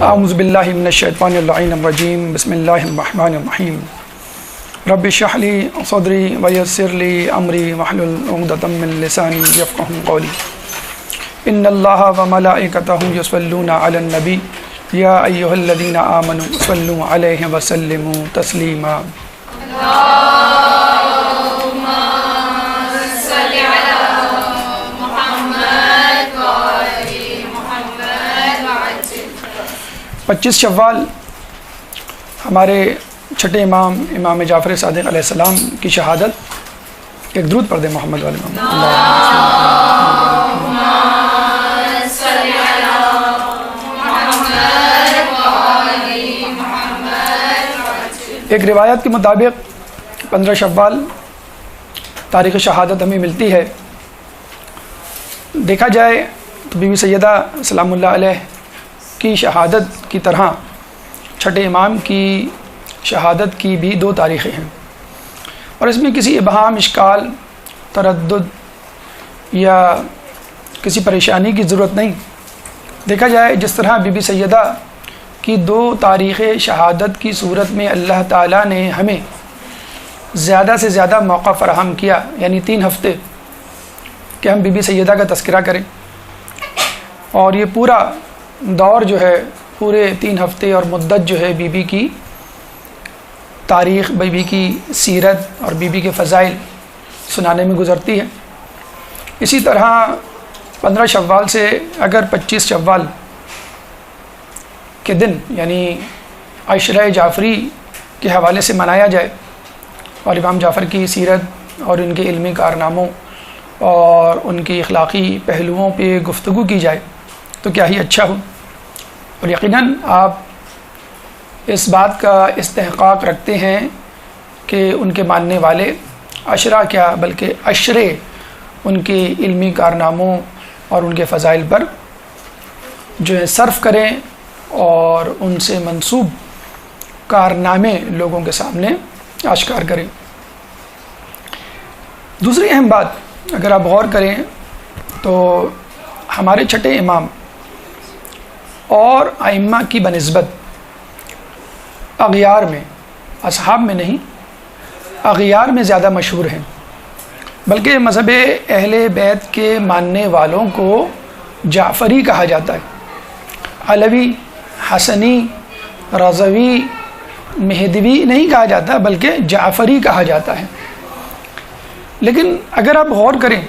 اعوذ باللہ من الشیطان اللعین الرجیم بسم اللہ الرحمن الرحیم رب اشرح لی صدری ویسر لی امری واحلل عقدۃ من لسانی یفقہوا قولی ان اللہ وملائکتہ یصلون علی النبی یا ایھا الذین آمنوا صلوا علیہ وسلموا تسلیما اللہم صل علی محمد وآل محمد وعجل 25 شوال ہمارے چھٹے امام جعفر صادق علیہ السلام کی شہادت. ایک درود پڑھ دیں محمد والے محمد. اللہم صل علی محمد وآل محمد وعجل. ایک روایت کے مطابق 15 شوال تاریخ شہادت ہمیں ملتی ہے. دیکھا جائے تو بی بی سیدہ سلام اللہ علیہ کی شہادت کی طرح چھٹے امام کی شہادت کی بھی 2 تاریخیں ہیں، اور اس میں کسی ابہام، اشکال، تردد یا کسی پریشانی کی ضرورت نہیں. دیکھا جائے جس طرح بی بی سیدہ کی 2 تاریخ شہادت کی صورت میں اللہ تعالیٰ نے ہمیں زیادہ سے زیادہ موقع فراہم کیا، یعنی 3 ہفتے کہ ہم بی بی سیدہ کا تذکرہ کریں، اور یہ پورا دور جو ہے، پورے 3 ہفتے اور مدت جو ہے بی بی کی تاریخ، بی بی کی سیرت اور بی بی کے فضائل سنانے میں گزرتی ہے. اسی طرح 15 شوال سے اگر 25 شوال کے دن یعنی عشرہ جعفری کے حوالے سے منایا جائے اور امام جعفر کی سیرت اور ان کے علمی کارناموں اور ان کی اخلاقی پہلوؤں پہ گفتگو کی جائے تو کیا ہی اچھا ہو. اور یقیناً آپ اس بات کا استحقاق رکھتے ہیں کہ ان کے ماننے والے عشرہ کیا بلکہ عشرے ان کے علمی کارناموں اور ان کے فضائل پر جو ہے صرف کریں اور ان سے منسوب کارنامے لوگوں کے سامنے آشکار کریں. دوسری اہم بات اگر آپ غور کریں تو ہمارے چھٹے امام اور ائمہ کی بنسبت اغیار میں، اصحاب میں نہیں، اغیار میں زیادہ مشہور ہیں، بلکہ مذہب اہل بیت کے ماننے والوں کو جعفری کہا جاتا ہے. علوی، حسنی، رضوی، مہدوی نہیں کہا جاتا بلکہ جعفری کہا جاتا ہے. لیکن اگر آپ غور کریں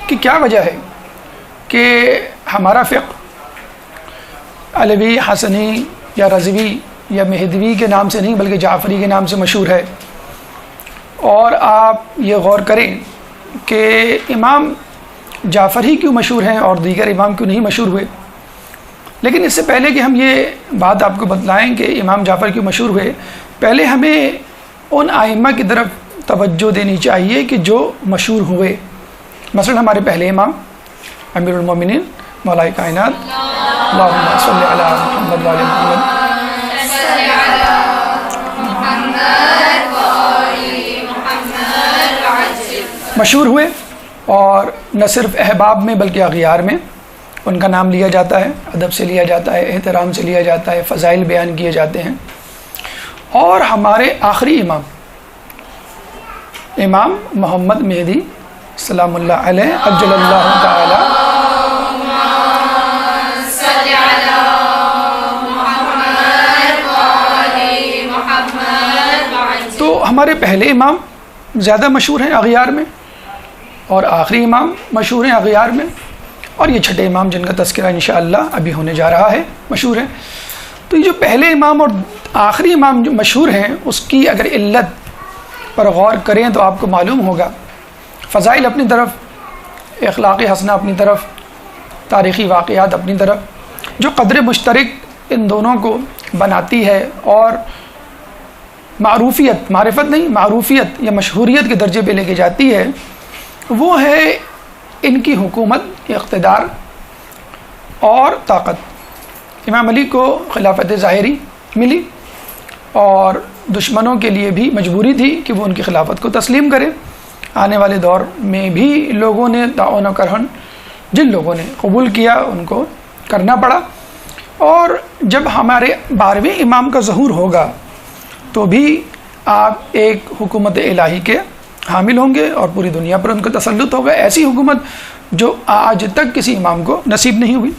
کہ کیا وجہ ہے کہ ہمارا فقہ علوی، حسنی یا رضوی یا مہدوی کے نام سے نہیں بلکہ جعفری کے نام سے مشہور ہے، اور آپ یہ غور کریں کہ امام جعفر ہی کیوں مشہور ہیں اور دیگر امام کیوں نہیں مشہور ہوئے. لیکن اس سے پہلے کہ ہم یہ بات آپ کو بتلائیں کہ امام جعفر کیوں مشہور ہوئے، پہلے ہمیں ان ائمہ کی طرف توجہ دینی چاہیے کہ جو مشہور ہوئے. مثلا ہمارے پہلے امام امیر المومنین مولا کائنات اللہم صلی علی محمد وآل محمد مشہور ہوئے، اور نہ صرف احباب میں بلکہ اغیار میں ان کا نام لیا جاتا ہے، ادب سے لیا جاتا ہے، احترام سے لیا جاتا ہے، فضائل بیان کیے جاتے ہیں. اور ہمارے آخری امام محمد مہدی سلام اللہ علیہ عجل اللہ تعالی تو ہمارے پہلے امام زیادہ مشہور ہیں اغیار میں، اور آخری امام مشہور ہیں اغیار میں، اور یہ چھٹے امام جن کا تذکرہ انشاءاللہ ابھی ہونے جا رہا ہے مشہور ہیں. تو یہ جو پہلے امام اور آخری امام جو مشہور ہیں اس کی اگر علت پر غور کریں تو آپ کو معلوم ہوگا فضائل اپنی طرف، اخلاقی حسنہ اپنی طرف، تاریخی واقعات اپنی طرف، جو قدر مشترک ان دونوں کو بناتی ہے اور معروفیت، معرفت نہیں، معروفیت یا مشہوریت کے درجے پہ لے کے جاتی ہے، وہ ہے ان کی حکومت، اقتدار اور طاقت. امام علی کو خلافت ظاہری ملی اور دشمنوں کے لیے بھی مجبوری تھی کہ وہ ان کی خلافت کو تسلیم کریں. آنے والے دور میں بھی لوگوں نے تعاون و کرہن جن لوگوں نے قبول کیا ان کو کرنا پڑا. اور جب ہمارے 12ویں امام کا ظہور ہوگا تو بھی آپ ایک حکومت الہی کے حامل ہوں گے اور پوری دنیا پر ان کا تسلط ہوگا، ایسی حکومت جو آج تک کسی امام کو نصیب نہیں ہوئی۔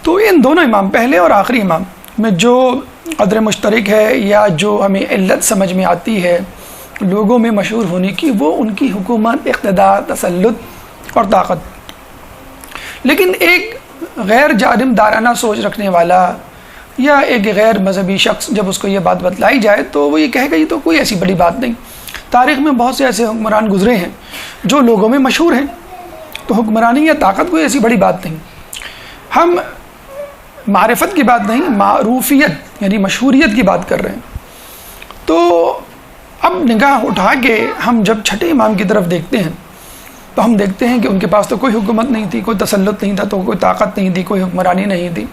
تو ان دونوں امام، پہلے اور آخری امام میں جو قدر مشترک ہے یا جو ہمیں علت سمجھ میں آتی ہے لوگوں میں مشہور ہونے کی، وہ ان کی حکومت، اقتدار، تسلط اور طاقت۔ لیکن ایک غیر جانبدارانہ سوچ رکھنے والا یا ایک غیر مذہبی شخص جب اس کو یہ بات بتلائی جائے تو وہ یہ کہے گا یہ تو کوئی ایسی بڑی بات نہیں۔ تاریخ میں بہت سے ایسے حکمران گزرے ہیں جو لوگوں میں مشہور ہیں، تو حکمرانی یا طاقت کوئی ایسی بڑی بات نہیں۔ ہم معرفت کی بات نہیں، معروفیت یعنی مشہوریت کی بات کر رہے ہیں۔ تو اب نگاہ اٹھا کے ہم جب چھٹے امام کی طرف دیکھتے ہیں تو ہم دیکھتے ہیں کہ ان کے پاس تو کوئی حکومت نہیں تھی، کوئی تسلط نہیں تھا، تو کوئی طاقت نہیں تھی، کوئی حکمرانی نہیں تھی،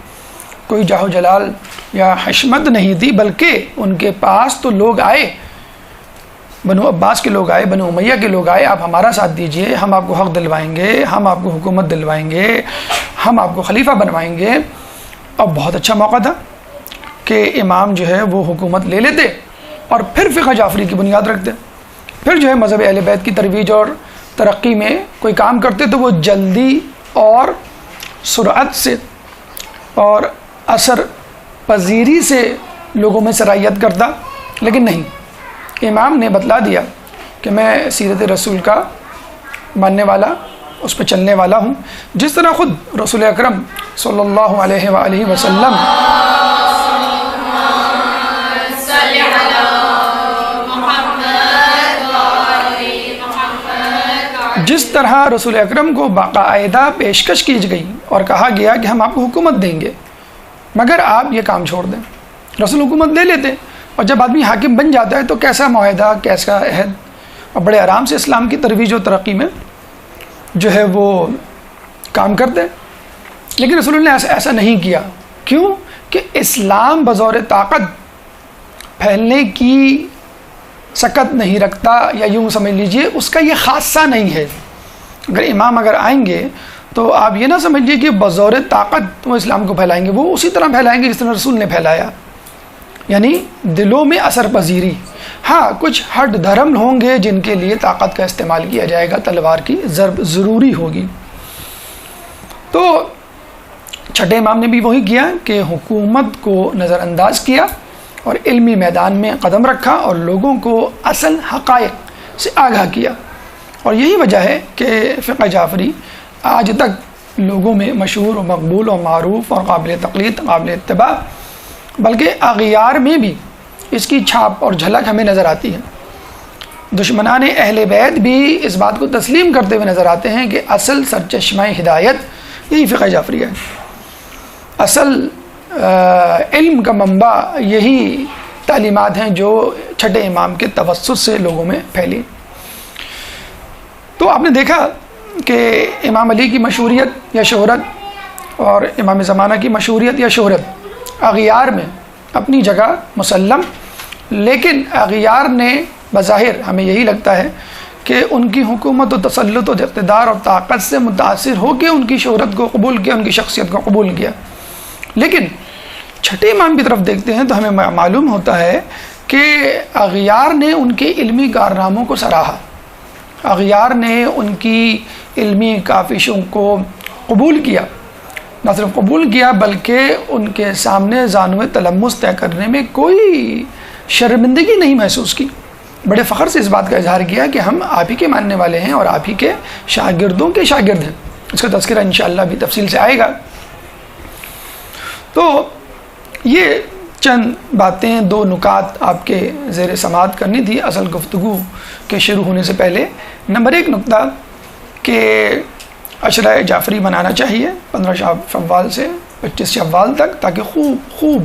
کوئی جاہ و جلال یا حشمت نہیں تھی، بلکہ ان کے پاس تو لوگ آئے، بنو عباس کے لوگ آئے، بنو امیہ کے لوگ آئے، آپ ہمارا ساتھ دیجئے، ہم آپ کو حق دلوائیں گے، ہم آپ کو حکومت دلوائیں گے، ہم آپ کو خلیفہ بنوائیں گے۔ اور بہت اچھا موقع تھا کہ امام جو ہے وہ حکومت لے لیتے اور پھر فقہ جعفری کی بنیاد رکھتے، پھر جو ہے مذہب اہل بیت کی ترویج اور ترقی میں کوئی کام کرتے تو وہ جلدی اور سرعت سے اور اثر پذیری سے لوگوں میں سرایت کرتا۔ لیکن نہیں، امام نے بتلا دیا کہ میں سیرت رسول کا ماننے والا، اس پہ چلنے والا ہوں، جس طرح خود رسول اکرم صلی اللہ علیہ وآلہ وسلم جس طرح رسول اکرم کو باقاعدہ پیشکش کی گئی اور کہا گیا کہ ہم آپ کو حکومت دیں گے مگر آپ یہ کام چھوڑ دیں، رسول حکومت لے لیتے، اور جب آدمی حاکم بن جاتا ہے تو کیسا معاہدہ، کیسا عہد، اور بڑے آرام سے اسلام کی ترویج و ترقی میں جو ہے وہ کام کرتے۔ لیکن رسول اللہ نے ایسا نہیں کیا۔ کیوں؟ کہ اسلام بظور طاقت پھیلنے کی سکت نہیں رکھتا، یا یوں سمجھ لیجئے اس کا یہ خاصہ نہیں ہے۔ اگر امام آئیں گے تو آپ یہ نہ سمجھیے کہ بظور طاقت وہ اسلام کو پھیلائیں گے، وہ اسی طرح پھیلائیں گے جس طرح رسول نے پھیلایا، یعنی دلوں میں اثر پذیری۔ ہاں، کچھ ہٹ دھرم ہوں گے جن کے لیے طاقت کا استعمال کیا جائے گا، تلوار کی ضرب ضروری ہوگی۔ تو چھٹے امام نے بھی وہی کیا کہ حکومت کو نظر انداز کیا اور علمی میدان میں قدم رکھا اور لوگوں کو اصل حقائق سے آگاہ کیا۔ اور یہی وجہ ہے کہ فقہ جعفری آج تک لوگوں میں مشہور و مقبول و معروف اور قابل تقلید، قابل اتباع، بلکہ اغیار میں بھی اس کی چھاپ اور جھلک ہمیں نظر آتی ہے۔ دشمنان اہل بیت بھی اس بات کو تسلیم کرتے ہوئے نظر آتے ہیں کہ اصل سرچشمہ ہدایت یہی فقہ جعفری ہے، اصل علم کا منبع یہی تعلیمات ہیں جو چھٹے امام کے توسط سے لوگوں میں پھیلی۔ تو آپ نے دیکھا کہ امام علی کی مشہوریت یا شہرت اور امام زمانہ کی مشہوریت یا شہرت اغیار میں اپنی جگہ مسلم، لیکن اغیار نے بظاہر ہمیں یہی لگتا ہے کہ ان کی حکومت و تسلط و اقتدار اور طاقت سے متاثر ہو کے ان کی شہرت کو قبول کیا، ان کی شخصیت کو قبول کیا۔ لیکن چھٹے امام کی طرف دیکھتے ہیں تو ہمیں معلوم ہوتا ہے کہ اغیار نے ان کے علمی کارناموں کو سراہا، اغیار نے ان کی علمی کاوشوں کو قبول کیا، نہ صرف قبول کیا بلکہ ان کے سامنے زانو تلمس طے کرنے میں کوئی شرمندگی نہیں محسوس کی، بڑے فخر سے اس بات کا اظہار کیا کہ ہم آپ ہی کے ماننے والے ہیں اور آپ ہی کے شاگردوں کے شاگرد ہیں۔ اس کا تذکرہ انشاءاللہ بھی تفصیل سے آئے گا۔ تو یہ چند باتیں، دو نکات آپ کے زیر سماعت کرنی تھی اصل گفتگو کے شروع ہونے سے پہلے۔ نمبر ایک نکتہ کہ عشرہ جعفری منانا چاہیے 15 شوال سے 25 شوال تک، تاکہ خوب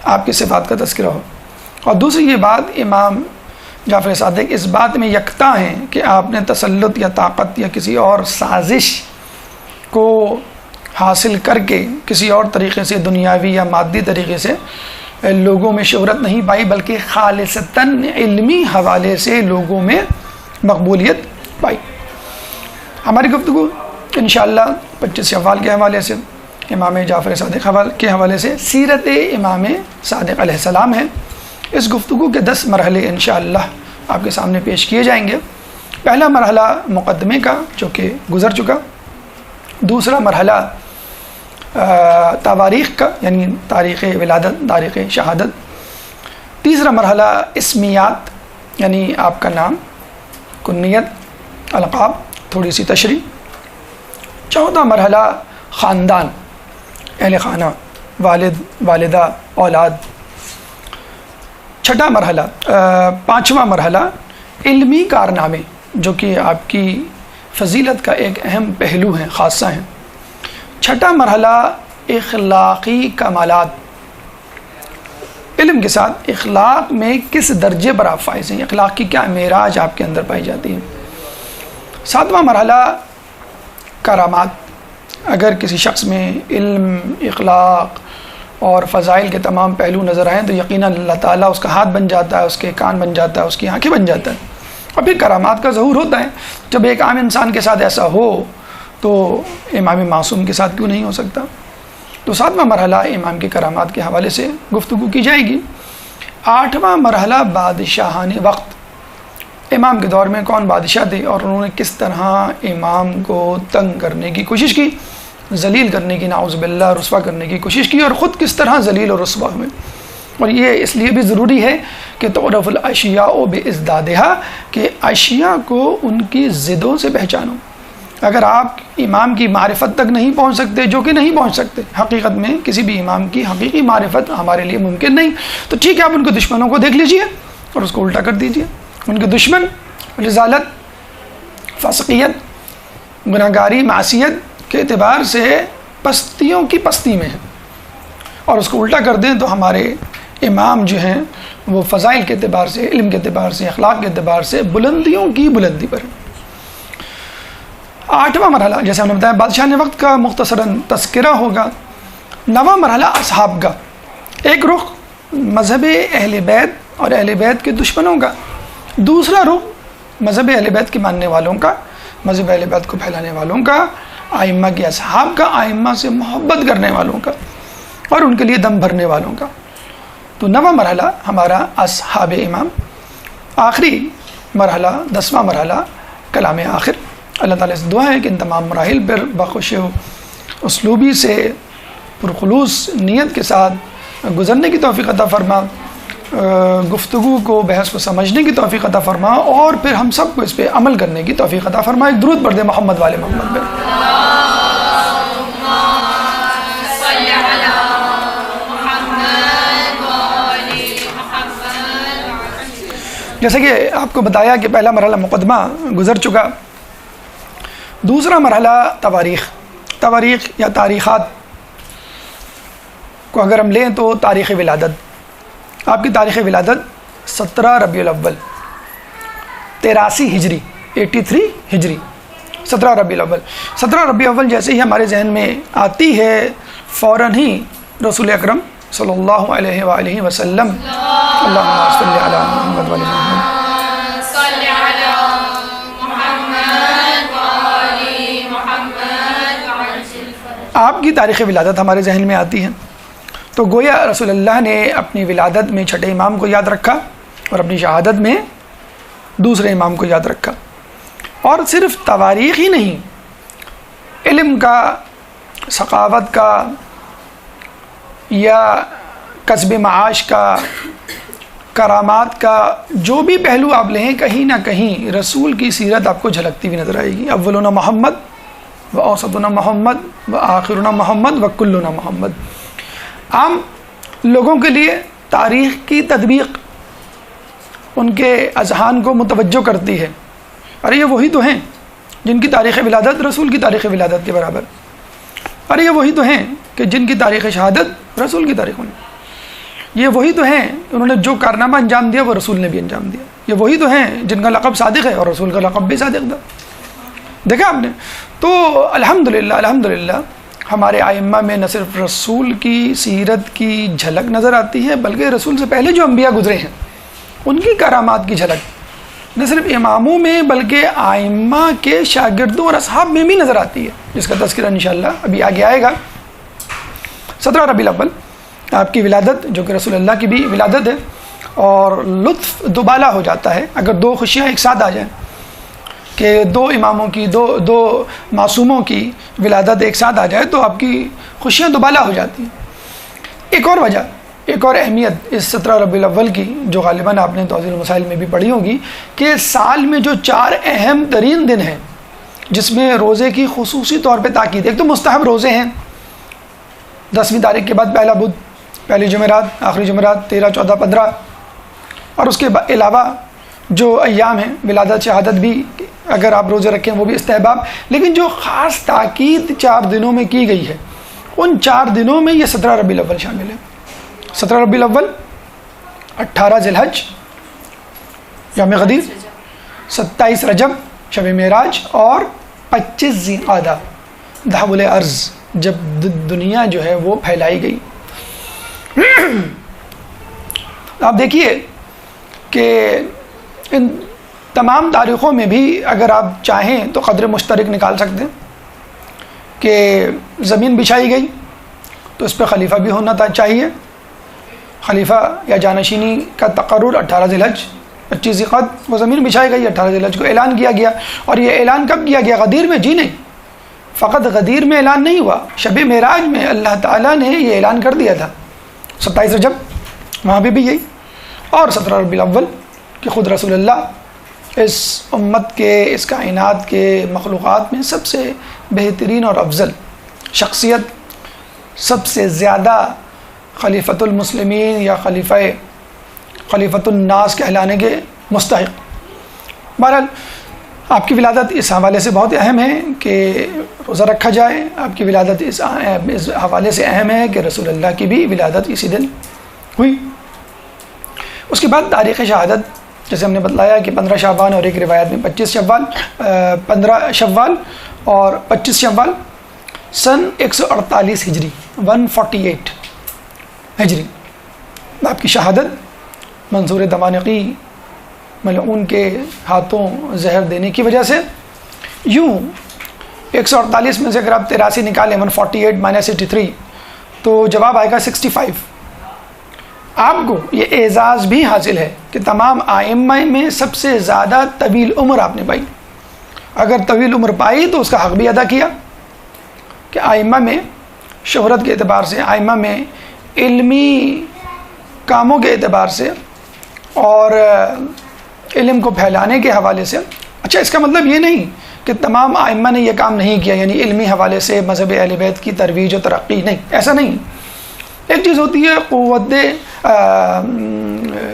آپ کی صفات کا تذکرہ ہو۔ اور دوسری یہ بات، امام جعفر صادق اس بات میں یکتا ہیں کہ آپ نے تسلط یا طاقت یا کسی اور سازش کو حاصل کر کے کسی اور طریقے سے، دنیاوی یا مادی طریقے سے لوگوں میں شہرت نہیں پائی، بلکہ خالصتاً علمی حوالے سے لوگوں میں مقبولیت پائی۔ ہماری گفتگو انشاءاللہ 25 شوال کے حوالے سے، امام جعفر صادق کے حوالے سے سیرت امام صادق علیہ السلام ہے۔ اس گفتگو کے 10 مرحلے انشاءاللہ آپ کے سامنے پیش کیے جائیں گے۔ پہلا مرحلہ مقدمے کا جو کہ گزر چکا، دوسرا مرحلہ تواریخ کا یعنی تاریخ ولادت، تاریخ شہادت، تیسرا مرحلہ اسمیات یعنی آپ کا نام، کنیت، القاب، تھوڑی سی تشریح، چوتھا مرحلہ خاندان، اہل خانہ، والد، والدہ، اولاد، چھٹا مرحلہ پانچواں مرحلہ علمی کارنامے جو کہ آپ کی فضیلت کا ایک اہم پہلو ہیں، خاصہ ہیں۔ چھٹا مرحلہ اخلاقی کمالات، علم کے ساتھ اخلاق میں کس درجے پر آپ فائز ہیں، اخلاق کی کیا معراج آپ کے اندر پائی جاتی ہے۔ ساتواں مرحلہ کرامات، اگر کسی شخص میں علم، اخلاق اور فضائل کے تمام پہلو نظر آئیں تو یقیناً اللہ تعالیٰ اس کا ہاتھ بن جاتا ہے، اس کے کان بن جاتا ہے، اس کی آنکھیں بن جاتا ہے، اور پھر کرامات کا ظہور ہوتا ہے۔ جب ایک عام انسان کے ساتھ ایسا ہو تو امام معصوم کے ساتھ کیوں نہیں ہو سکتا۔ تو ساتواں مرحلہ امام کے کرامات کے حوالے سے گفتگو کی جائے گی۔ آٹھواں مرحلہ بادشاہان وقت، امام کے دور میں کون بادشاہ تھے اور انہوں نے کس طرح امام کو تنگ کرنے کی کوشش کی، ذلیل کرنے کی، نعوذ باللہ رسوا کرنے کی کوشش کی، اور خود کس طرح ذلیل اور رسوا ہوئے۔ اور یہ اس لیے بھی ضروری ہے کہ تعرف الاشیاء بازدادہا، کہ اشیاء کو ان کی ضدوں سے پہچانو۔ اگر آپ امام کی معرفت تک نہیں پہنچ سکتے، جو کہ نہیں پہنچ سکتے، حقیقت میں کسی بھی امام کی حقیقی معرفت ہمارے لیے ممکن نہیں، تو ٹھیک ہے آپ ان کے دشمنوں کو دیکھ لیجئے اور اس کو الٹا کر دیجئے۔ ان کے دشمن رذالت، فاسقیت، گناہگاری، معصیت کے اعتبار سے پستیوں کی پستی میں ہیں، اور اس کو الٹا کر دیں تو ہمارے امام جو ہیں وہ فضائل کے اعتبار سے، علم کے اعتبار سے، اخلاق کے اعتبار سے بلندیوں کی بلندی پر ہیں۔ آٹھواں مرحلہ جیسے ہم نے بتایا بادشاہ نے وقت کا مختصراً تذکرہ ہوگا۔ نواں مرحلہ اصحاب کا، ایک رخ مذہب اہل بیت اور اہل بیت کے دشمنوں کا، دوسرا رخ مذہب اہل بیت کے ماننے والوں کا، مذہب اہل بیت کو پھیلانے والوں کا، آئمہ کے اصحاب کا، آئمہ سے محبت کرنے والوں کا اور ان کے لیے دم بھرنے والوں کا۔ تو نواں مرحلہ ہمارا اصحاب امام۔ آخری مرحلہ 10واں مرحلہ کلام آخر۔ اللہ تعالیٰ سے دعا ہے کہ ان تمام مراحل پر بخوش اسلوبی سے پرخلوص نیت کے ساتھ گزرنے کی توفیق عطا فرما، گفتگو کو، بحث کو سمجھنے کی توفیق عطا فرما، اور پھر ہم سب کو اس پہ عمل کرنے کی توفیق عطا فرما۔ ایک درود پڑھ دیں محمد والے محمد پہ۔ جیسے کہ آپ کو بتایا کہ پہلا مرحلہ مقدمہ گزر چکا، دوسرا مرحلہ تواریخ یا تاریخات کو اگر ہم لیں تو تاریخ ولادت، آپ کی تاریخ ولادت 17 ربیع الاول 83 ہجری 83 ہجری 17 ربیع الاول 17 ربیع الاول جیسے ہی ہمارے ذہن میں آتی ہے فوراً ہی رسول اکرم صلی اللہ علیہ وآلہ وسلم اللہم صلی علی محمد وعلی محمد آپ کی تاریخ ولادت ہمارے ذہن میں آتی ہے، تو گویا رسول اللہ نے اپنی ولادت میں چھٹے امام کو یاد رکھا اور اپنی شہادت میں دوسرے امام کو یاد رکھا۔ اور صرف تواریخ ہی نہیں، علم کا، ثقافت کا یا کسب معاش کا، کرامات کا، جو بھی پہلو آپ لیں کہیں نہ کہیں رسول کی سیرت آپ کو جھلکتی ہوئی نظر آئے گی۔ اولنا محمد و اوسطنا محمد و آخرنا محمد و کلنا محمد۔ عام لوگوں کے لیے تاریخ کی تطبیق ان کے اذہان کو متوجہ کرتی ہے، ارے یہ وہی تو ہیں جن کی تاریخ ولادت رسول کی تاریخ ولادت کے برابر، ارے یہ وہی تو ہیں کہ جن کی تاریخ شہادت رسول کی تاریخ میں، یہ وہی تو ہیں انہوں نے جو کارنامہ انجام دیا وہ رسول نے بھی انجام دیا، یہ وہی تو ہیں جن کا لقب صادق ہے اور رسول کا لقب بھی صادق تھا۔ دیکھا آپ نے؟ تو الحمدللہ ہمارے ائمہ میں نہ صرف رسول کی سیرت کی جھلک نظر آتی ہے بلکہ رسول سے پہلے جو انبیاء گزرے ہیں ان کی کرامات کی جھلک نہ صرف اماموں میں بلکہ ائمہ کے شاگردوں اور اصحاب میں بھی نظر آتی ہے، جس کا تذکرہ انشاءاللہ ابھی آگے آئے گا۔ 17 ربیع الاول آپ کی ولادت، جو کہ رسول اللہ کی بھی ولادت ہے، اور لطف دوبالا ہو جاتا ہے اگر دو خوشیاں ایک ساتھ آ جائیں، کہ دو اماموں کی دو معصوموں کی ولادت ایک ساتھ آ جائے تو آپ کی خوشیاں دوبالا ہو جاتی ہیں۔ ایک اور وجہ، ایک اور اہمیت اس 17 ربیع الاول کی، جو غالباً آپ نے توضیح المسائل میں بھی پڑھی ہوگی، کہ سال میں جو 4 اہم ترین دن ہیں جس میں روزے کی خصوصی طور پہ تاکید، ایک تو مستحب روزے ہیں 10ویں تاریخ کے بعد پہلا بدھ، پہلی جمعرات، آخری جمعرات، 13، 14، 15، اور اس کے علاوہ جو ایام ہیں ولادت، شہادت بھی اگر آپ روزے رکھیں وہ بھی استحباب، لیکن جو خاص تاکید 4 دنوں میں کی گئی ہے ان 4 دنوں میں یہ 17 ربیع الاول شامل ہے۔ 17 ربیع الاول، 18 ذی الحج یوم غدیر، 27 رجب شب معراج، اور 25 ذی القعدہ دھاول ارض، جب دنیا جو ہے وہ پھیلائی گئی۔ آپ دیکھیے کہ ان تمام تاریخوں میں بھی اگر آپ چاہیں تو قدر مشترک نکال سکتے ہیں کہ زمین بچھائی گئی تو اس پہ خلیفہ بھی ہونا چاہیے، خلیفہ یا جانشینی کا تقرر 18 ذی الحج، 25 ذی القعدہ وہ زمین بچھائی گئی، 18 ذی الحج کو اعلان کیا گیا، اور یہ اعلان کب کیا گیا؟ غدیر میں، جی نہیں، فقط غدیر میں اعلان نہیں ہوا، شب معراج میں اللہ تعالیٰ نے یہ اعلان کر دیا تھا۔ 27 رجب وہاں پہ بھی یہی، اور 17 ربیع الاول کہ خود رسول اللہ اس امت کے، اس کائنات کے مخلوقات میں سب سے بہترین اور افضل شخصیت، سب سے زیادہ خلیفۃ المسلمین یا خلیفۃ الناس کہلانے کے مستحق۔ بہرحال آپ کی ولادت اس حوالے سے بہت اہم ہے کہ روزہ رکھا جائے، آپ کی ولادت اس حوالے سے اہم ہے کہ رسول اللہ کی بھی ولادت اسی دن ہوئی۔ اس کے بعد تاریخ شہادت، جیسے ہم نے بتلایا کہ 15 شعبان، اور ایک روایت میں 15 شوال اور 25 شوال سن 148 ہجری، 148 ہجری آپ کی شہادت منصور دمانقی ملعون کے ہاتھوں زہر دینے کی وجہ سے۔ یوں 148 میں سے اگر آپ 83 نکالیں، 148 مائنس 83 تو جواب آئے گا 65۔ آپ کو یہ اعزاز بھی حاصل ہے کہ تمام آئمہ میں سب سے زیادہ طویل عمر آپ نے پائی۔ اگر طویل عمر پائی تو اس کا حق بھی ادا کیا کہ آئمہ میں شہرت کے اعتبار سے، آئمہ میں علمی کاموں کے اعتبار سے، اور علم کو پھیلانے کے حوالے سے۔ اچھا، اس کا مطلب یہ نہیں کہ تمام آئمہ نے یہ کام نہیں کیا، یعنی علمی حوالے سے مذہب اہل بیت کی ترویج و ترقی، نہیں، ایسا نہیں۔ ایک چیز ہوتی ہے قوت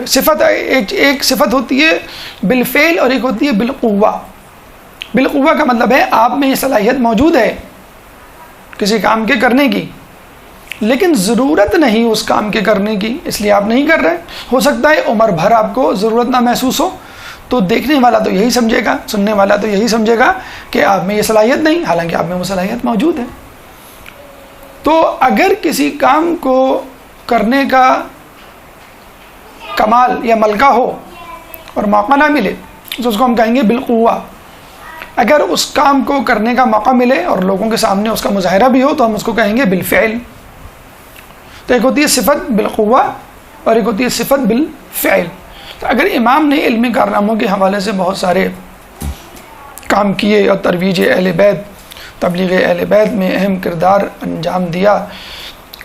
صفت، ایک صفت ہوتی ہے بالفعل اور ایک ہوتی ہے بالقوہ۔ بالقوہ کا مطلب ہے آپ میں یہ صلاحیت موجود ہے کسی کام کے کرنے کی، لیکن ضرورت نہیں اس کام کے کرنے کی، اس لیے آپ نہیں کر رہے۔ ہو سکتا ہے عمر بھر آپ کو ضرورت نہ محسوس ہو، تو دیکھنے والا تو یہی سمجھے گا، سننے والا تو یہی سمجھے گا کہ آپ میں یہ صلاحیت نہیں، حالانکہ آپ میں وہ صلاحیت موجود ہے۔ تو اگر کسی کام کو کرنے کا کمال یا ملکہ ہو اور موقع نہ ملے تو اس کو ہم کہیں گے بالقوہ۔ اگر اس کام کو کرنے کا موقع ملے اور لوگوں کے سامنے اس کا مظاہرہ بھی ہو تو ہم اس کو کہیں گے بالفعل۔ تو ایک ہوتی ہے صفت بالقوہ اور ایک ہوتی ہے صفت بالفعل۔ تو اگر امام نے علمی کارناموں کے حوالے سے بہت سارے کام کیے اور ترویج اہل بیت، تبلیغ اہل بیت میں اہم کردار انجام دیا،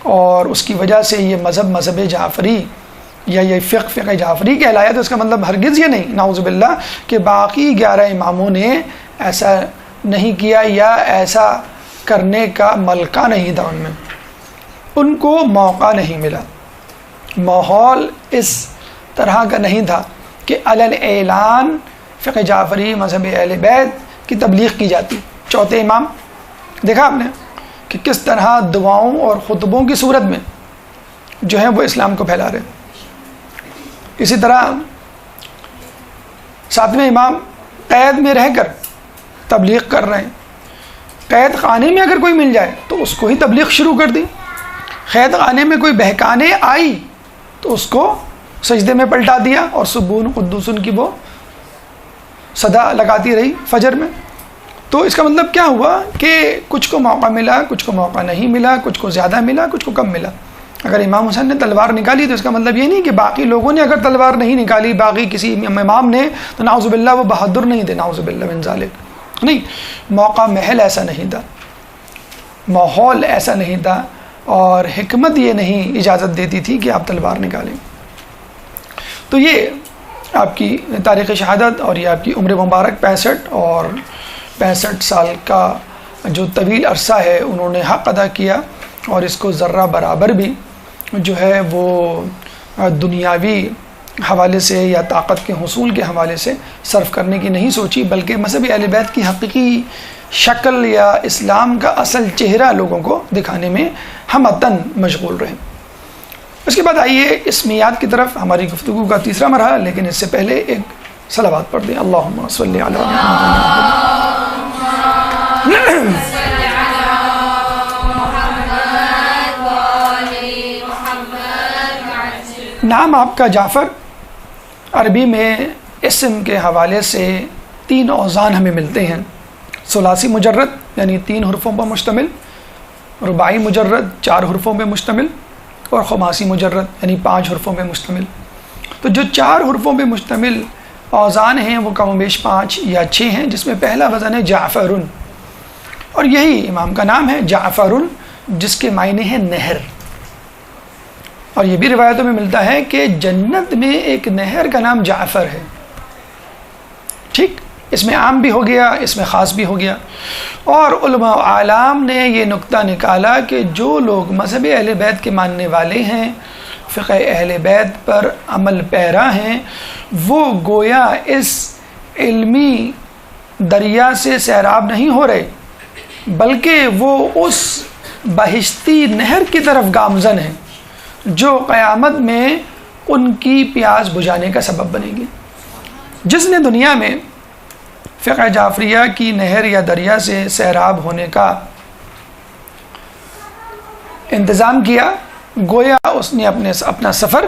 اور اس کی وجہ سے یہ مذہب جعفری یا یہ فقہ جعفری کہلایا، تو اس کا مطلب ہرگز یہ نہیں، نعوذ باللہ، کہ باقی 11 اماموں نے ایسا نہیں کیا یا ایسا کرنے کا ملکہ نہیں تھا، ان کو موقع نہیں ملا، ماحول اس طرح کا نہیں تھا کہ علل اعلان فقہ جعفری مذہب اہل بیت کی تبلیغ کی جاتی۔ چوتھے امام دیکھا آپ نے کہ کس طرح دعاؤں اور خطبوں کی صورت میں جو ہے وہ اسلام کو پھیلا رہے۔ اسی طرح 7ویں امام قید میں رہ کر تبلیغ کر رہے ہیں، قید خانے میں اگر کوئی مل جائے تو اس کو ہی تبلیغ شروع کر دی، قید خانے میں کوئی بہکانے آئی تو اس کو سجدے میں پلٹا دیا اور سبون قدوسن کی وہ صدا لگاتی رہی فجر میں۔ تو اس کا مطلب کیا ہوا کہ کچھ کو موقع ملا، کچھ کو موقع نہیں ملا، کچھ کو زیادہ ملا، کچھ کو کم ملا۔ اگر امام حسین نے تلوار نکالی تو اس کا مطلب یہ نہیں کہ باقی لوگوں نے اگر تلوار نہیں نکالی، باقی کسی امام نے، تو نعوذ باللہ وہ بہادر نہیں تھے، نعوذ باللہ من ذالک۔ نہیں، موقع محل ایسا نہیں تھا، ماحول ایسا نہیں تھا، اور حکمت یہ نہیں اجازت دیتی تھی کہ آپ تلوار نکالیں۔ تو یہ آپ کی تاریخ شہادت اور یہ آپ کی عمر مبارک 65 اور 65 سال کا جو طویل عرصہ ہے انہوں نے حق ادا کیا، اور اس کو ذرہ برابر بھی جو ہے وہ دنیاوی حوالے سے یا طاقت کے حصول کے حوالے سے صرف کرنے کی نہیں سوچی، بلکہ مذہب اہل بیت کی حقیقی شکل یا اسلام کا اصل چہرہ لوگوں کو دکھانے میں ہم وطن مشغول رہے۔ اس کے بعد آئیے اسمیات کی طرف، ہماری گفتگو کا تیسرا مرحلہ، لیکن اس سے پہلے ایک صلوات پڑھ دیں۔ اللہم صلی علی نام آپ کا جعفر، عربی میں اسم کے حوالے سے 3 اوزان ہمیں ملتے ہیں، ثلاثی مجرد یعنی 3 حرفوں پر مشتمل، رباعی مجرد 4 حرفوں پہ مشتمل، اور خماسی مجرد یعنی 5 حرفوں پہ مشتمل۔ تو جو 4 حرفوں پہ مشتمل اوزان ہیں وہ کم و بیش 5 یا 6 ہیں، جس میں پہلا وزن ہے جعفر، اور یہی امام کا نام ہے جعفر، جس کے معنی ہے نہر۔ اور یہ بھی روایتوں میں ملتا ہے کہ جنت میں ایک نہر کا نام جعفر ہے۔ ٹھیک، اس میں عام بھی ہو گیا، اس میں خاص بھی ہو گیا۔ اور علماء اعلام نے یہ نقطہ نکالا کہ جو لوگ مذہب اہل بیت کے ماننے والے ہیں، فقہ اہل بیت پر عمل پیرا ہیں، وہ گویا اس علمی دریا سے سیراب نہیں ہو رہے، بلکہ وہ اس بہشتی نہر کی طرف گامزن ہیں جو قیامت میں ان کی پیاس بجھانے کا سبب بنے گی۔ جس نے دنیا میں فقہ جعفریہ کی نہر یا دریا سے سیراب ہونے کا انتظام کیا، گویا اس نے اپنا سفر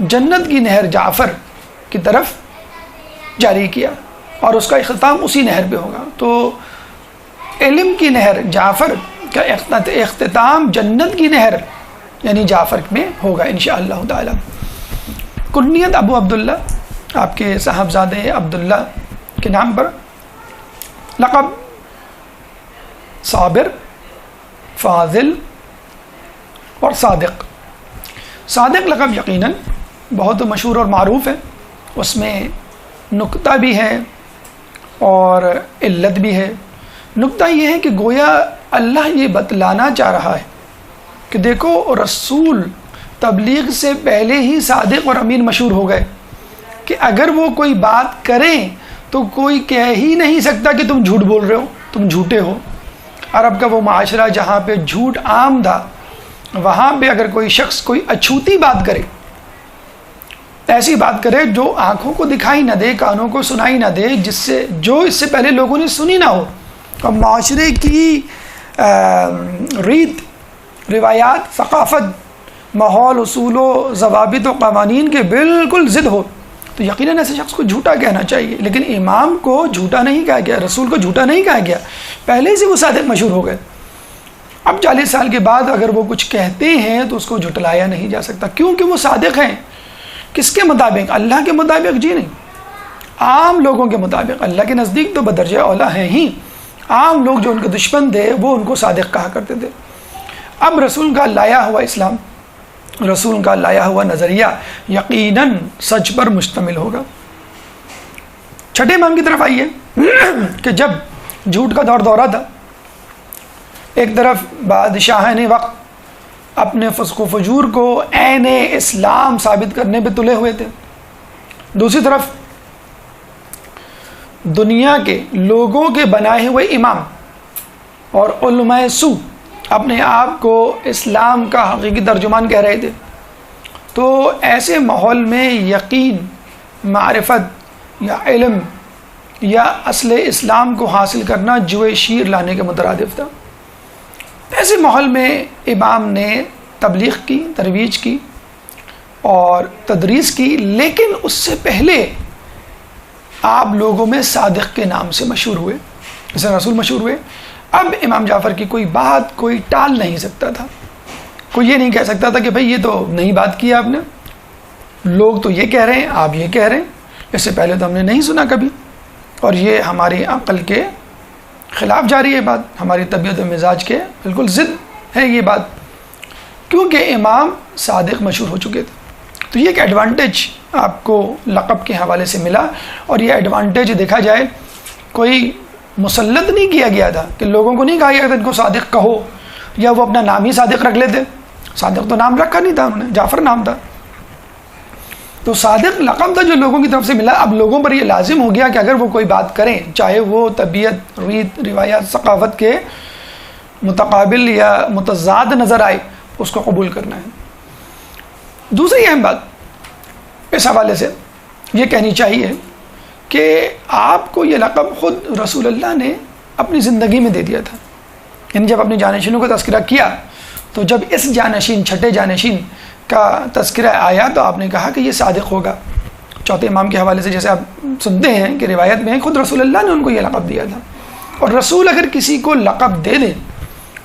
جنت کی نہر جعفر کی طرف جاری کیا، اور اس کا اختتام اسی نہر پہ ہوگا۔ تو علم کی نہر جعفر کا اختتام جنت کی نہر یعنی جعفر میں ہوگا انشاءاللہ تعالی۔ کنیت ابو عبداللہ، آپ کے صاحبزادے عبداللہ کے نام پر، لقب صابر، فاضل اور صادق۔ صادق لقب یقیناً بہت مشہور اور معروف ہے، اس میں نکتہ بھی ہے اور علت بھی ہے۔ نکتہ یہ ہے کہ گویا اللہ یہ بتلانا چاہ رہا ہے کہ دیکھو رسول تبلیغ سے پہلے ہی صادق اور امین مشہور ہو گئے، کہ اگر وہ کوئی بات کریں تو کوئی کہہ ہی نہیں سکتا کہ تم جھوٹ بول رہے ہو، تم جھوٹے ہو۔ عرب کا وہ معاشرہ جہاں پہ جھوٹ عام تھا، وہاں پہ اگر کوئی شخص کوئی اچھوتی بات کرے، ایسی بات کرے جو آنکھوں کو دکھائی نہ دے، کانوں کو سنائی نہ دے، جو اس سے پہلے لوگوں نے سنی نہ ہو، اور معاشرے کی ریت، روایات، ثقافت، ماحول، اصول و ضوابط و قوانین کے بالکل ضد ہو، تو یقیناً ایسے شخص کو جھوٹا کہنا چاہیے۔ لیکن امام کو جھوٹا نہیں کہا گیا، رسول کو جھوٹا نہیں کہا گیا، پہلے سے وہ صادق مشہور ہو گئے۔ اب 40 سال کے بعد اگر وہ کچھ کہتے ہیں تو اس کو جھٹلایا نہیں جا سکتا، کیونکہ وہ صادق ہیں۔ کس کے مطابق؟ اللہ کے مطابق؟ جی نہیں، عام لوگوں کے مطابق۔ اللہ کے نزدیک تو بدرجہ اولا ہیں ہی، عام لوگ جو ان کے دشمن تھے وہ ان کو صادق کہا کرتے تھے۔ اب رسول کا لایا ہوا اسلام، رسول کا لایا ہوا نظریہ یقیناً سچ پر مشتمل ہوگا۔ چھٹے امام کی طرف آئیے کہ جب جھوٹ کا دورہ تھا، ایک طرف بادشاہان وقت اپنے فسق و فجور کو عین اسلام ثابت کرنے پہ تلے ہوئے تھے، دوسری طرف دنیا کے لوگوں کے بنائے ہوئے امام اور علماء سو اپنے آپ کو اسلام کا حقیقی ترجمان کہہ رہے تھے۔ تو ایسے ماحول میں یقین، معرفت یا علم یا اصل اسلام کو حاصل کرنا جوئے شیر لانے کے مترادف تھا۔ ایسے ماحول میں امام نے تبلیغ کی، ترویج کی اور تدریس کی، لیکن اس سے پہلے آپ لوگوں میں صادق کے نام سے مشہور ہوئے، اسے رسول مشہور ہوئے. اب امام جعفر کی کوئی بات کوئی ٹال نہیں سکتا تھا. کوئی یہ نہیں کہہ سکتا تھا کہ بھئی یہ تو نئی بات کی آپ نے, لوگ تو یہ کہہ رہے ہیں, آپ یہ کہہ رہے ہیں, اس سے پہلے تو ہم نے نہیں سنا کبھی, اور یہ ہماری عقل کے خلاف جا رہی ہے بات, ہماری طبیعت و مزاج کے بالکل ضد ہے یہ بات, کیونکہ امام صادق مشہور ہو چکے تھے. تو یہ ایک ایڈوانٹیج آپ کو لقب کے حوالے سے ملا, اور یہ ایڈوانٹیج دیکھا جائے کوئی مسلط نہیں کیا گیا تھا, کہ لوگوں کو نہیں کہا گیا تھا ان کو صادق کہو, یا وہ اپنا نام ہی صادق رکھ لیتے. صادق تو نام رکھا نہیں تھا انہوں نے, جعفر نام تھا. تو صادق لقب تھا جو لوگوں کی طرف سے ملا. اب لوگوں پر یہ لازم ہو گیا کہ اگر وہ کوئی بات کریں, چاہے وہ طبیعت, ریت, روایات, ثقافت کے متقابل یا متضاد نظر آئے, اس کو قبول کرنا ہے. دوسری اہم بات اس حوالے سے یہ کہنی چاہیے کہ آپ کو یہ لقب خود رسول اللہ نے اپنی زندگی میں دے دیا تھا. یعنی جب اپنے جانشینوں کا تذکرہ کیا, تو جب اس جانشین, چھٹے جانشین کا تذکرہ آیا, تو آپ نے کہا کہ یہ صادق ہوگا. چوتھے امام کے حوالے سے جیسے آپ سنتے ہیں کہ روایت میں خود رسول اللہ نے ان کو یہ لقب دیا تھا. اور رسول اگر کسی کو لقب دے دیں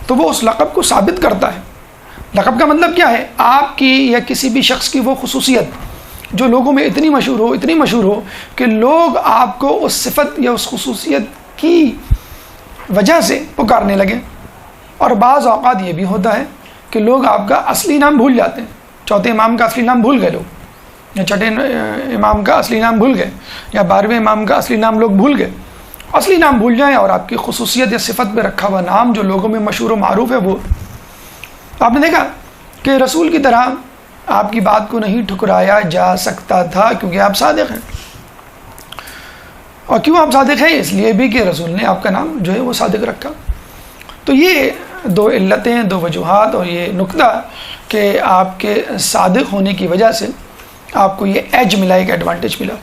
تو وہ اس لقب کو ثابت کرتا ہے. لقب کا مطلب کیا ہے؟ آپ کی یا کسی بھی شخص کی وہ خصوصیت جو لوگوں میں اتنی مشہور ہو کہ لوگ آپ کو اس صفت یا اس خصوصیت کی وجہ سے پکارنے لگے. اور بعض اوقات یہ بھی ہوتا ہے کہ لوگ آپ کا اصلی نام بھول جاتے ہیں. چوتھے امام کا اصلی نام بھول گئے لوگ, یا چھٹے امام کا اصلی نام بھول گئے, یا 12ویں امام کا اصلی نام لوگ بھول گئے. اصلی نام بھول جائیں اور آپ کی خصوصیت یا صفت پہ رکھا ہوا نام جو لوگوں میں مشہور و معروف ہے, وہ آپ نے دیکھا کہ رسول کی طرح آپ کی بات کو نہیں ٹھکرایا جا سکتا تھا, کیونکہ آپ صادق ہیں. اور کیوں آپ صادق ہیں؟ اس لیے بھی کہ رسول نے آپ کا نام جو ہے وہ صادق رکھا. تو یہ دو علتیں, دو وجوہات, اور یہ نقطہ کہ آپ کے صادق ہونے کی وجہ سے آپ کو یہ ایج ملا, ایک ایڈوانٹیج ملا.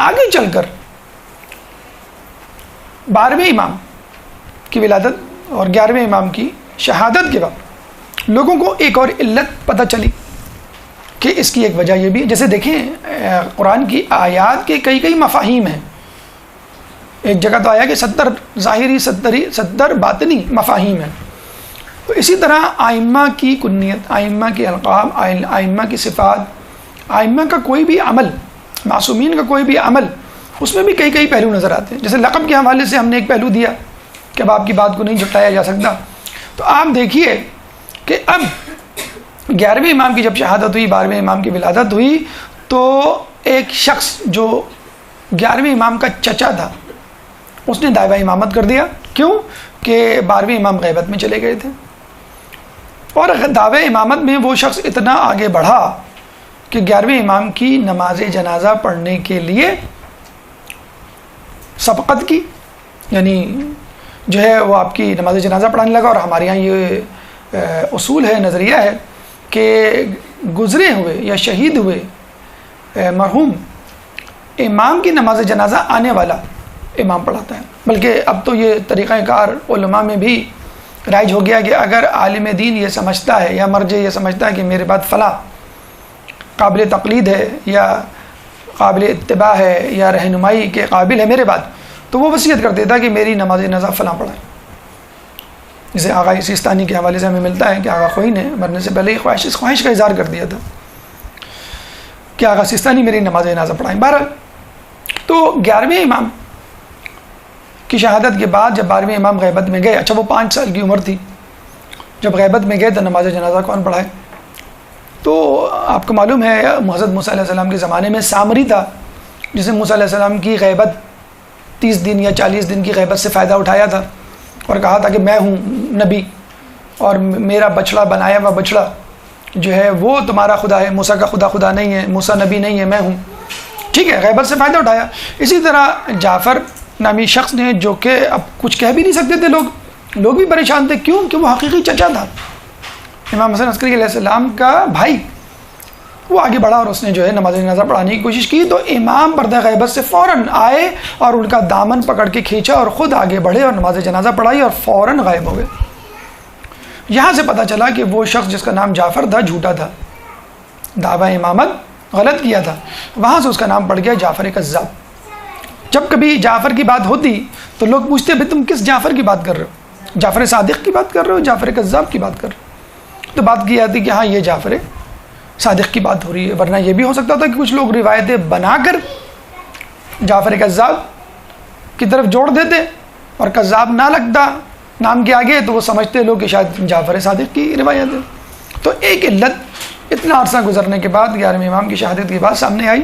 آگے چل کر 12ویں امام کی ولادت اور 11ویں امام کی شہادت کے بعد لوگوں کو ایک اور علت پتہ چلی کہ اس کی ایک وجہ یہ بھی, جیسے دیکھیں قرآن کی آیات کے کئی مفاہیم ہیں. ایک جگہ تو آیا کہ 70 ظاہری 70 باطنی مفاہیم ہیں. تو اسی طرح آئمہ کی کنیت, آئمہ کے القاب, آئمہ کی صفات, آئمہ کا کوئی بھی عمل, معصومین کا کوئی بھی عمل, اس میں بھی کئی پہلو نظر آتے ہیں. جیسے لقب کے حوالے سے ہم نے ایک پہلو دیا کہ اب آپ کی بات کو نہیں جھٹلایا جا سکتا. تو آپ دیکھیے کہ اب 11ویں امام کی جب شہادت ہوئی, 12ویں امام کی ولادت ہوئی, تو ایک شخص جو 11ویں امام کا چچا تھا اس نے دعویٰ امامت کر دیا. کیوں؟ کہ 12ویں امام غیبت میں چلے گئے تھے. اور دعویٰ امامت میں وہ شخص اتنا آگے بڑھا کہ 11ویں امام کی نماز جنازہ پڑھنے کے لیے سبقت کی, یعنی جو ہے وہ آپ کی نماز جنازہ پڑھانے لگا. اور ہمارے یہاں یہ اصول ہے, نظریہ ہے کہ گزرے ہوئے یا شہید ہوئے مرحوم امام کی نماز جنازہ آنے والا امام پڑھاتا ہے. بلکہ اب تو یہ طریقہ کار علماء میں بھی رائج ہو گیا کہ اگر عالم دین یہ سمجھتا ہے یا مرجع یہ سمجھتا ہے کہ میرے بعد فلاں قابل تقلید ہے یا قابل اتباع ہے یا رہنمائی کے قابل ہے میرے بعد, تو وہ وصیت کر دیتا ہے کہ میری نماز جنازہ فلاں پڑھائیں. جسے آغا سیستانی کے حوالے سے ہمیں ملتا ہے کہ آغا خوئی نے مرنے سے پہلے اس خواہش کا اظہار کر دیا تھا کہ آغا سیستانی میری نماز جنازہ پڑھائیں. بہرحال تو 11ویں امام کی شہادت کے بعد جب 12ویں امام غیبت میں گئے, اچھا وہ 5 سال کی عمر تھی جب غیبت میں گئے, تو نماز جنازہ کون پڑھائے؟ تو آپ کو معلوم ہے حضرت موسیٰ علیہ السلام کے زمانے میں سامری تھا جسے موسیٰ علیہ السلام کی غیبت 30 دن یا 40 دن کی غیبت سے فائدہ اٹھایا تھا اور کہا تھا کہ میں ہوں نبی اور میرا بچڑا بنایا ہوا بچڑا جو ہے وہ تمہارا خدا ہے, موسیٰ کا خدا نہیں ہے, موسیٰ نبی نہیں ہے, میں ہوں. ٹھیک ہے, غیبت سے فائدہ اٹھایا. اسی طرح جعفر نامی شخص نے, جو کہ اب کچھ کہہ بھی نہیں سکتے تھے, لوگ بھی پریشان تھے. کیوں؟ کہ وہ حقیقی چچا تھا, امام حسن عسکری علیہ السلام کا بھائی. وہ آگے بڑھا اور اس نے جو ہے نماز جنازہ پڑھانے کی کوشش کی. تو امام پردہ غیبت سے فوراً آئے اور ان کا دامن پکڑ کے کھینچا اور خود آگے بڑھے اور نماز جنازہ پڑھائی اور فوراً غائب ہو گئے. یہاں سے پتہ چلا کہ وہ شخص جس کا نام جعفر تھا جھوٹا تھا, دعویٰ امامت غلط کیا تھا. وہاں سے اس کا نام پڑ گیا جعفر کذاب. جب کبھی جعفر کی بات ہوتی تو لوگ پوچھتے بھائی تم کس جعفر کی بات کر رہے ہو؟ جعفر صادق کی بات کر رہے ہو، جعفر کذاب کی بات کر رہے ہو؟ تو بات کی جاتی کہ ہاں یہ جعفر صادق کی بات ہو رہی ہے، ورنہ یہ بھی ہو سکتا تھا کہ کچھ لوگ روایتیں بنا کر جعفر کذاب کی طرف جوڑ دیتے اور کذاب نہ لگتا نام کے آگے تو وہ سمجھتے لوگ کہ شاید جعفر صادق کی روایت ہے۔ تو ایک علت اتنا عرصہ گزرنے کے بعد 11ویں امام کی شہادت کے بعد سامنے آئی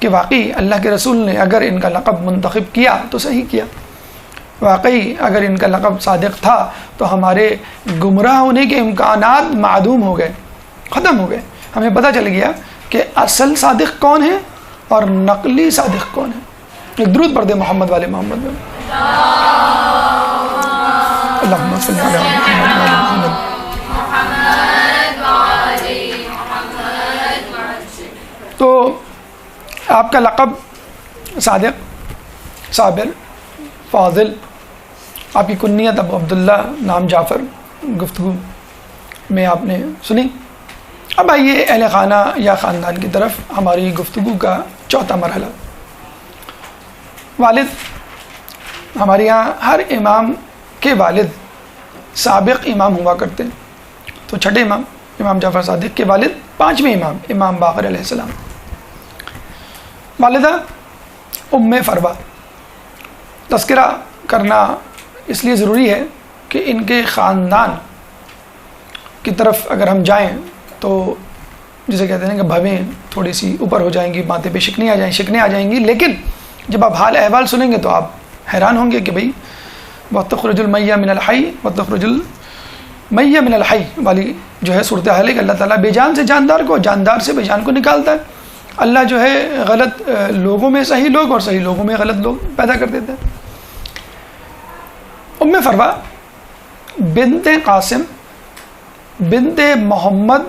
کہ واقعی اللہ کے رسول نے اگر ان کا لقب منتخب کیا تو صحیح کیا، واقعی اگر ان کا لقب صادق تھا تو ہمارے گمراہ ہونے کے امکانات معدوم ہو گئے، ختم ہو گئے۔ ہمیں پتہ چل گیا کہ اصل صادق کون ہے اور نقلی صادق کون ہے۔ ایک درود پڑھ دے محمد والے محمد میں، اللہم صلی علی محمد۔ تو آپ کا لقب صادق، صابر، فاضل، آپ کی کنیت ابو عبداللہ، نام جعفر، گفتگو میں آپ نے سنی۔ اب آئیے اہل خانہ یا خاندان کی طرف، ہماری گفتگو کا چوتھا مرحلہ۔ والد، ہمارے یہاں ہر امام کے والد سابق امام ہوا کرتے ہیں، تو چھٹے امام امام جعفر صادق کے والد پانچویں امام امام باقر علیہ السلام۔ والدہ ام فروہ، تذکرہ کرنا اس لیے ضروری ہے کہ ان کے خاندان کی طرف اگر ہم جائیں تو جسے کہتے ہیں کہ بھویں تھوڑی سی اوپر ہو جائیں گی، ماتھے پہ شکنیں آ جائیں گی، لیکن جب آپ حال احوال سنیں گے تو آپ حیران ہوں گے کہ بھئی وَتُخْرِجُ الْمَيَّ مِنَ الْحَيِّ وَتُخْرِجُ الْمَيَّ مِنَ الْحَيِّ والی جو ہے صورتحال ہے کہ اللہ تعالیٰ بے جان سے جاندار کو، جاندار سے بے جان کو نکالتا ہے۔ اللہ جو ہے غلط لوگوں میں صحیح لوگ اور صحیح لوگوں میں غلط لوگ پیدا کر دیتے ہیں۔ ام فروہ بنت قاسم بنت محمد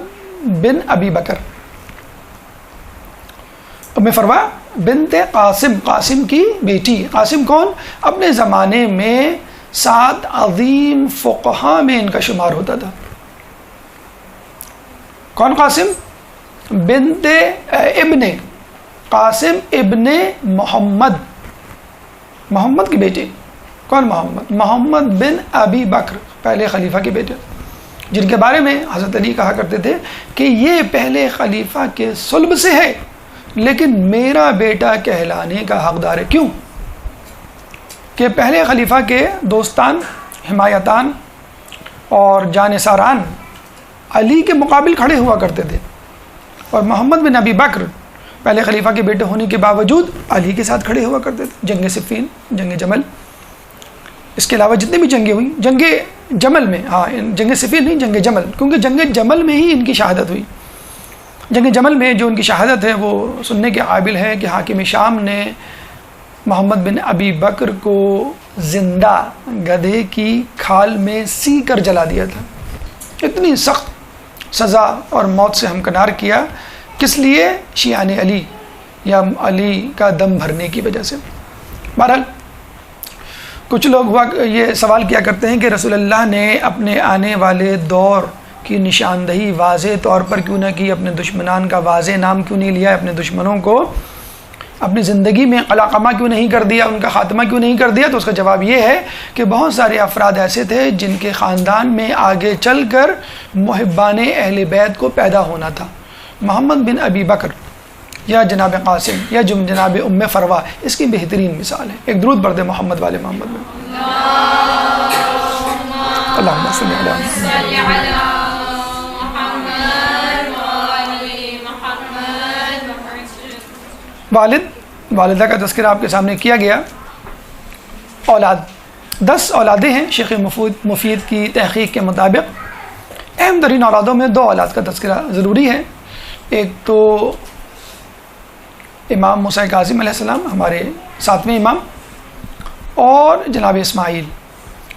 بن ابی بکر، ام فروہ بنت قاسم، قاسم کی بیٹی۔ قاسم کون؟ اپنے زمانے میں 7 عظیم فقہا میں ان کا شمار ہوتا تھا۔ کون قاسم؟ بنت ابن قاسم ابن محمد، محمد کی بیٹی۔ کون محمد؟ محمد بن ابی بکر، پہلے خلیفہ کے بیٹے، جن کے بارے میں حضرت علی کہا کرتے تھے کہ یہ پہلے خلیفہ کے صلب سے ہے لیکن میرا بیٹا کہلانے کا حقدار ہے۔ کیوں؟ کہ پہلے خلیفہ کے دوستان، حمایتان اور جانثاران علی کے مقابل کھڑے ہوا کرتے تھے، اور محمد بن ابی بکر پہلے خلیفہ کے بیٹے ہونے کے باوجود علی کے ساتھ کھڑے ہوا کرتے تھے۔ جنگ صفین، جنگ جمل، اس کے علاوہ جتنی بھی جنگیں ہوئیں، جنگ جمل میں، ہاں جنگ صفین نہیں، جنگ جمل، کیونکہ جنگ جمل میں ہی ان کی شہادت ہوئی۔ جنگ جمل میں جو ان کی شہادت ہے وہ سننے کے قابل ہے کہ حاکم شام نے محمد بن ابی بکر کو زندہ گدھے کی کھال میں سی کر جلا دیا تھا۔ اتنی سخت سزا اور موت سے ہمکنار کیا، کس لیے؟ شیعان علی یا علی کا دم بھرنے کی وجہ سے۔ بہرحال کچھ لوگ یہ سوال کیا کرتے ہیں کہ رسول اللہ نے اپنے آنے والے دور کی نشاندہی واضح طور پر کیوں نہ کی، اپنے دشمنان کا واضح نام کیوں نہیں لیا، اپنے دشمنوں کو اپنی زندگی میں قلاقمہ کیوں نہیں کر دیا، ان کا خاتمہ کیوں نہیں کر دیا؟ تو اس کا جواب یہ ہے کہ بہت سارے افراد ایسے تھے جن کے خاندان میں آگے چل کر محبان اہل بیت کو پیدا ہونا تھا۔ محمد بن ابی بکر یا جناب قاسم یا جناب ام فروہ اس کی بہترین مثال ہے۔ ایک درود پڑھ دے محمد والے محمد میں، اللہم صلی علی محمد۔ والد، والدہ کا تذکرہ آپ کے سامنے کیا گیا۔ اولاد، 10 اولادیں ہیں شیخ مفید کی تحقیق کے مطابق۔ اہم ترین اولادوں میں 2 اولاد کا تذکرہ ضروری ہے۔ ایک تو امام موسیٰ کاظم علیہ السلام، ہمارے 7ویں امام، اور جناب اسماعیل۔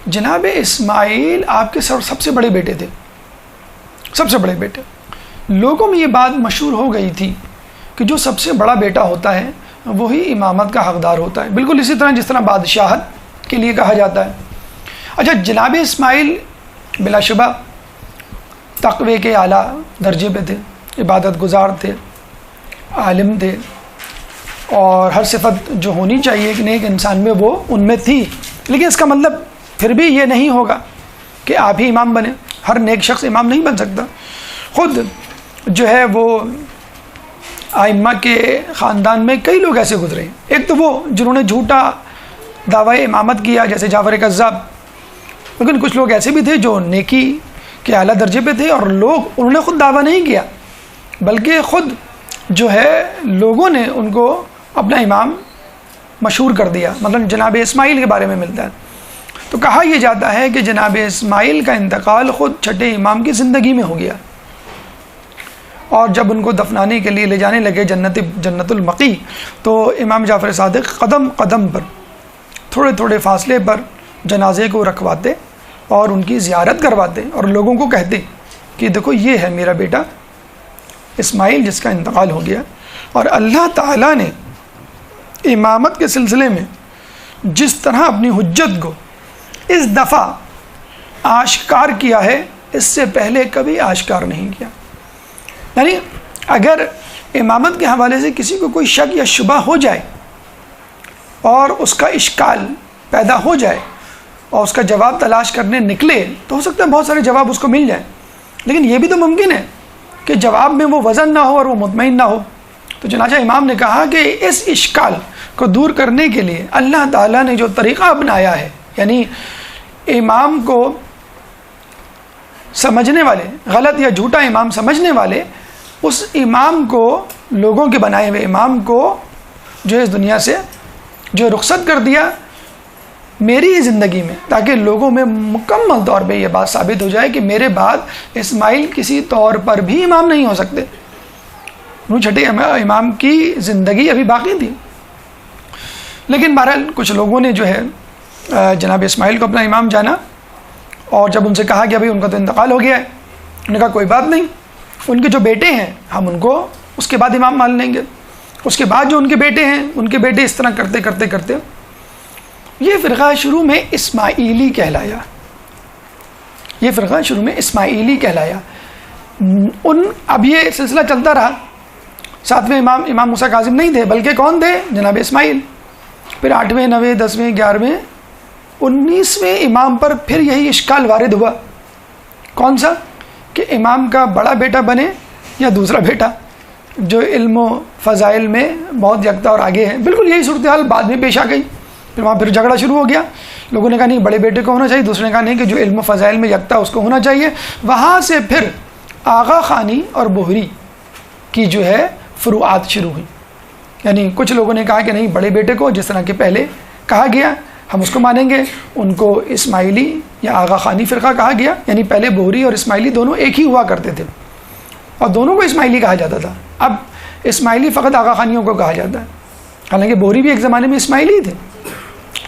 جناب اسماعیل آپ کے سب سے بڑے بیٹے تھے، سب سے بڑے بیٹے۔ لوگوں میں یہ بات مشہور ہو گئی تھی کہ جو سب سے بڑا بیٹا ہوتا ہے وہی امامت کا حقدار ہوتا ہے، بالکل اسی طرح جس طرح بادشاہت کے لیے کہا جاتا ہے۔ اچھا، جناب اسماعیل بلا شبہ تقوی کے اعلیٰ درجے پہ تھے، عبادت گزار تھے، عالم تھے، اور ہر صفت جو ہونی چاہیے ایک نیک انسان میں وہ ان میں تھی، لیکن اس کا مطلب پھر بھی یہ نہیں ہوگا کہ آپ ہی امام بنے. ہر نیک شخص امام نہیں بن سکتا. خود جو ہے وہ ائمہ کے خاندان میں کئی لوگ ایسے گزرے ہیں. ایک تو وہ جنہوں نے جھوٹا دعوی امامت کیا جیسے جعفر کذاب، لیکن کچھ لوگ ایسے بھی تھے جو نیکی کے اعلیٰ درجے پہ تھے اور انہوں نے خود دعویٰ نہیں کیا بلکہ خود جو ہے لوگوں نے ان کو اپنا امام مشہور کر دیا. مثلا جناب اسماعیل کے بارے میں ملتا ہے تو کہا یہ جاتا ہے کہ جناب اسماعیل کا انتقال خود چھٹے امام کی زندگی میں ہو گیا، اور جب ان کو دفنانے کے لیے لے جانے لگے جنت المقی تو امام جعفر صادق قدم قدم پر تھوڑے تھوڑے فاصلے پر جنازے کو رکھواتے اور ان کی زیارت کرواتے اور لوگوں کو کہتے کہ دیکھو یہ ہے میرا بیٹا اسماعیل جس کا انتقال ہو گیا. اور اللہ تعالیٰ نے امامت کے سلسلے میں جس طرح اپنی حجت کو اس دفعہ آشکار کیا ہے اس سے پہلے کبھی آشکار نہیں کیا. یعنی اگر امامت کے حوالے سے کسی کو کوئی شک یا شبہ ہو جائے اور اس کا اشکال پیدا ہو جائے اور اس کا جواب تلاش کرنے نکلے تو ہو سکتا ہے بہت سارے جواب اس کو مل جائیں، لیکن یہ بھی تو ممکن ہے کہ جواب میں وہ وزن نہ ہو اور وہ مطمئن نہ ہو. تو چنانچہ امام نے کہا کہ اس اشکال کو دور کرنے کے لیے اللہ تعالیٰ نے جو طریقہ اپنایا ہے، یعنی امام کو سمجھنے والے، غلط یا جھوٹا امام سمجھنے والے، اس امام کو، لوگوں کے بنائے ہوئے امام کو جو اس دنیا سے جو رخصت کر دیا میری ہی زندگی میں، تاکہ لوگوں میں مکمل طور پہ یہ بات ثابت ہو جائے کہ میرے بعد اسماعیل کسی طور پر بھی امام نہیں ہو سکتے. وہ چھٹے امام کی زندگی ابھی باقی تھی، لیکن بہرحال کچھ لوگوں نے جو ہے جناب اسماعیل کو اپنا امام جانا، اور جب ان سے کہا کہ ابھی ان کا تو انتقال ہو گیا ہے، انہوں نے کہا کوئی بات نہیں، ان کے جو بیٹے ہیں ہم ان کو اس کے بعد امام مان لیں گے. اس کے بعد جو ان کے بیٹے ہیں ان کے بیٹے اس طرح کرتے کرتے کرتے یہ فرقہ شروع میں اسماعیلی کہلایا. یہ فرقہ شروع میں اسماعیلی کہلایا. اب یہ سلسلہ چلتا رہا. ساتویں امام موسیٰ کاظم نہیں تھے بلکہ کون تھے؟ جناب اسماعیل. پھر 8ویں 9ویں 10ویں 11ویں 19ویں امام پر پھر یہی اشکال وارد ہوا. کون سا؟ کہ امام کا بڑا بیٹا بنے یا دوسرا بیٹا جو علم و فضائل میں بہت یکتا اور آگے ہے. بالکل یہی صورتحال بعد میں پیش آ گئی. پھر وہاں پھر جھگڑا شروع ہو گیا. لوگوں نے کہا نہیں بڑے بیٹے کو ہونا چاہیے، دوسرے نے کہا نہیں کہ جو علم و فضائل میں یکتا اس کو ہونا چاہیے. وہاں سے پھر آغا خانی اور بوہری کی جو ہے فروعات شروع ہوئی. یعنی کچھ لوگوں نے کہا کہ نہیں بڑے بیٹے کو جس طرح کہ پہلے کہا گیا ہم اس کو مانیں گے، ان کو اسماعیلی یا آغا خانی فرقہ کہا گیا. یعنی پہلے بوہری اور اسماعیلی دونوں ایک ہی ہوا کرتے تھے اور دونوں کو اسماعیلی کہا جاتا تھا. اب اسماعیلی فقط آغا خانیوں کو کہا جاتا ہے، حالانکہ بوہری بھی ایک زمانے میں اسماعیلی تھے.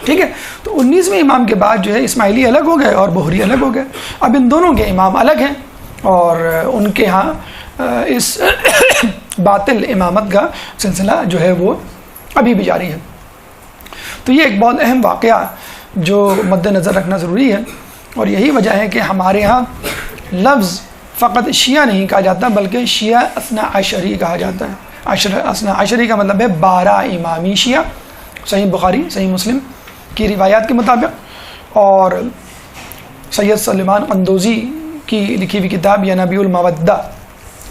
ٹھیک ہے، تو 19ویں امام کے بعد جو ہے اسماعیلی الگ ہو گئے اور بوہری الگ ہو گئے. اب ان دونوں کے امام الگ ہیں اور ان کے ہاں اس باطل امامت کا سلسلہ جو ہے وہ ابھی بھی جاری ہے. تو یہ ایک بہت اہم واقعہ جو مد نظر رکھنا ضروری ہے، اور یہی وجہ ہے کہ ہمارے ہاں لفظ فقط شیعہ نہیں کہا جاتا بلکہ شیعہ اثنا عشری کہا جاتا ہے. اثنا عشری کا مطلب ہے 12 امامی شیعہ. صحیح بخاری صحیح مسلم کی روایات کے مطابق اور سید سلیمان قندوزی کی لکھی ہوئی کتاب یا نبی المودہ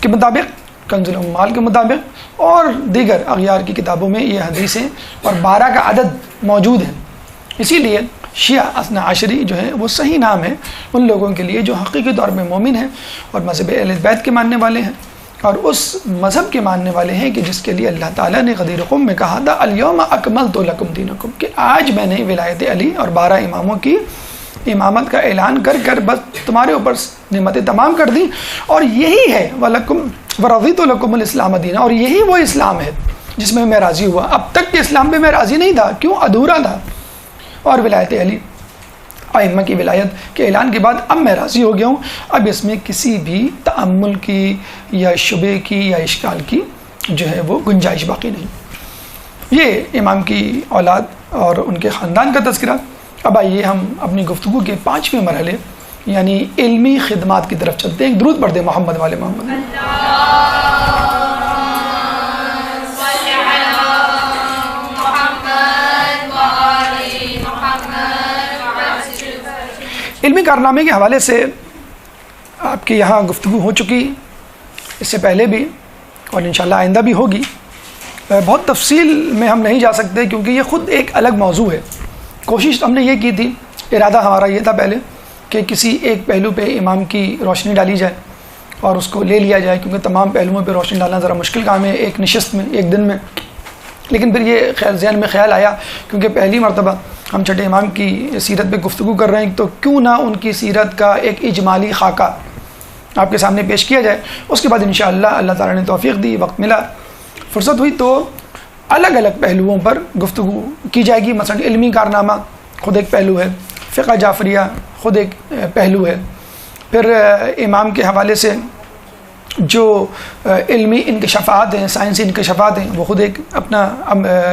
کے مطابق، کنز العمال کے مطابق اور دیگر اغیار کی کتابوں میں یہ حدیثیں اور 12 کا عدد موجود ہے. اسی لیے شیعہ اثنا عشری جو ہے وہ صحیح نام ہے ان لوگوں کے لیے جو حقیقی طور میں مومن ہیں اور مذہب اہل بیت کے ماننے والے ہیں اور اس مذہب کے ماننے والے ہیں کہ جس کے لیے اللہ تعالیٰ نے غدیر قم میں کہا تھا الیوم اکملت لکم دینکم، کہ آج میں نے ولایت علی اور 12 اماموں کی امامت کا اعلان کر کر بس تمہارے اوپر نعمتیں تمام کر دی. اور یہی ہے وَلَكُمْ وَرَضِيتُ لَكُمُ الْإِسْلَامَ دِينًا، اور یہی وہ اسلام ہے جس میں میں راضی ہوا. اب تک کے اسلام پہ میں راضی نہیں تھا، کیوں؟ ادھورا تھا. اور ولایت علی ائمہ کی ولایت کے اعلان کے بعد اب میں راضی ہو گیا ہوں. اب اس میں کسی بھی تأمل کی یا شبے کی یا اشکال کی جو ہے وہ گنجائش باقی نہیں. یہ امام کی اولاد اور ان کے خاندان کا تذکرہ. اب آئیے ہم اپنی گفتگو کے 5ویں مرحلے یعنی علمی خدمات کی طرف چلتے ہیں. ایک درود پڑھ دیں محمد والے محمد. علمی کارنامے کے حوالے سے آپ کے یہاں گفتگو ہو چکی اس سے پہلے بھی، اور انشاءاللہ آئندہ بھی ہوگی. بہت تفصیل میں ہم نہیں جا سکتے کیونکہ یہ خود ایک الگ موضوع ہے. کوشش ہم نے یہ کی تھی، ارادہ ہمارا یہ تھا پہلے کہ کسی ایک پہلو پہ امام کی روشنی ڈالی جائے اور اس کو لے لیا جائے، کیونکہ تمام پہلوؤں پہ روشنی ڈالنا ذرا مشکل کام ہے ایک نشست میں، ایک دن میں. لیکن پھر یہ ذہن میں خیال آیا کیونکہ پہلی مرتبہ ہم چھٹے امام کی سیرت پہ گفتگو کر رہے ہیں تو کیوں نہ ان کی سیرت کا ایک اجمالی خاکہ آپ کے سامنے پیش کیا جائے. اس کے بعد انشاءاللہ اللہ تعالیٰ نے توفیق دی، وقت ملا، فرصت ہوئی تو الگ الگ پہلوؤں پر گفتگو کی جائے گی. مثلا علمی کارنامہ خود ایک پہلو ہے، فقہ جعفریہ خود ایک پہلو ہے، پھر امام کے حوالے سے جو علمی انکشافات ہیں، سائنسی انکشافات ہیں، وہ خود ایک اپنا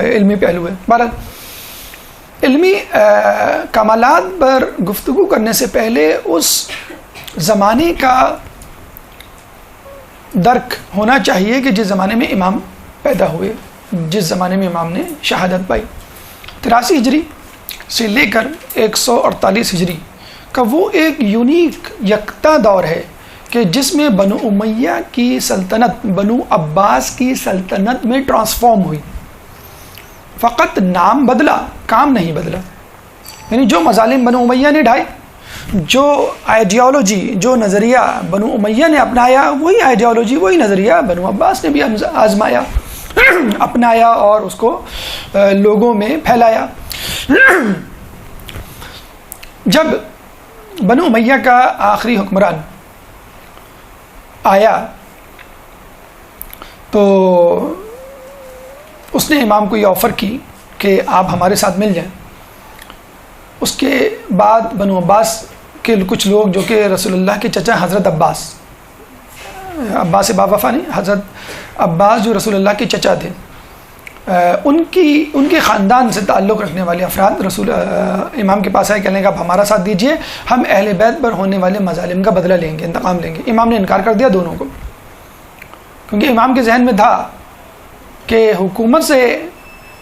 علمی پہلو ہے. بہرحال علمی کمالات پر گفتگو کرنے سے پہلے اس زمانے کا درک ہونا چاہیے کہ جس زمانے میں امام پیدا ہوئے، جس زمانے میں امام نے شہادت پائی. 83 ہجری سے لے کر 148 ہجری کا وہ ایک یونیک یکتا دور ہے کہ جس میں بنو امیہ کی سلطنت بنو عباس کی سلطنت میں ٹرانسفارم ہوئی. فقط نام بدلا، کام نہیں بدلا. یعنی جو مظالم بنو امیہ نے ڈھائے، جو آئیڈیالوجی، جو نظریہ بنو امیہ نے اپنایا، وہی آئیڈیالوجی، وہی نظریہ بنو عباس نے بھی آزمایا، اپنایا اور اس کو لوگوں میں پھیلایا. جب بنو امیہ کا آخری حکمران آیا تو اس نے امام کو یہ آفر کی کہ آپ ہمارے ساتھ مل جائیں. اس کے بعد بنو عباس کے کچھ لوگ جو کہ رسول اللہ کے چچا حضرت عباس با وفا نہیں، حضرت عباس جو رسول اللہ کے چچا تھے، ان کے خاندان سے تعلق رکھنے والے افراد رسول امام کے پاس آئے، کہنے کا آپ ہمارا ساتھ دیجئے، ہم اہل بیت پر ہونے والے مظالم کا بدلہ لیں گے، انتقام لیں گے. امام نے انکار کر دیا دونوں کو، کیونکہ امام کے ذہن میں تھا کہ حکومت سے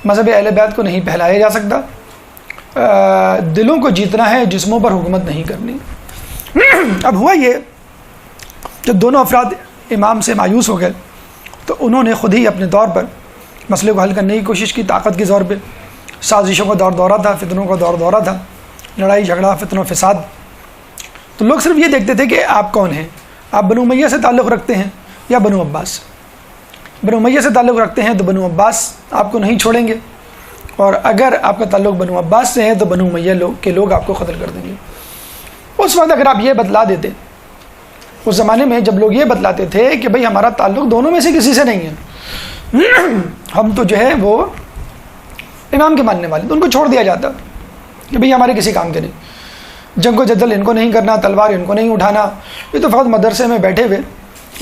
مذہب اہل بیت کو نہیں پھیلایا جا سکتا، دلوں کو جیتنا ہے، جسموں پر حکومت نہیں کرنی. اب ہوا یہ، جب دونوں افراد امام سے مایوس ہو گئے تو انہوں نے خود ہی اپنے طور پر مسئلے کو حل کرنے کی کوشش کی، طاقت کے زور پہ. سازشوں کا دور دورہ تھا، فتنوں کا دور دورہ تھا، لڑائی جھگڑا، فتن و فساد. تو لوگ صرف یہ دیکھتے تھے کہ آپ کون ہیں، آپ بنو امیہ سے تعلق رکھتے ہیں یا بنو عباس. بنو امیہ سے تعلق رکھتے ہیں تو بنو عباس آپ کو نہیں چھوڑیں گے، اور اگر آپ کا تعلق بنو عباس سے ہے تو بنو امیہ کے لوگ آپ کو قتل کر دیں گے. اس وقت اگر آپ یہ بتلا دیتے، اس زمانے میں جب لوگ یہ بتلاتے تھے کہ بھئی ہمارا تعلق دونوں میں سے کسی سے نہیں ہے، ہم تو جو ہے وہ امام کے ماننے والے، تو ان کو چھوڑ دیا جاتا کہ بھئی ہمارے کسی کام کے نہیں، جنگ و جدل ان کو نہیں کرنا، تلوار ان کو نہیں اٹھانا، یہ تو فقط مدرسے میں بیٹھے ہوئے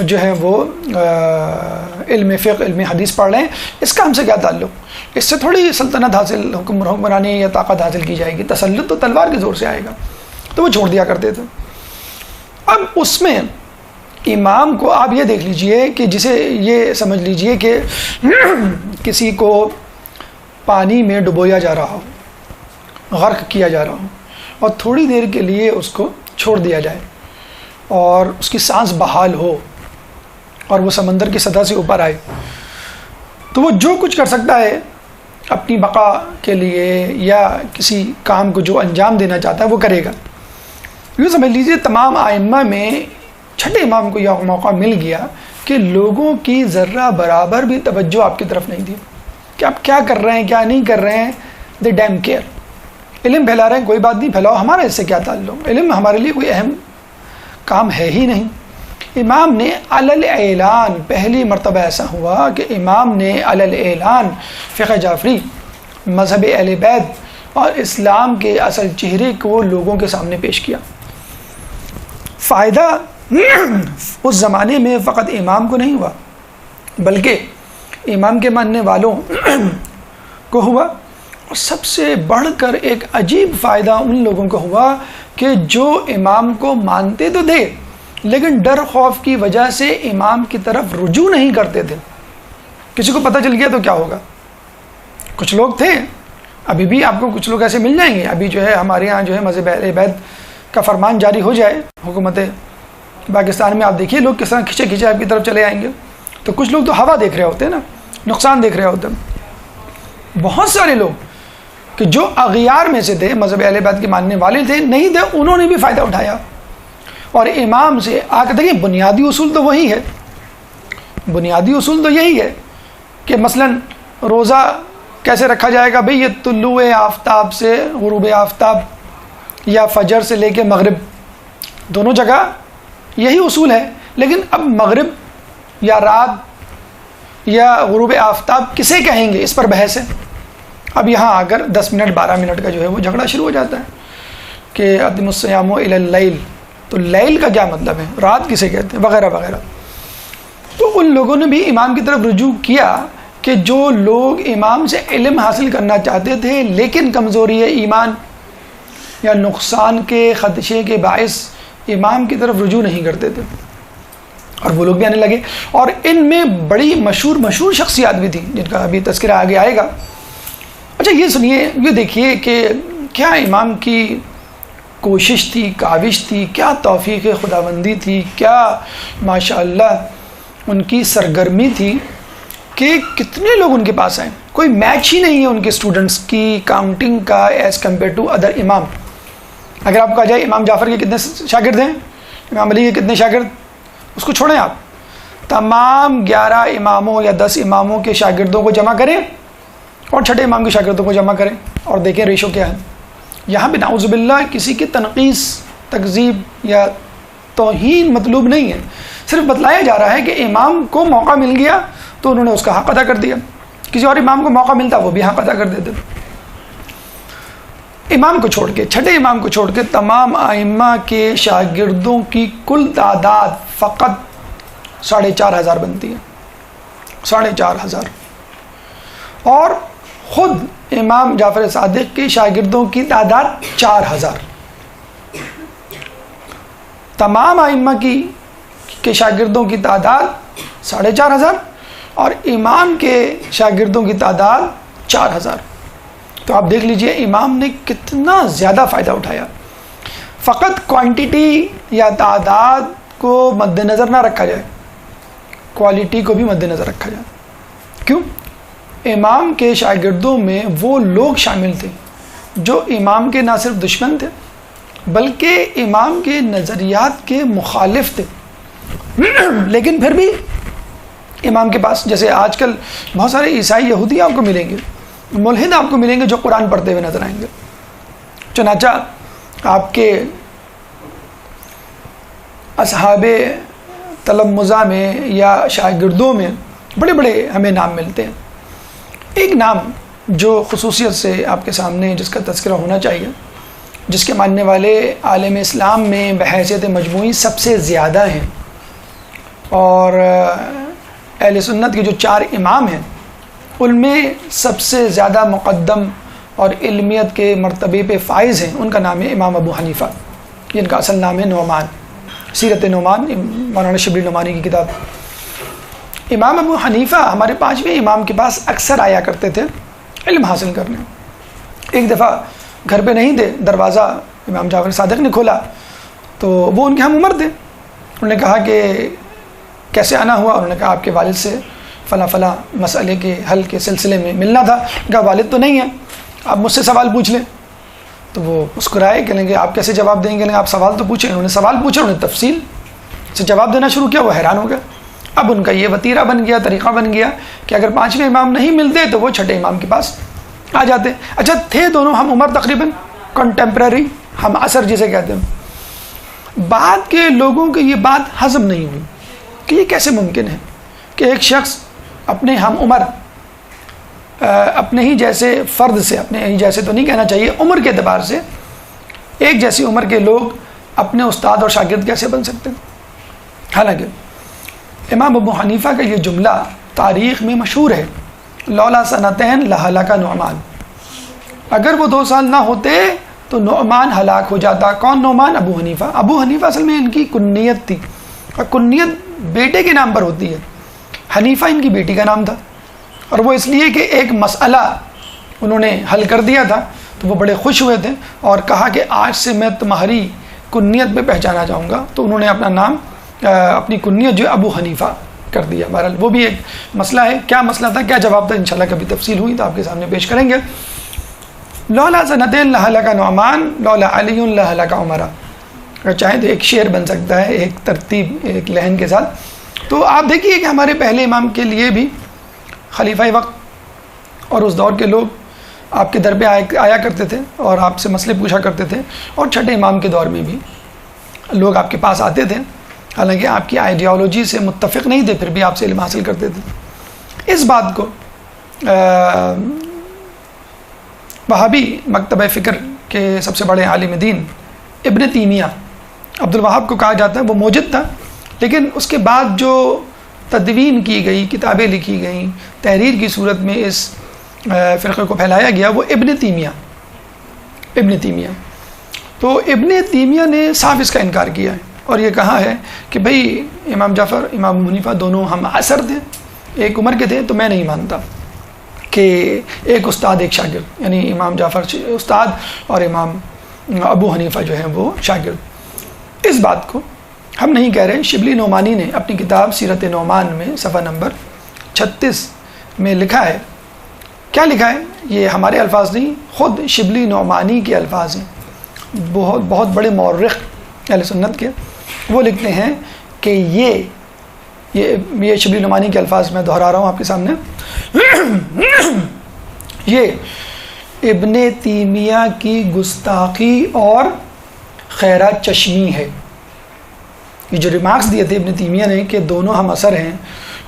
جو ہے وہ علم فقہ، علم حدیث پڑھ رہے ہیں، اس کا ہم سے کیا تعلق، اس سے تھوڑی سلطنت حاصل، حکمرانی یا طاقت حاصل کی جائے گی، تسلط تو تلوار کے زور سے آئے گا. تو وہ چھوڑ دیا کرتے تھے. اب اس میں امام کو آپ یہ دیکھ لیجئے کہ جسے یہ سمجھ لیجئے کہ کسی کو پانی میں ڈبویا جا رہا ہو، غرق کیا جا رہا ہو، اور تھوڑی دیر کے لیے اس کو چھوڑ دیا جائے اور اس کی سانس بحال ہو اور وہ سمندر کی سطح سے اوپر آئے، تو وہ جو کچھ کر سکتا ہے اپنی بقا کے لیے یا کسی کام کو جو انجام دینا چاہتا ہے وہ کرے گا. یوں سمجھ لیجیے تمام ائمہ میں چھٹے امام کو یہ موقع مل گیا کہ لوگوں کی ذرہ برابر بھی توجہ آپ کی طرف نہیں تھی کہ آپ کیا کر رہے ہیں، کیا نہیں کر رہے ہیں. دے ڈیم کیئر. علم پھیلا رہے ہیں، کوئی بات نہیں، پھیلاؤ، ہمارا اس سے کیا تعلق، علم ہمارے لیے کوئی اہم کام ہے ہی نہیں. امام نے علل اعلان، پہلی مرتبہ ایسا ہوا کہ امام نے علل اعلان فقہ جعفری، مذہب اہل بیت اور اسلام کے اصل چہرے کو لوگوں کے سامنے پیش کیا. فائدہ اس زمانے میں فقط امام کو نہیں ہوا بلکہ امام کے ماننے والوں کو ہوا، اور سب سے بڑھ کر ایک عجیب فائدہ ان لوگوں کو ہوا کہ جو امام کو مانتے تو تھے لیکن ڈر خوف کی وجہ سے امام کی طرف رجوع نہیں کرتے تھے. کسی کو پتہ چل گیا تو کیا ہوگا. کچھ لوگ تھے، ابھی بھی آپ کو کچھ لوگ ایسے مل جائیں گے، ابھی جو ہے ہمارے ہاں جو ہے مذہب اہل بیت کا فرمان جاری ہو جائے حکومت پاکستان میں، آپ دیکھیے لوگ کس طرح کھچے کھچے آپ کی طرف چلے آئیں گے. تو کچھ لوگ تو ہوا دیکھ رہے ہوتے ہیں نا، نقصان دیکھ رہے ہوتے ہیں. بہت سارے لوگ کہ جو اغیار میں سے تھے، مذہب اہل بیت کے ماننے والے تھے، نہیں تھے، انہوں نے بھی فائدہ اٹھایا. اور امام سے آ کے دیکھیں، بنیادی اصول تو وہی ہے، بنیادی اصول تو یہی ہے کہ مثلا روزہ کیسے رکھا جائے گا؟ بھئی یہ طلوع آفتاب سے غروب آفتاب یا فجر سے لے کے مغرب دونوں جگہ یہی اصول ہے. لیکن اب مغرب یا رات یا غروب آفتاب کسے کہیں گے، اس پر بحث ہے. اب یہاں اگر 10 منٹ 12 منٹ کا جو ہے وہ جھگڑا شروع ہو جاتا ہے کہ اتم الصیام الی اللیل، تو لیل کا کیا مطلب ہے، رات کسے کہتے ہیں، وغیرہ وغیرہ. تو ان لوگوں نے بھی امام کی طرف رجوع کیا کہ جو لوگ امام سے علم حاصل کرنا چاہتے تھے لیکن کمزوری ایمان یا نقصان کے خدشے کے باعث امام کی طرف رجوع نہیں کرتے تھے، اور وہ لوگ بھی آنے لگے. اور ان میں بڑی مشہور شخصیات بھی تھیں جن کا ابھی تذکرہ آگے آئے گا. اچھا یہ سنیے، یہ دیکھیے کہ کیا امام کی کوشش تھی، کاوش تھی، کیا توفیق خداوندی تھی، کیا ماشاءاللہ ان کی سرگرمی تھی کہ کتنے لوگ ان کے پاس آئے. کوئی میچ ہی نہیں ہے ان کے اسٹوڈنٹس کی کاؤنٹنگ کا ایز کمپیئر ٹو ادر امام. اگر آپ کہا جائے امام جعفر کے کتنے شاگرد ہیں، امام علی کے کتنے شاگرد، اس کو چھوڑیں، آپ تمام 11 اماموں یا 10 اماموں کے شاگردوں کو جمع کریں اور چھٹے امام کے شاگردوں کو جمع کریں اور دیکھیں ریشو کیا ہے. یہاں پہ نعوذ باللہ کسی کی تنقیص، تکذیب یا توہین مطلوب نہیں ہے، صرف بتلایا جا رہا ہے کہ امام کو موقع مل گیا تو انہوں نے اس کا حق ادا کر دیا. کسی اور امام کو موقع ملتا وہ بھی حق ادا کر دیتے. امام کو چھوڑ کے، چھٹے امام کو چھوڑ کے تمام ائمہ کے شاگردوں کی کل تعداد فقط 4,500 بنتی ہے، 4,500. اور خود امام جعفر صادق کے شاگردوں کی تعداد 4,000. تمام ائمہ کے شاگردوں کی تعداد 4,500 اور امام کے شاگردوں کی تعداد 4,000. تو آپ دیکھ لیجئے امام نے کتنا زیادہ فائدہ اٹھایا. فقط کوانٹٹی یا تعداد کو مد نظر نہ رکھا جائے، کوالٹی کو بھی مد نظر رکھا جائے. کیوں؟ امام کے شاگردوں میں وہ لوگ شامل تھے جو امام کے نہ صرف دشمن تھے بلکہ امام کے نظریات کے مخالف تھے، لیکن پھر بھی امام کے پاس، جیسے آج کل بہت سارے عیسائی یہودی آپ کو ملیں گے، ملحد آپ کو ملیں گے جو قرآن پڑھتے ہوئے نظر آئیں گے. چنانچہ آپ کے اصحاب تلمذہ میں یا شاگردوں میں بڑے بڑے ہمیں نام ملتے ہیں. ایک نام جو خصوصیت سے آپ کے سامنے جس کا تذکرہ ہونا چاہیے، جس کے ماننے والے عالم اسلام میں بحیثیت مجموعی سب سے زیادہ ہیں، اور اہل سنت کے جو 4 امام ہیں ان میں سب سے زیادہ مقدم اور علمیت کے مرتبے پہ فائز ہیں، ان کا نام ہے امام ابو حنیفہ، جن کا اصل نام ہے نعمان. سیرت نعمان مولانا شبلی نعمانی کی کتاب. امام ابو حنیفہ ہمارے 5ویں امام کے پاس اکثر آیا کرتے تھے علم حاصل کرنے. ایک دفعہ گھر پہ نہیں تھے، دروازہ امام جعفر صادق نے کھولا تو وہ ان کے ہم عمر تھے. انہوں نے کہا کہ کیسے آنا ہوا؟ انہوں نے کہا آپ کے والد سے فلاں فلاں مسئلے کے حل کے سلسلے میں ملنا تھا. کہا والد تو نہیں ہے، آپ مجھ سے سوال پوچھ لیں. تو وہ مسکرائے، کہیں گے آپ کیسے جواب دیں گے؟ آپ سوال تو پوچھیں. انہوں نے سوال پوچھا، انہوں نے تفصیل سے جواب دینا شروع کیا. وہ حیران ہو گیا. اب ان کا یہ وتیرہ بن گیا، طریقہ بن گیا کہ اگر 5ویں امام نہیں ملتے تو وہ چھٹے امام کے پاس آ جاتے. اچھا تھے دونوں ہم عمر، تقریباً کنٹمپریری، ہم عصر جسے کہتے ہیں. بعد کے لوگوں کو یہ بات ہضم نہیں ہوئی کہ یہ کیسے ممکن ہے کہ ایک شخص اپنے ہم عمر، اپنے ہی جیسے فرد سے، اپنے ہی جیسے تو نہیں کہنا چاہیے، عمر کے اعتبار سے ایک جیسی عمر کے لوگ اپنے استاد اور شاگرد کیسے بن سکتے ہیں. حالانکہ امام ابو حنیفہ کا یہ جملہ تاریخ میں مشہور ہے، لولا سنتین لہلک نعمان. اگر وہ 2 سال نہ ہوتے تو نعمان ہلاک ہو جاتا. کون نعمان؟ ابو حنیفہ. ابو حنیفہ اصل میں ان کی کنیت تھی، اور کنیت بیٹے کے نام پر ہوتی ہے. حنیفہ ان کی بیٹی کا نام تھا، اور وہ اس لیے کہ ایک مسئلہ انہوں نے حل کر دیا تھا تو وہ بڑے خوش ہوئے تھے اور کہا کہ آج سے میں تمہاری کنیت پہ پہچانا چاہوں گا، تو انہوں نے اپنا نام اپنی کنیت جو ابو حنیفہ کر دیا. بہرحال وہ بھی ایک مسئلہ ہے. کیا مسئلہ تھا، کیا جواب تھا، انشاءاللہ کبھی تفصیل ہوئی تو آپ کے سامنے پیش کریں گے. لولا سنتین لہلک نعمان لولا علی لہلک عمر. اگر چاہیں تو ایک شعر بن سکتا ہے ایک ترتیب ایک لحن کے ساتھ. تو آپ دیکھیے کہ ہمارے پہلے امام کے لیے بھی خلیفہ وقت اور اس دور کے لوگ آپ کے در پہ آیا کرتے تھے اور آپ سے مسئلے پوچھا کرتے تھے، اور چھٹے امام کے دور میں بھی لوگ آپ کے پاس آتے تھے، حالانکہ آپ کی آئیڈیالوجی سے متفق نہیں تھے، پھر بھی آپ سے علم حاصل کرتے تھے. اس بات کو وہابی مکتبہ فکر کے سب سے بڑے عالم دین ابن تیمیہ عبد الوہاب کو کہا جاتا ہے. وہ موجد تھا، لیکن اس کے بعد جو تدوین کی گئی، کتابیں لکھی گئیں، تحریر کی صورت میں اس فرقے کو پھیلایا گیا، وہ ابن تیمیہ. تو ابن تیمیہ نے صاف اس کا انکار کیا ہے اور یہ کہا ہے کہ بھئی امام جعفر امام ابو حنیفہ دونوں ہم عصر تھے، ایک عمر کے تھے، تو میں نہیں مانتا کہ ایک استاد ایک شاگرد، یعنی امام جعفر استاد اور امام ابو حنیفہ جو ہیں وہ شاگرد. اس بات کو ہم نہیں کہہ رہے. شبلی نعمانی نے اپنی کتاب سیرت نعمان میں صفحہ نمبر 36 میں لکھا ہے. کیا لکھا ہے؟ یہ ہمارے الفاظ نہیں، خود شبلی نعمانی کے الفاظ ہیں، بہت بڑے مورخ اہل سنت کے. وہ لکھتے ہیں کہ یہ شبلی نعمانی کے الفاظ میں دہرا رہا ہوں آپ کے سامنے. یہ ابن تیمیہ کی گستاخی اور خیرات چشمی ہے. یہ جو ریمارکس دیے تھے ابن تیمیہ نے کہ دونوں ہم عصر ہیں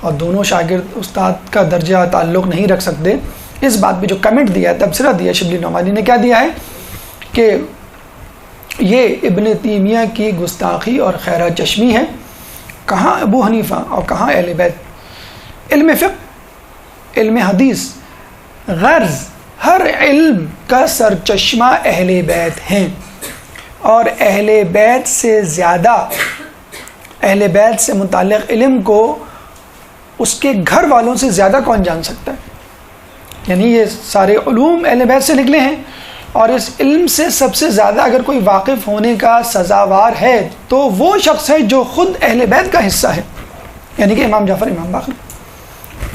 اور دونوں شاگرد استاد کا درجہ تعلق نہیں رکھ سکتے، اس بات پہ جو کمنٹ دیا ہے، تبصرہ دیا شبلی نعمانی نے، کیا دیا ہے کہ یہ ابن تیمیہ کی گستاخی اور خیرات چشمی ہے. کہاں ابو حنیفہ اور کہاں اہل بیت؟ علم فقہ، علم حدیث، غرض ہر علم کا سرچشمہ اہل بیت ہیں، اور اہل بیت سے زیادہ، اہل بیت سے متعلق علم کو اس کے گھر والوں سے زیادہ کون جان سکتا ہے؟ یعنی یہ سارے علوم اہل بیت سے نکلے ہیں، اور اس علم سے سب سے زیادہ اگر کوئی واقف ہونے کا سزاوار ہے تو وہ شخص ہے جو خود اہل بیت کا حصہ ہے، یعنی کہ امام جعفر امام باقر.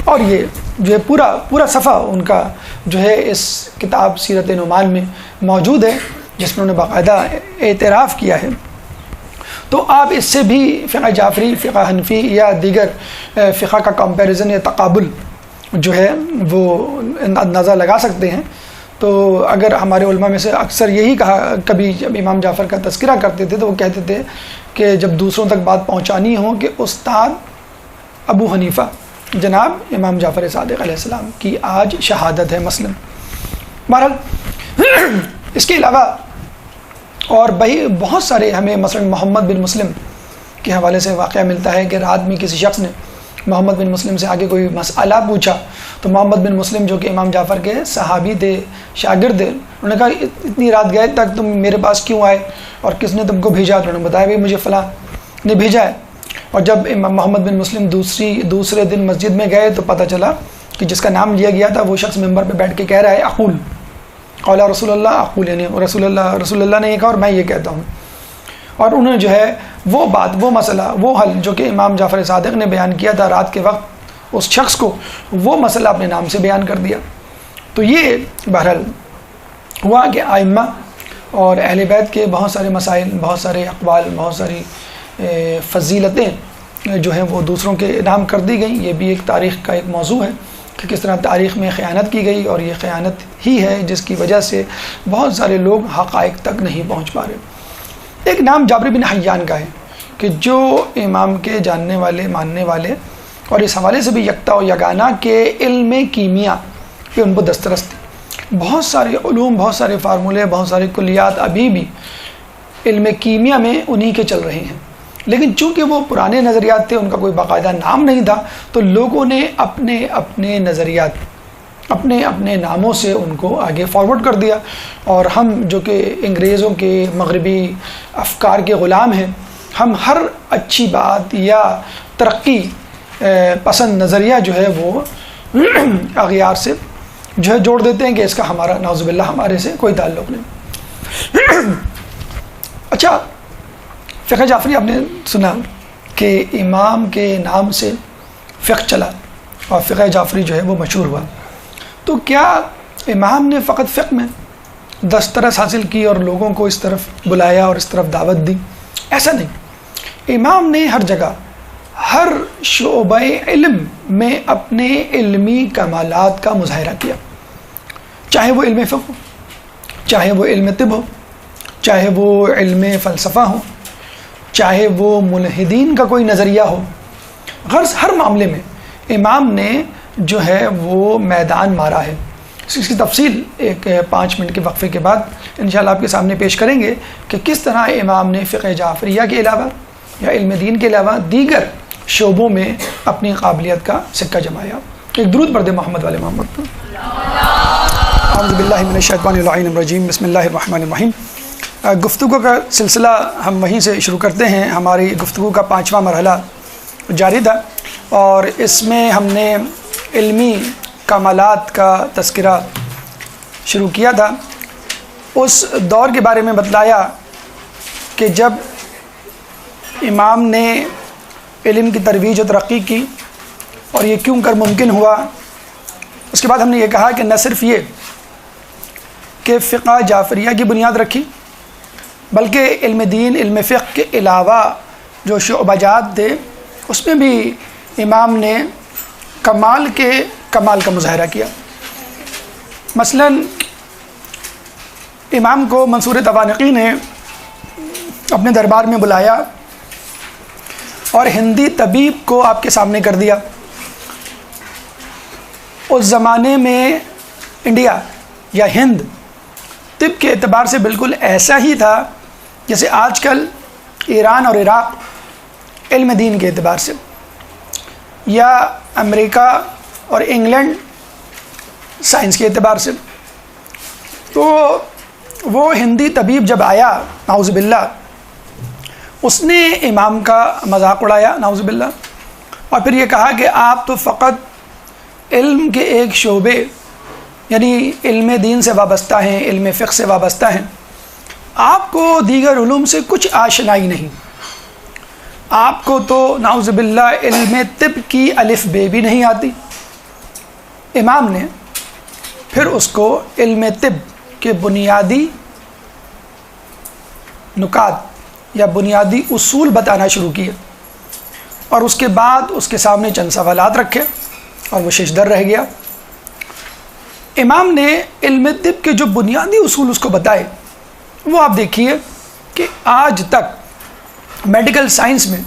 اور یہ جو ہے پورا صفحہ ان کا جو ہے اس کتاب سیرت نعمان میں موجود ہے، جس میں انہوں نے باقاعدہ اعتراف کیا ہے. تو آپ اس سے بھی فقہ جعفری، فقہ حنفی یا دیگر فقہ کا کمپیریزن یا تقابل جو ہے وہ اندازہ لگا سکتے ہیں. تو اگر ہمارے علماء میں سے اکثر یہی کہا، کبھی جب امام جعفر کا تذکرہ کرتے تھے تو وہ کہتے تھے کہ جب دوسروں تک بات پہنچانی ہو کہ استاد ابو حنیفہ جناب امام جعفر صادق علیہ السلام کی آج شہادت ہے مثلا. بہرحال اس کے علاوہ اور بہت سارے ہمیں مثلا محمد بن مسلم کے حوالے سے واقعہ ملتا ہے کہ رات میں کسی شخص نے محمد بن مسلم سے آگے کوئی مسئلہ پوچھا، تو محمد بن مسلم جو کہ امام جعفر کے صحابی تھے، شاگرد تھے، انہوں نے کہا اتنی رات گئے تک تم میرے پاس کیوں آئے اور کس نے تم کو بھیجا؟ تو انہوں نے بتایا مجھے فلاں نے بھیجا ہے. اور جب امام محمد بن مسلم دوسرے دن مسجد میں گئے تو پتہ چلا کہ جس کا نام لیا گیا تھا وہ شخص ممبر پہ بیٹھ کے کہہ رہا ہے اقول قال رسول اللہ اقول، یعنی رسول اللہ نے یہ کہا اور میں یہ کہتا ہوں. اور انہوں نے جو ہے وہ بات، وہ مسئلہ، وہ حل جو کہ امام جعفر صادق نے بیان کیا تھا رات کے وقت اس شخص کو، وہ مسئلہ اپنے نام سے بیان کر دیا. تو یہ بہرحال ہوا کہ ائمہ اور اہل بیت کے بہت سارے مسائل، بہت سارے اقوال، بہت ساری فضیلتیں جو ہیں وہ دوسروں کے نام کر دی گئیں. یہ بھی ایک تاریخ کا ایک موضوع ہے کہ کس طرح تاریخ میں خیانت کی گئی، اور یہ خیانت ہی ہے جس کی وجہ سے بہت سارے لوگ حقائق تک نہیں پہنچ پا رہے. ایک نام جابر بن حیان کا ہے کہ جو امام کے جاننے والے، ماننے والے، اور اس حوالے سے بھی یکتا و یگانہ کے علم کیمیا پہ ان کو دسترس تھی. بہت سارے علوم، بہت سارے فارمولے، بہت سارے کلیات ابھی بھی علم کیمیا میں انہی کے چل رہے ہیں. لیکن چونکہ وہ پرانے نظریات تھے، ان کا کوئی باقاعدہ نام نہیں تھا، تو لوگوں نے اپنے اپنے نظریات، اپنے اپنے ناموں سے ان کو آگے فارورڈ کر دیا. اور ہم جو کہ انگریزوں کے مغربی افکار کے غلام ہیں، ہم ہر اچھی بات یا ترقی پسند نظریہ جو ہے وہ اغیار سے جو ہے جوڑ دیتے ہیں کہ اس کا ہمارا نعوذ باللہ ہمارے سے کوئی تعلق نہیں. اچھا، فقہ جعفری آپ نے سنا کہ امام کے نام سے فقہ چلا اور فقہ جعفری جو ہے وہ مشہور ہوا، تو کیا امام نے فقط فقہ میں دسترس حاصل کی اور لوگوں کو اس طرف بلایا اور اس طرف دعوت دی؟ ایسا نہیں، امام نے ہر جگہ ہر شعبہ علم میں اپنے علمی کمالات کا مظاہرہ کیا، چاہے وہ علم فقہ ہو، چاہے وہ علم طب ہو، چاہے وہ علم فلسفہ ہو، چاہے وہ ملحدین کا کوئی نظریہ ہو، غرض ہر معاملے میں امام نے جو ہے وہ میدان مارا ہے۔ اس کی تفصیل ایک 5 منٹ کے وقفے کے بعد انشاءاللہ آپ کے سامنے پیش کریں گے کہ کس طرح امام نے فقہ جعفریہ کے علاوہ یا علم دین کے علاوہ دیگر شعبوں میں اپنی قابلیت کا سکہ جمایا۔ ایک درود پڑھ دیں محمد والے محمد پر۔ اعوذ باللہ من الشیطان اللعین الرجیم، بسم اللہ الرحمن الرحیم۔ گفتگو کا سلسلہ ہم وہیں سے شروع کرتے ہیں۔ ہماری گفتگو کا 5واں مرحلہ جاری تھا اور اس میں ہم نے علمی کمالات کا تذکرہ شروع کیا تھا۔ اس دور کے بارے میں بتلایا کہ جب امام نے علم کی ترویج و ترقی کی اور یہ کیوں کر ممکن ہوا۔ اس کے بعد ہم نے یہ کہا کہ نہ صرف یہ کہ فقہ جعفریہ کی بنیاد رکھی، بلکہ علم دین، علم فقہ کے علاوہ جو شعبہ جات تھے اس میں بھی امام نے کمال کا مظاہرہ کیا۔ مثلا امام کو منصور طوانقی نے اپنے دربار میں بلایا اور ہندی طبیب کو آپ کے سامنے کر دیا۔ اس زمانے میں انڈیا یا ہند طب کے اعتبار سے بالکل ایسا ہی تھا جیسے آج کل ایران اور عراق علم دین کے اعتبار سے، یا امریکہ اور انگلینڈ سائنس کے اعتبار سے۔ تو وہ ہندی طبیب جب آیا نعوذ باللہ، اس نے امام کا مذاق اڑایا نعوذ باللہ، اور پھر یہ کہا کہ آپ تو فقط علم کے ایک شعبے یعنی علم دین سے وابستہ ہیں، علم فقہ سے وابستہ ہیں، آپ کو دیگر علوم سے کچھ آشنائی نہیں، آپ کو تو نعوذ باللہ علم طب کی الف بے بھی نہیں آتی۔ امام نے پھر اس کو علم طب کے بنیادی نکات یا بنیادی اصول بتانا شروع کیا، اور اس کے بعد اس کے سامنے چند سوالات رکھے اور وہ ششدر رہ گیا۔ امام نے علم طب کے جو بنیادی اصول اس کو بتائے، وہ آپ دیکھیے کہ آج تک میڈیکل سائنس میں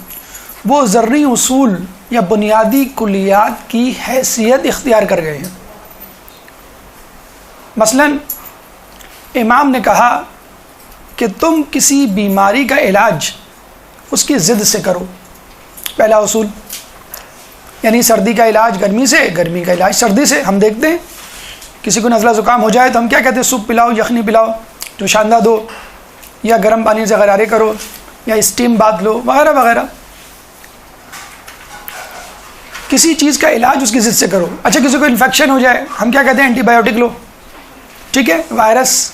وہ ذرعی اصول یا بنیادی کلیات کی حیثیت اختیار کر گئے ہیں۔ مثلا امام نے کہا کہ تم کسی بیماری کا علاج اس کی ضد سے کرو، پہلا اصول، یعنی سردی کا علاج گرمی سے، گرمی کا علاج سردی سے۔ ہم دیکھتے ہیں کسی کو نزلہ زکام ہو جائے تو ہم کیا کہتے ہیں؟ سوپ پلاؤ، یخنی پلاؤ جو شاندہ دو، یا گرم پانی سے غرارے کرو، یا اسٹیم بات لو، وغیرہ وغیرہ۔ کسی چیز کا علاج اس کی ضد سے کرو۔ اچھا کسی کو انفیکشن ہو جائے ہم کیا کہتے ہیں؟ اینٹی بایوٹک لو، ٹھیک ہے؟ وائرس،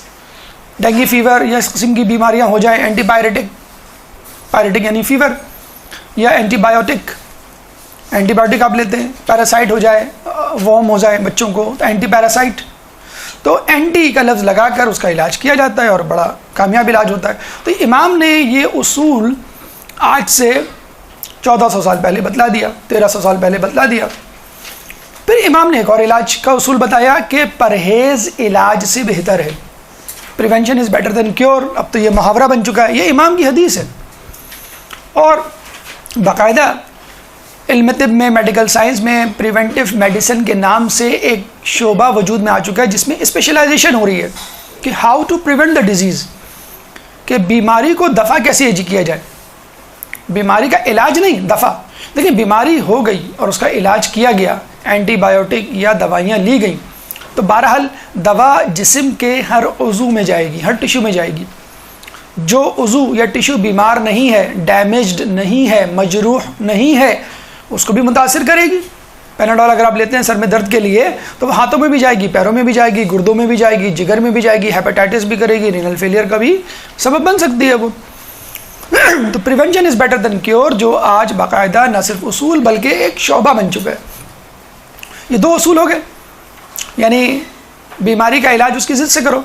ڈینگی فیور یا اس قسم کی بیماریاں ہو جائیں، اینٹی پائریٹک یعنی فیور، یا اینٹی بایوٹک آپ لیتے ہیں۔ پیراسائٹ ہو جائے، وارم ہو جائے بچوں کو تو اینٹی پیراسائٹ، تو اینٹی کا لفظ لگا کر اس کا علاج کیا جاتا ہے اور بڑا کامیاب علاج ہوتا ہے۔ تو امام نے یہ اصول آج سے 1400 سال پہلے بتلا دیا، 1300 سال پہلے بتلا دیا۔ پھر امام نے ایک اور علاج کا اصول بتایا کہ پرہیز علاج سے بہتر ہے، prevention is better than cure. اب تو یہ محاورہ بن چکا ہے، یہ امام کی حدیث ہے، اور باقاعدہ علم طب میں، میڈیکل سائنس میں پریونٹیو میڈیسن کے نام سے ایک شعبہ وجود میں آ چکا ہے جس میں اسپیشلائزیشن ہو رہی ہے کہ how to prevent the disease, کہ بیماری کو دفع کیسے کیا جائے۔ بیماری کا علاج نہیں، دفع۔ دیکھیں بیماری ہو گئی اور اس کا علاج کیا گیا، اینٹی بایوٹک یا دوائیاں لی گئیں، تو بہرحال دوا جسم کے ہر عضو میں جائے گی، ہر ٹیشو میں جائے گی۔ جو عضو یا ٹیشو بیمار نہیں ہے، ڈیمیجڈ نہیں ہے، مجروح نہیں ہے، اس کو بھی متاثر کرے گی۔ پیناڈول اگر آپ لیتے ہیں سر میں درد کے لیے تو وہ ہاتھوں میں بھی جائے گی، پیروں میں بھی جائے گی، گردوں میں بھی جائے گی، جگر میں بھی جائے گی، ہیپاٹائٹس بھی کرے گی، رینل فیلئر کا بھی سبب بن سکتی ہے وہ۔ تو prevention is better than cure جو آج باقاعدہ نہ صرف اصول بلکہ ایک شعبہ بن چکا ہے. یہ دو اصول ہو گئے، یعنی بیماری کا علاج اس کی ضد سے کرو.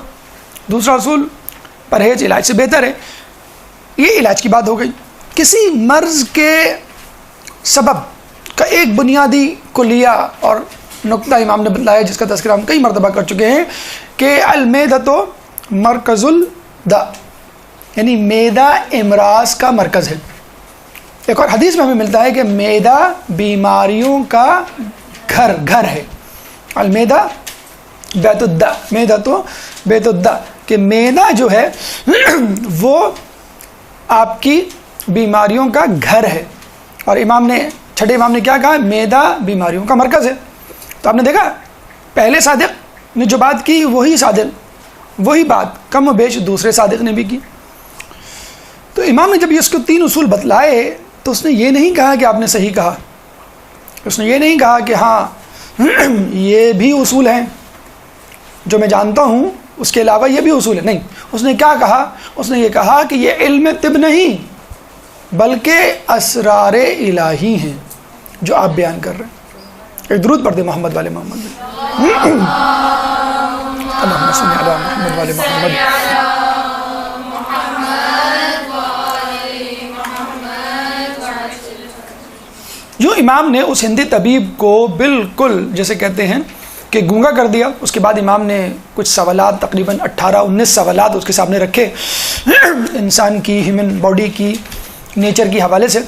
دوسرا اصول پرہیز علاج سے بہتر ہے. یہ علاج کی بات ہو گئی. کسی مرض کے سبب کا ایک بنیادی کلیہ اور نقطہ امام نے بتلایا جس کا تذکرہ ہم کئی مرتبہ کر چکے ہیں کہ المیدۃ مرکز الداء، یعنی میدہ امراض کا مرکز ہے. ایک اور حدیث میں ہمیں ملتا ہے کہ میدہ بیماریوں کا گھر ہے. المیدہ بیت الداء، میدہ تو بیت الداء، کہ میدہ جو ہے وہ آپ کی بیماریوں کا گھر ہے. اور چھٹے امام نے کیا کہا؟ میدہ بیماریوں کا مرکز ہے. تو آپ نے دیکھا پہلے صادق نے جو بات کی وہی بات کم و بیش دوسرے صادق نے بھی کی. تو امام نے جب اس کو 3 اصول بتلائے تو اس نے یہ نہیں کہا کہ آپ نے صحیح کہا، اس نے یہ نہیں کہا کہ ہاں یہ بھی اصول ہیں جو میں جانتا ہوں، اس کے علاوہ یہ بھی اصول ہے. نہیں، اس نے کیا کہا؟ اس نے یہ کہا کہ یہ علم طب نہیں بلکہ اسرار الہی ہیں جو آپ بیان کر رہے ہیں. ایک درود پڑھ دے محمد والے محمد. اللہم صلی علی محمد والے محمد. جو امام نے اس ہندی طبیب کو بالکل جیسے کہتے ہیں کہ گونگا کر دیا، اس کے بعد امام نے کچھ سوالات تقریباً 18-19 سوالات اس کے سامنے رکھے انسان کی ہیومن باڈی کی نیچر کی حوالے سے.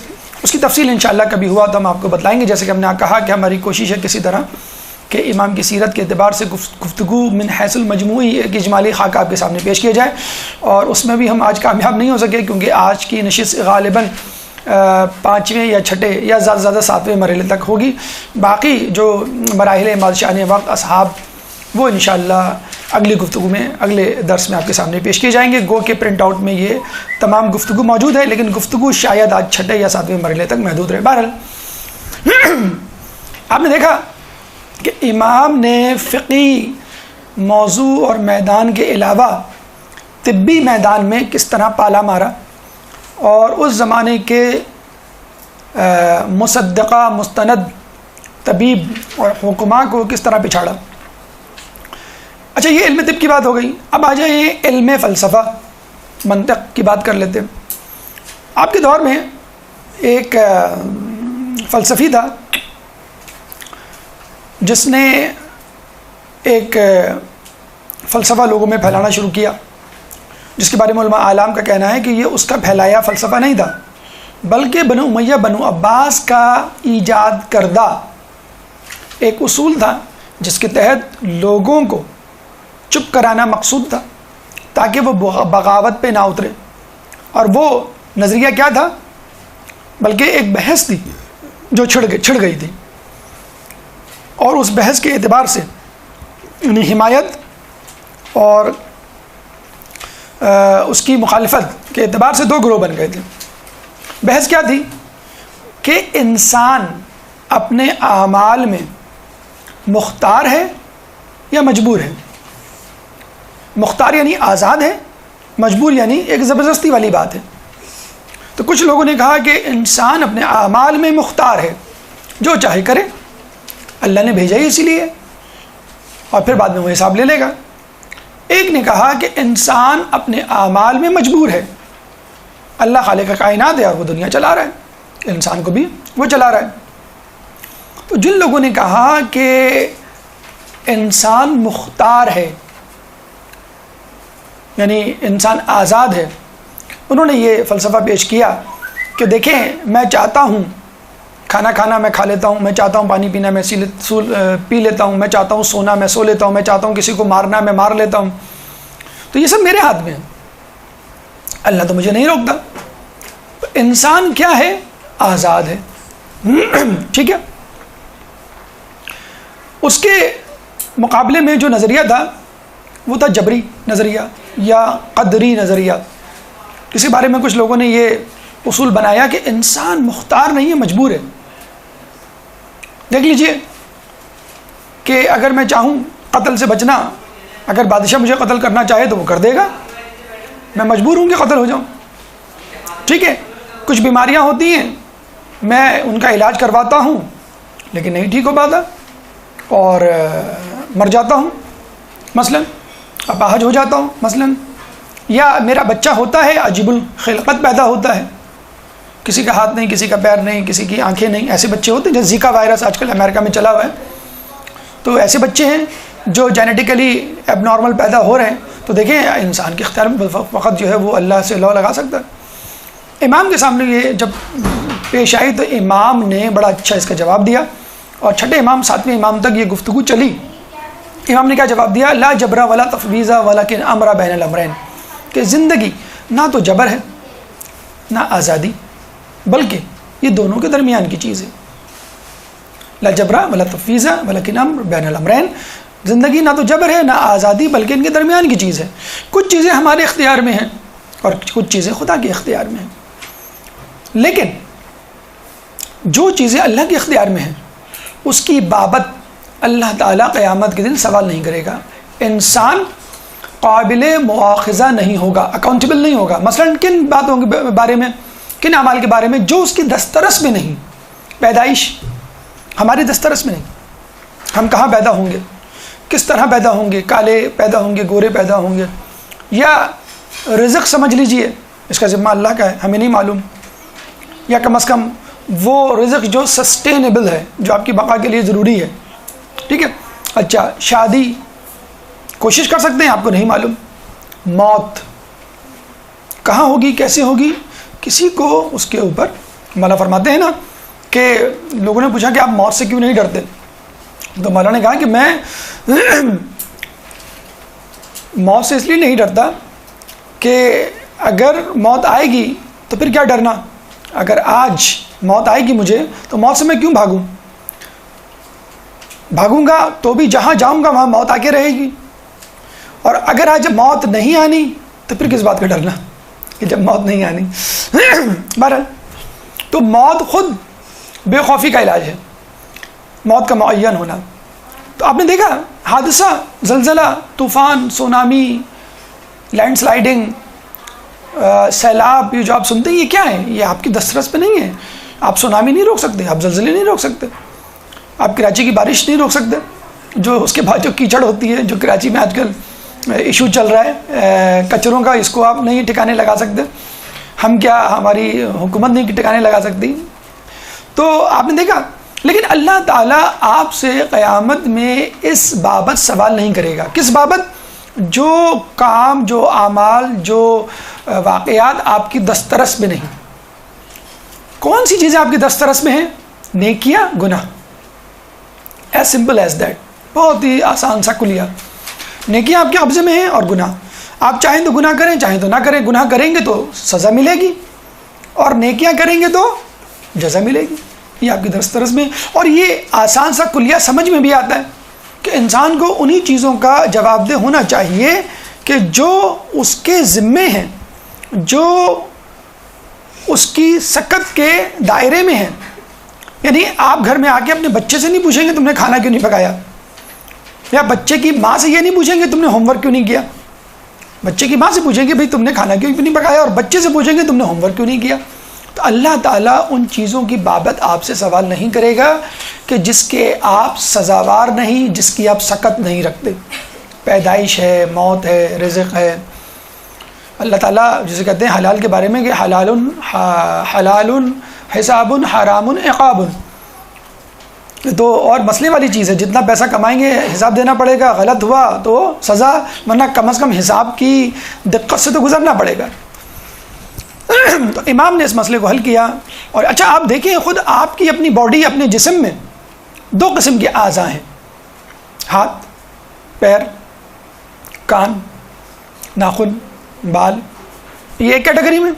اس کی تفصیل انشاءاللہ کبھی ہوا تو ہم آپ کو بتلائیں گے. جیسے کہ ہم نے کہا کہ ہماری کوشش ہے کسی طرح کہ امام کی سیرت کے اعتبار سے گفتگو من حیث المجموعی ایک اجمالی خاکہ آپ کے سامنے پیش کیا جائے، اور اس میں بھی ہم آج کامیاب نہیں ہو سکے کیونکہ آج کی نشست غالباً 5ویں یا 6ٹھے یا زیادہ سے زیادہ 7ویں مرحلے تک ہوگی. باقی جو مراحل مادشان وقت اصحاب وہ انشاءاللہ اگلی گفتگو میں اگلے درس میں آپ کے سامنے پیش کیے جائیں گے. گو کے پرنٹ آؤٹ میں یہ تمام گفتگو موجود ہے لیکن گفتگو شاید آج 6ٹھے یا 7ویں مرحلے تک محدود رہے. بہرحال آپ نے دیکھا کہ امام نے فقہی موضوع اور میدان کے علاوہ طبی میدان میں کس طرح پالا مارا اور اس زمانے کے مصدقہ مستند طبیب اور حکماء کو کس طرح پچھاڑا. اچھا، یہ علم طب کی بات ہو گئی. اب آ جائیں علم فلسفہ منطق کی بات کر لیتے ہیں. آپ کے دور میں ایک فلسفی تھا جس نے ایک فلسفہ لوگوں میں پھیلانا شروع کیا، جس کے بارے میں علماء اعلام کا کہنا ہے کہ یہ اس کا پھیلایا فلسفہ نہیں تھا بلکہ بنو امیہ بنو عباس کا ایجاد کردہ ایک اصول تھا جس کے تحت لوگوں کو چپ کرانا مقصود تھا تاکہ وہ بغاوت پہ نہ اترے. اور وہ نظریہ کیا تھا؟ بلکہ ایک بحث تھی جو چھڑ گئی تھی، اور اس بحث کے اعتبار سے یعنی حمایت اور اس کی مخالفت کے اعتبار سے 2 گروہ بن گئے تھے. بحث کیا تھی کہ انسان اپنے اعمال میں مختار ہے یا مجبور ہے. مختار یعنی آزاد ہے، مجبور یعنی ایک زبردستی والی بات ہے. تو کچھ لوگوں نے کہا کہ انسان اپنے اعمال میں مختار ہے، جو چاہے کرے، اللہ نے بھیجا ہی اسی لیے، اور پھر بعد میں وہ حساب لے لے گا. ایک نے کہا کہ انسان اپنے اعمال میں مجبور ہے، اللہ خالق کائنات ہے اور وہ دنیا چلا رہا ہے، انسان کو بھی وہ چلا رہا ہے. تو جن لوگوں نے کہا کہ انسان مختار ہے یعنی انسان آزاد ہے، انہوں نے یہ فلسفہ پیش کیا کہ دیکھیں، میں چاہتا ہوں کھانا کھانا میں کھا لیتا ہوں، میں چاہتا ہوں پانی پینا میں پی لیتا ہوں، میں چاہتا ہوں سونا میں سو لیتا ہوں، میں چاہتا ہوں کسی کو مارنا میں مار لیتا ہوں. تو یہ سب میرے ہاتھ میں ہے، اللہ تو مجھے نہیں روکتا. انسان کیا ہے؟ آزاد ہے. ٹھیک ہے. اس کے مقابلے میں جو نظریہ تھا وہ تھا جبری نظریہ یا قدری نظریہ. اس کے بارے میں کچھ لوگوں نے یہ اصول بنایا کہ انسان مختار نہیں ہے، مجبور ہے. دیکھ لیجئے کہ اگر میں چاہوں قتل سے بچنا، اگر بادشاہ مجھے قتل کرنا چاہے تو وہ کر دے گا، میں مجبور ہوں کہ قتل ہو جاؤں. ٹھیک ہے، کچھ بیماریاں ہوتی ہیں میں ان کا علاج کرواتا ہوں لیکن نہیں ٹھیک ہو پاتا اور مر جاتا ہوں مثلا، اپاہج ہو جاتا ہوں مثلا، یا میرا بچہ ہوتا ہے عجیب الخلقت پیدا ہوتا ہے، کسی کا ہاتھ نہیں، کسی کا پیر نہیں، کسی کی آنکھیں نہیں، ایسے بچے ہوتے ہیں جیسے زیکا وائرس آج کل امریکہ میں چلا ہوا ہے، تو ایسے بچے ہیں جو جینیٹیکلی ایب نارمل پیدا ہو رہے ہیں. تو دیکھیں انسان کے اختیار میں وقت جو ہے وہ اللہ سے لو لگا سکتا ہے. امام کے سامنے یہ جب پیش آئی تو امام نے بڑا اچھا اس کا جواب دیا، اور چھٹے امام 7ویں امام تک یہ گفتگو چلی. امام نے کیا جواب دیا؟ لا جبرا ولا تفویضا ولکن امر بین الامرین، کہ زندگی نہ تو جبر ہے نہ آزادی، بلکہ یہ دونوں کے درمیان کی چیز ہے. لا جبرا ولا تفویضا ولکن امر بین الامرین، زندگی نہ تو جبر ہے نہ آزادی بلکہ ان کے درمیان کی چیز ہے. کچھ چیزیں ہمارے اختیار میں ہیں اور کچھ چیزیں خدا کے اختیار میں ہیں، لیکن جو چیزیں اللہ کے اختیار میں ہیں اس کی بابت اللہ تعالیٰ قیامت کے دن سوال نہیں کرے گا. انسان قابل مواخذہ نہیں ہوگا، اکاؤنٹیبل نہیں ہوگا. مثلا کن باتوں کے بارے میں، کن اعمال کے بارے میں جو اس کی دسترس میں نہیں، پیدائش ہماری دسترس میں نہیں، ہم کہاں پیدا ہوں گے، کس طرح پیدا ہوں گے، کالے پیدا ہوں گے، گورے پیدا ہوں گے، یا رزق سمجھ لیجئے اس کا ذمہ اللہ کا ہے، ہمیں نہیں معلوم، یا کم از کم وہ رزق جو سسٹینیبل ہے، جو آپ کی بقا کے لیے ضروری ہے. ٹھیک ہے. اچھا شادی کوشش کر سکتے ہیں، آپ کو نہیں معلوم. موت کہاں ہوگی، کیسے ہوگی، کسی کو اس کے اوپر. مولا فرماتے ہیں نا کہ لوگوں نے پوچھا کہ آپ موت سے کیوں نہیں ڈرتے، تو مولا نے کہا کہ میں موت سے اس لیے نہیں ڈرتا کہ اگر موت آئے گی تو پھر کیا ڈرنا، اگر آج موت آئے گی مجھے تو موت سے میں کیوں بھاگوں گا تو بھی جہاں جاؤں گا وہاں موت آ کے رہے گی. اور اگر آج موت نہیں آنی تو پھر کس بات کا ڈرنا کہ جب موت نہیں آنی. بہرحال تو موت خود بے خوفی کا علاج ہے، موت کا معین ہونا. تو آپ نے دیکھا حادثہ، زلزلہ، طوفان، سونامی، لینڈ سلائڈنگ، سیلاب، یہ جو آپ سنتے ہیں یہ کیا ہے؟ یہ آپ کی دسترس پہ نہیں ہے. آپ سونامی نہیں روک سکتے، آپ زلزلے نہیں روک سکتے، آپ کراچی کی بارش نہیں روک سکتے، جو اس کے بعد جو کیچڑ ہوتی ہے، جو کراچی میں آج کل ایشو چل رہا ہے کچروں کا، اس کو آپ نہیں ٹھکانے لگا سکتے. ہم کیا، ہماری حکومت نہیں ٹھکانے لگا سکتی. تو آپ نے دیکھا، لیکن اللہ تعالیٰ آپ سے قیامت میں اس بابت سوال نہیں کرے گا. کس بابت؟ جو کام، جو اعمال، جو واقعات آپ کی دسترس میں نہیں. کون سی چیزیں آپ کی دسترس میں ہیں؟ نیکیاں، گناہ. As simple as that. بہت ہی آسان سا کلیہ. نیکیاں آپ کے قبضے میں ہیں اور گناہ. آپ چاہیں تو گناہ کریں، چاہیں تو نہ کریں. گناہ کریں گے تو سزا ملے گی اور نیکیاں کریں گے تو جزا ملے گی. یہ آپ کی دسترس میں. اور یہ آسان سا کلیہ سمجھ میں بھی آتا ہے کہ انسان کو انہی چیزوں کا جواب دہ ہونا چاہیے کہ جو اس کے ذمے ہیں، جو اس کی سکت کے دائرے میں ہیں. یعنی آپ گھر میں آ کے اپنے بچے سے نہیں پوچھیں گے تم نے کھانا کیوں نہیں پکایا، یا بچے کی ماں سے یہ نہیں پوچھیں گے تم نے ہوم ورک کیوں نہیں کیا. بچے کی ماں سے پوچھیں گے بھائی تم نے کھانا کیوں نہیں پکایا، اور بچے سے پوچھیں گے تم نے ہوم ورک کیوں نہیں کیا. تو اللہ تعالیٰ ان چیزوں کی بابت آپ سے سوال نہیں کرے گا کہ جس کے آپ سزاوار نہیں، جس کی آپ سکت نہیں رکھتے. پیدائش ہے، موت ہے، رزق ہے. اللہ تعالیٰ جسے کہتے ہیں حلال کے بارے میں کہ حلال حساب حرام عقاب. تو اور مسئلے والی چیز ہے، جتنا پیسہ کمائیں گے حساب دینا پڑے گا، غلط ہوا تو سزا، ورنہ کم از کم حساب کی دقت سے تو گزرنا پڑے گا. تو امام نے اس مسئلے کو حل کیا. اور اچھا آپ دیکھیں، خود آپ کی اپنی باڈی، اپنے جسم میں 2 قسم کے اعضاء ہیں، ہاتھ، پیر، کان، ناخن، بال. یہ ایک کیٹیگری میں.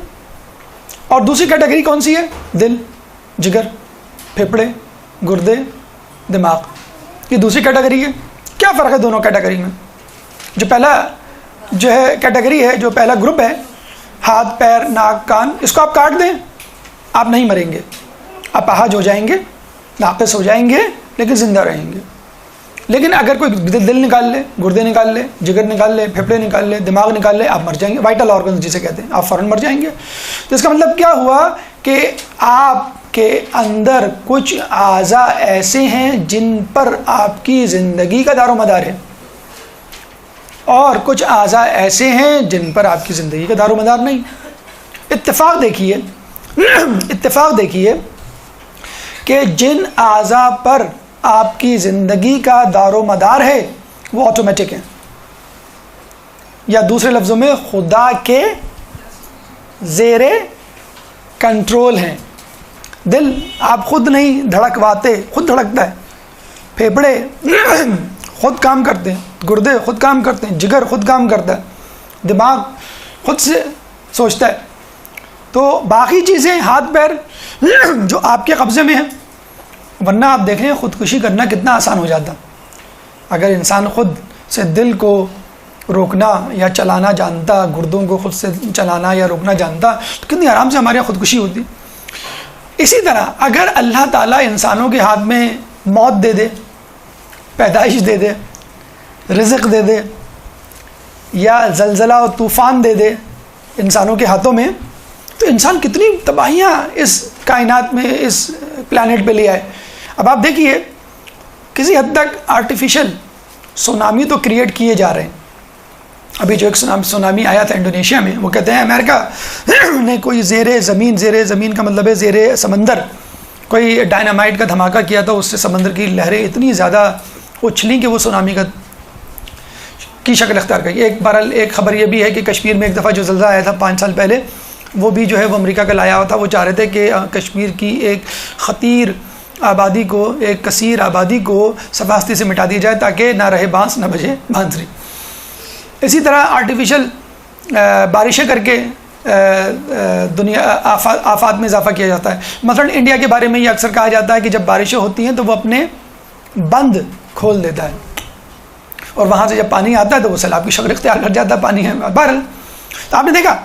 اور دوسری کیٹیگری کون سی ہے؟ دل، جگر، پھیپھڑے، گردے، دماغ. یہ دوسری کیٹیگری ہے. کیا فرق ہے دونوں کیٹیگری میں؟ جو پہلا جو ہے کیٹیگری ہے، جو پہلا گروپ ہے، ہاتھ، پیر، ناک، کان، اس کو آپ کاٹ دیں، آپ نہیں مریں گے، آپ اپاہج ہو جائیں گے، ناقص ہو جائیں گے، لیکن زندہ رہیں گے. لیکن اگر کوئی دل نکال لے، گردے نکال لے، جگر نکال لے، پھیپھڑے نکال لے، دماغ نکال لے، آپ مر جائیں گے. وائٹل آرگنز جسے کہتے ہیں، آپ فوراً مر جائیں گے. تو اس کا مطلب کیا ہوا کہ آپ کے اندر کچھ اعضاء ایسے ہیں جن پر آپ کی زندگی کا دار و مدار ہے، اور کچھ اعضاء ایسے ہیں جن پر آپ کی زندگی کا دار و مدار نہیں. اتفاق دیکھیے کہ جن اعضاء پر آپ کی زندگی کا دار و مدار ہے وہ آٹومیٹک ہیں، یا دوسرے لفظوں میں خدا کے زیر کنٹرول ہیں. دل آپ خود نہیں دھڑکواتے، خود دھڑکتا ہے. پھیپھڑے خود کام کرتے ہیں، گردے خود کام کرتے ہیں، جگر خود کام کرتا ہے، دماغ خود سے سوچتا ہے. تو باقی چیزیں ہاتھ پیر جو آپ کے قبضے میں ہیں. ورنہ آپ دیکھیں خودکشی کرنا کتنا آسان ہو جاتا. اگر انسان خود سے دل کو روکنا یا چلانا جانتا، گردوں کو خود سے چلانا یا روکنا جانتا، تو کتنی آرام سے ہمارے یہاں خودکشی ہوتی. اسی طرح اگر اللہ تعالیٰ انسانوں کے ہاتھ میں موت دے دے، پیدائش دے دے، رزق دے دے، یا زلزلہ و طوفان دے دے انسانوں کے ہاتھوں میں، تو انسان کتنی تباہیاں اس کائنات میں، اس پلانٹ پہ لے آئے. اب آپ دیکھیے کسی حد تک آرٹیفیشل سونامی تو کریٹ کیے جا رہے ہیں. ابھی جو ایک سونامی آیا تھا انڈونیشیا میں، وہ کہتے ہیں امریکہ نے کوئی زیر زمین کا مطلب ہے زیر سمندر کوئی ڈائنامائٹ کا دھماکہ کیا تھا، اس سے سمندر کی لہریں اتنی زیادہ اچھلیں کہ وہ سونامی کی شکل اختیار کی. ایک خبر یہ بھی ہے کہ کشمیر میں ایک دفعہ جو زلزلہ آیا تھا 5 سال پہلے، وہ بھی جو ہے وہ امریکہ کا لایا ہوا تھا. وہ چاہ رہے تھے کہ کشمیر کی ایک خطیر آبادی کو، ایک کثیر آبادی کو صفاستی سے مٹا دیا جائے تاکہ نہ رہے بانس نہ بجے بانسری. اسی طرح آرٹیفیشل بارشیں کر کے دنیا آفات میں اضافہ کیا جاتا ہے. مثلا انڈیا کے بارے میں یہ اکثر کہا جاتا ہے کہ جب بارشیں ہوتی ہیں تو وہ اپنے بند کھول دیتا ہے، اور وہاں سے جب پانی آتا ہے تو وہ سیلاب کی شکل اختیار کر جاتا ہے. پانی ہے بہرحال. تو آپ نے دیکھا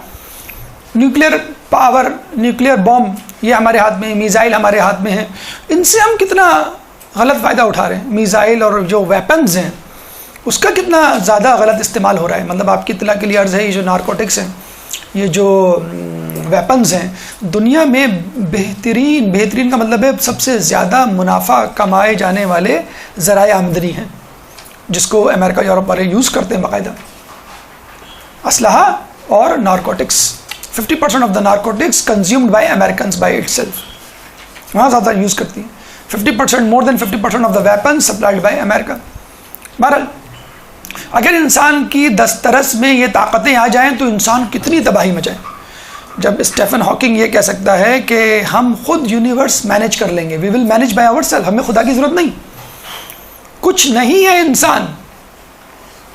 نیوکلیئر پاور، نیوکلیئر بوم یہ ہمارے ہاتھ میں، میزائل ہمارے ہاتھ میں ہیں. ان سے ہم کتنا غلط فائدہ اٹھا رہے ہیں. میزائل اور جو ویپنز ہیں اس کا کتنا زیادہ غلط استعمال ہو رہا ہے. مطلب آپ کی اطلاع کے لیے عرض ہے، یہ جو نارکوٹکس ہیں، یہ جو ویپنز ہیں، دنیا میں بہترین کا مطلب ہے سب سے زیادہ منافع کمائے جانے والے ذرائع آمدنی ہیں، جس کو امریکہ یورپ والے یوز کرتے ہیں باقاعدہ. اسلحہ اور narcotics, 50% of the narcotics consumed by Americans by itself, وہاں زیادہ یوز کرتی ہیں. 50%، more than 50% of the weapon supplied by America. بہرحال اگر انسان کی دسترس میں یہ طاقتیں آ جائیں تو انسان کتنی تباہی مچائے. جب اسٹیفن ہاکنگ یہ کہہ سکتا ہے کہ ہم خود یونیورس مینیج کر لیں گے، وی ول مینیج بائی آور سیلف، ہمیں خدا کی ضرورت نہیں، کچھ نہیں ہے انسان،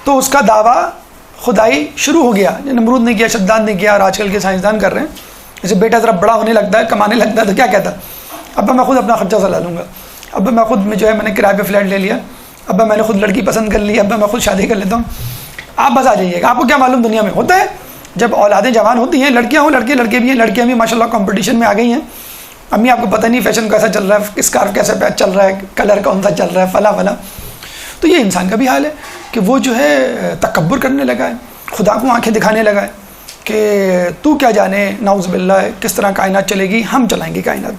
تو اس کا دعویٰ خدائی شروع ہو گیا. نمرود نے کیا، شداد نے کیا، اور آج کل کے سائنسدان کر رہے ہیں. جیسے بیٹا ذرا بڑا ہونے لگتا ہے، کمانے لگتا ہے، تو کیا کہتا ہے، ابا میں خود اپنا خرچہ چلا لوں گا، ابا میں خود جو ہے میں نے کرایہ پہ فلیٹ لے لیا، ابا میں نے خود لڑکی پسند کر لی، ابا میں خود شادی کر لیتا ہوں. آپ بس آ جائیے گا. آپ کو کیا معلوم دنیا میں ہوتا ہے جب اولادیں جوان ہوتی ہیں، لڑکیاں ہوں، لڑکے بھی ہیں، لڑکیاں بھی ماشاء اللہ کمپٹیشن میں آ گئی ہیں. امی آپ کو پتہ نہیں فیشن کیسا چل رہا ہے، اسکارف کیسا چل رہا ہے، کلر کون سا چل رہا ہے، فلاں فلاں. تو یہ انسان کا بھی حال ہے کہ وہ جو ہے تکبر کرنے لگا ہے، خدا کو آنکھیں دکھانے لگا ہے کہ تو کیا جانے، نعوذ باللہ کس طرح کائنات چلے گی، ہم چلائیں گے کائنات.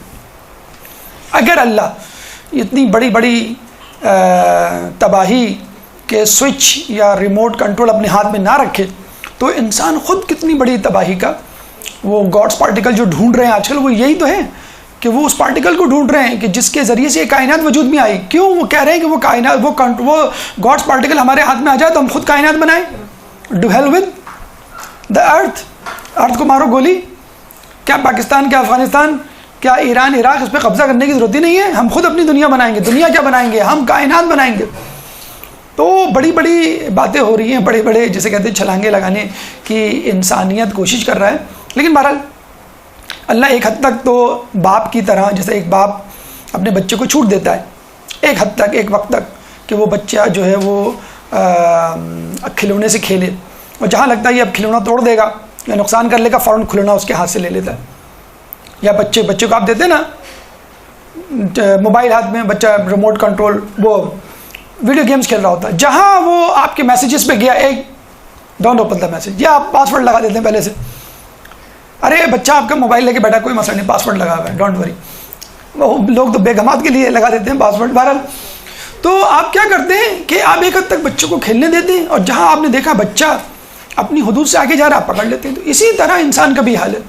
اگر اللہ اتنی بڑی تباہی کے سوئچ یا ریموٹ کنٹرول اپنے ہاتھ میں نہ رکھے تو انسان خود کتنی بڑی تباہی کا، وہ گاڈس پارٹیکل جو ڈھونڈ رہے ہیں آج کل، وہ یہی تو ہے کہ وہ اس پارٹیکل کو ڈھونڈ رہے ہیں کہ جس کے ذریعے سے یہ کائنات وجود میں آئی. کیوں؟ وہ کہہ رہے ہیں کہ وہ کائنات، وہ گاڈس پارٹیکل ہمارے ہاتھ میں آ جائے تو ہم خود کائنات بنائیں. ڈو ہیل ود دا ارتھ کو مارو گولی. کیا پاکستان، کیا افغانستان، کیا ایران، عراق، اس پہ قبضہ کرنے کی ضرورت ہی نہیں ہے. ہم خود اپنی دنیا بنائیں گے. دنیا کیا بنائیں گے؟ ہم کائنات بنائیں گے. تو بڑی باتیں ہو رہی ہیں، بڑے جسے کہتے ہیں چھلانگے لگانے کی انسانیت کوشش کر رہا ہے. لیکن بہرحال اللہ ایک حد تک تو باپ کی طرح، جیسے ایک باپ اپنے بچے کو چھوٹ دیتا ہے ایک حد تک، ایک وقت تک، کہ وہ بچہ جو ہے وہ کھلونے سے کھیلے، اور جہاں لگتا ہے یہ اب کھلونا توڑ دے گا یا نقصان کر لے گا، فوراً کھلونا اس کے ہاتھ سے لے لیتا ہے. یا بچے کو آپ دیتے نا موبائل ہاتھ میں، بچہ ریموٹ کنٹرول وہ ویڈیو گیمز کھیل رہا ہوتا ہے، جہاں وہ آپ کے میسیجز پہ گیا ایک ڈونٹ اوپن دا میسج، یا آپ پاسورڈ لگا دیتے ہیں پہلے سے. ارے بچہ آپ کا موبائل لے کے بیٹھا، کوئی مسئلہ نہیں، پاسورڈ لگا ہوا ہے، ڈونٹ وری. وہ لوگ تو بے گمات کے لیے لگا دیتے ہیں پاسورڈ. بہرحال تو آپ کیا کرتے ہیں کہ آپ ایک حد تک بچوں کو کھیلنے دیتے ہیں، اور جہاں آپ نے دیکھا بچہ اپنی حدود سے آگے جا رہا ہے آپ پکڑ لیتے ہیں. تو اسی طرح انسان کا بھی حال ہے.